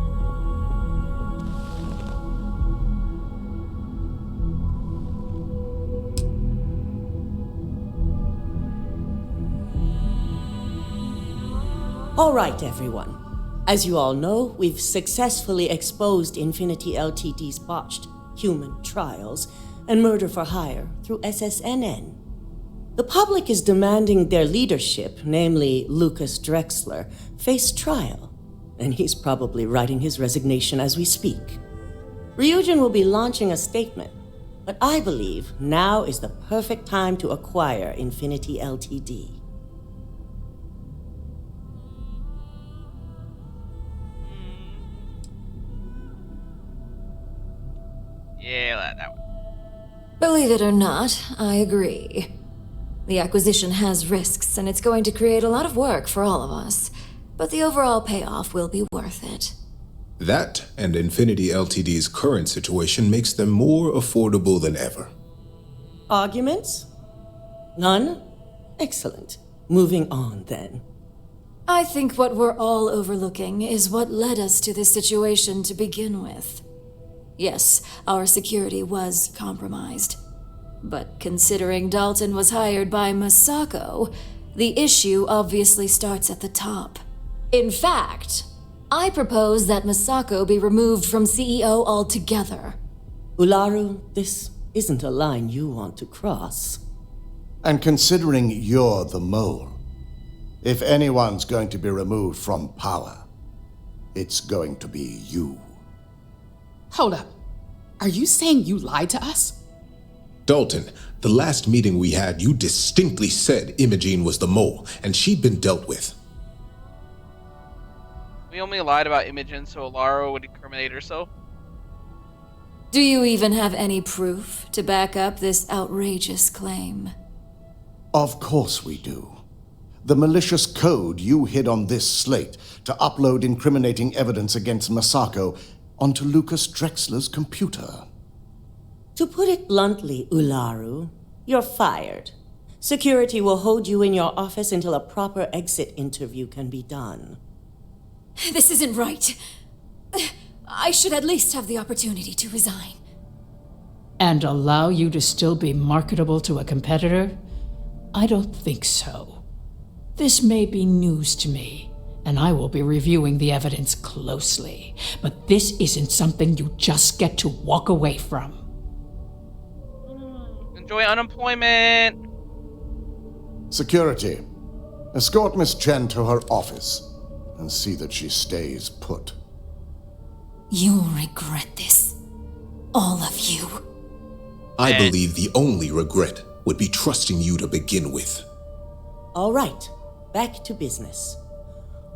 S12: All right, everyone. As you all know, we've successfully exposed Infinity Ltd's botched human trials and murder for hire through SSNN. The public is demanding their leadership, namely Lucas Drexler, face trial, and he's probably writing his resignation as we speak. Ryujin will be launching a statement, but I believe now is the perfect time to acquire Infinity Ltd.
S1: Yeah, that one.
S23: Believe it or not, I agree. The acquisition has risks, and it's going to create a lot of work for all of us. But the overall payoff will be worth it.
S19: That and Infinity Ltd's current situation makes them more affordable than ever.
S12: Arguments? None? Excellent. Moving on, then.
S23: I think what we're all overlooking is what led us to this situation to begin with. Yes, our security was compromised. But considering Dalton was hired by Masako, the issue obviously starts at the top. In fact, I propose that Masako be removed from CEO altogether.
S12: Ularu, this isn't a line you want to cross.
S2: And considering you're the mole, if anyone's going to be removed from power, it's going to be you.
S4: Hold up. Are you saying you lied to us?
S19: Dalton, the last meeting we had, you distinctly said Imogene was the mole, and she'd been dealt with.
S1: We only lied about Imogen so Lara would incriminate herself.
S23: Do you even have any proof to back up this outrageous claim?
S2: Of course we do. The malicious code you hid on this slate to upload incriminating evidence against Masako onto Lucas Drexler's computer.
S12: To put it bluntly, Ularu, you're fired. Security will hold you in your office until a proper exit interview can be done.
S23: This isn't right. I should at least have the opportunity to resign.
S7: And allow you to still be marketable to a competitor? I don't think so. This may be news to me, and I will be reviewing the evidence closely. But this isn't something you just get to walk away from.
S1: Enjoy unemployment.
S2: Security, escort Miss Chen to her office and see that she stays put.
S23: You'll regret this. All of you.
S19: I believe the only regret would be trusting you to begin with.
S12: All right, back to business.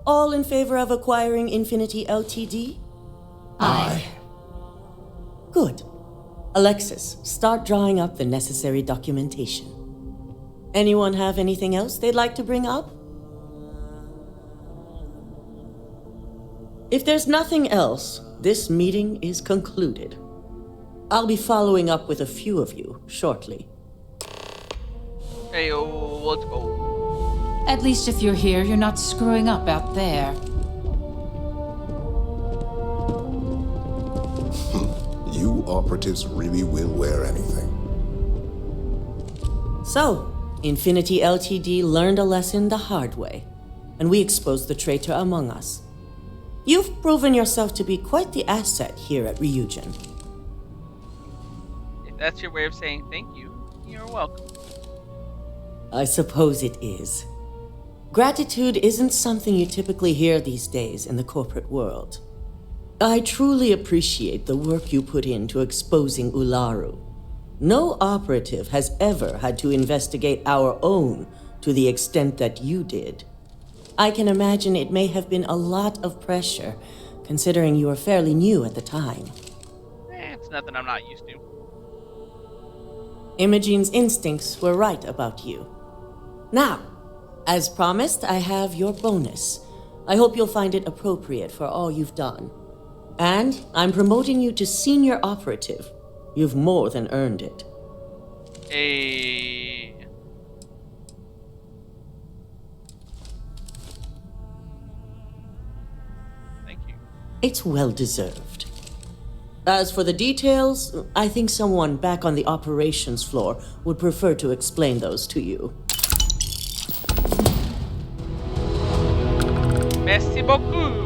S12: All in favor of acquiring Infinity Ltd?
S23: Aye.
S12: Good. Alexis, start drawing up the necessary documentation. Anyone have anything else they'd like to bring up? If there's nothing else, this meeting is concluded. I'll be following up with a few of you shortly.
S1: Hey, let's go.
S7: At least if you're here, you're not screwing up out there.
S19: You operatives really will wear anything.
S12: So, Infinity Ltd learned a lesson the hard way, and we exposed the traitor among us. You've proven yourself to be quite the asset here at Ryujin.
S1: If that's your way of saying thank you, you're welcome.
S12: I suppose it is. Gratitude isn't something you typically hear these days in the corporate world. I truly appreciate the work you put into exposing Ularu. No operative has ever had to investigate our own to the extent that you did. I can imagine it may have been a lot of pressure, considering you were fairly new at the time.
S1: It's nothing I'm not used to.
S12: Imogene's instincts were right about you. Now, as promised, I have your bonus. I hope you'll find it appropriate for all you've done. And I'm promoting you to senior operative. You've more than earned it.
S1: Hey. Thank you.
S12: It's well deserved. As for the details, I think someone back on the operations floor would prefer to explain those to you.
S1: Merci beaucoup.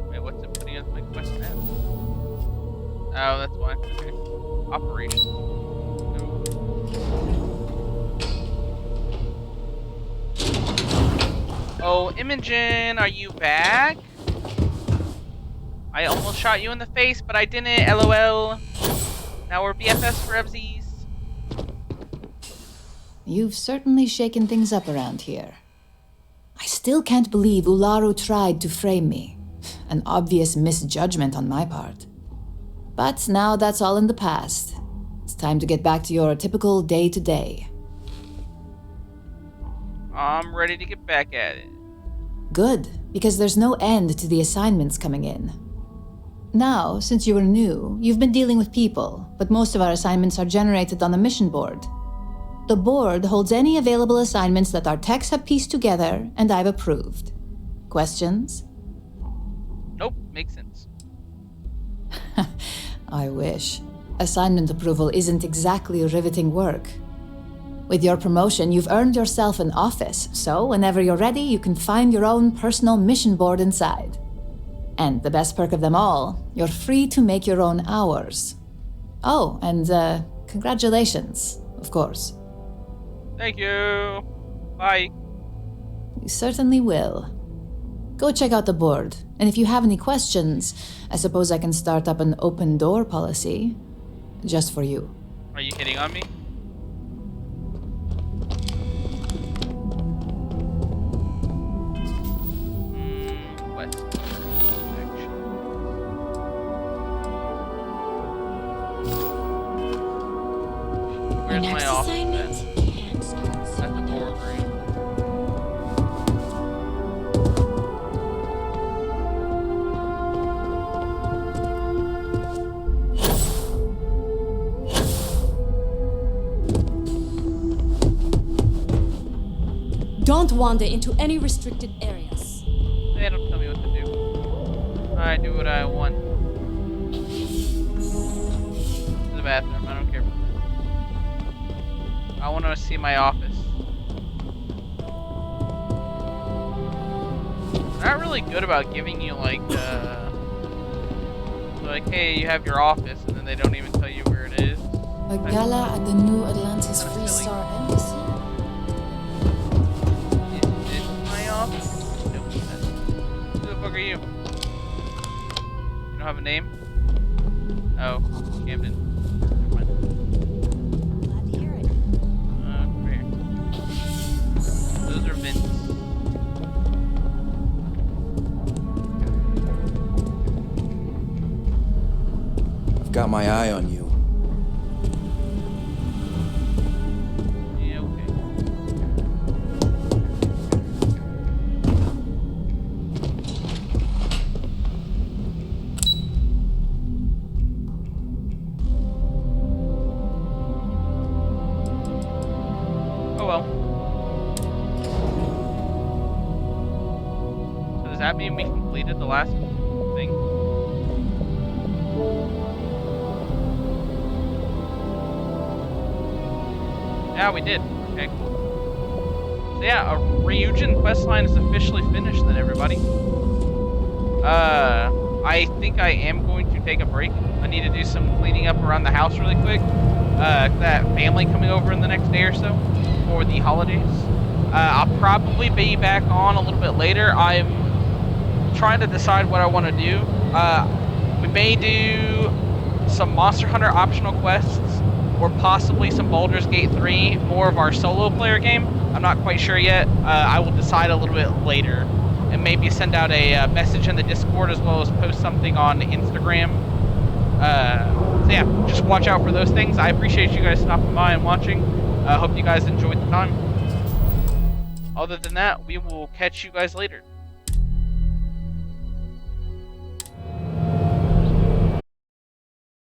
S1: Wait, what's it putting as my quest now? Oh, that's why. Okay. Operations. Oh, Imogen, are you back? I almost shot you in the face, but I didn't. LOL. Now we're BFFs for Evsies.
S10: You've certainly shaken things up around here. I still can't believe Ularu tried to frame me. An obvious misjudgment on my part. But now that's all in the past. It's time to get back to your typical day-to-day.
S1: I'm ready to get back at it.
S10: Good, because there's no end to the assignments coming in. Now, since you were new, you've been dealing with people, but most of our assignments are generated on the mission board. The board holds any available assignments that our techs have pieced together, and I've approved. Questions?
S1: Nope, makes sense.
S10: I wish. Assignment approval isn't exactly riveting work. With your promotion, you've earned yourself an office, so whenever you're ready, you can find your own personal mission board inside. And the best perk of them all, you're free to make your own hours. Oh, and congratulations, of course.
S1: Thank you. Bye.
S10: You certainly will. Go check out the board, and if you have any questions, I suppose I can start up an open door policy. Just for you.
S1: Are you hitting on me? What? Where's my office then? At the boardroom.
S6: Don't wander into any restricted areas.
S1: They don't tell me what to do. I do what I want. To the bathroom, I don't care about that. I want to see my office. They're not really good about giving you like, hey, you have your office, and then they don't even tell you where it is.
S10: A gala at the New Atlantis Free Star Embassy?
S1: Nope. Who the fuck are you? You don't have a name? Oh, Camden. Never mind.
S6: Glad to hear it.
S1: Come here. Those are vents.
S9: I've got my eye on you.
S1: Yeah, okay. Oh well. So does that mean we completed the last thing? Yeah, we did. Okay, cool. So yeah, a Reyujin questline is officially finished then, everybody. I think I am going to take a break. I need to do some cleaning up around the house really quick. That family coming over in the next day or so for the holidays. I'll probably be back on a little bit later. I'm trying to decide what I want to do. We may do some Monster Hunter optional quests, or possibly some Baldur's Gate 3, more of our solo player game. I'm not quite sure yet. I will decide a little bit later, and maybe send out a message in the Discord as well as post something on Instagram. So yeah, just watch out for those things. I appreciate you guys stopping by and watching. Hope you guys enjoyed the time. Other than that, we will catch you guys later.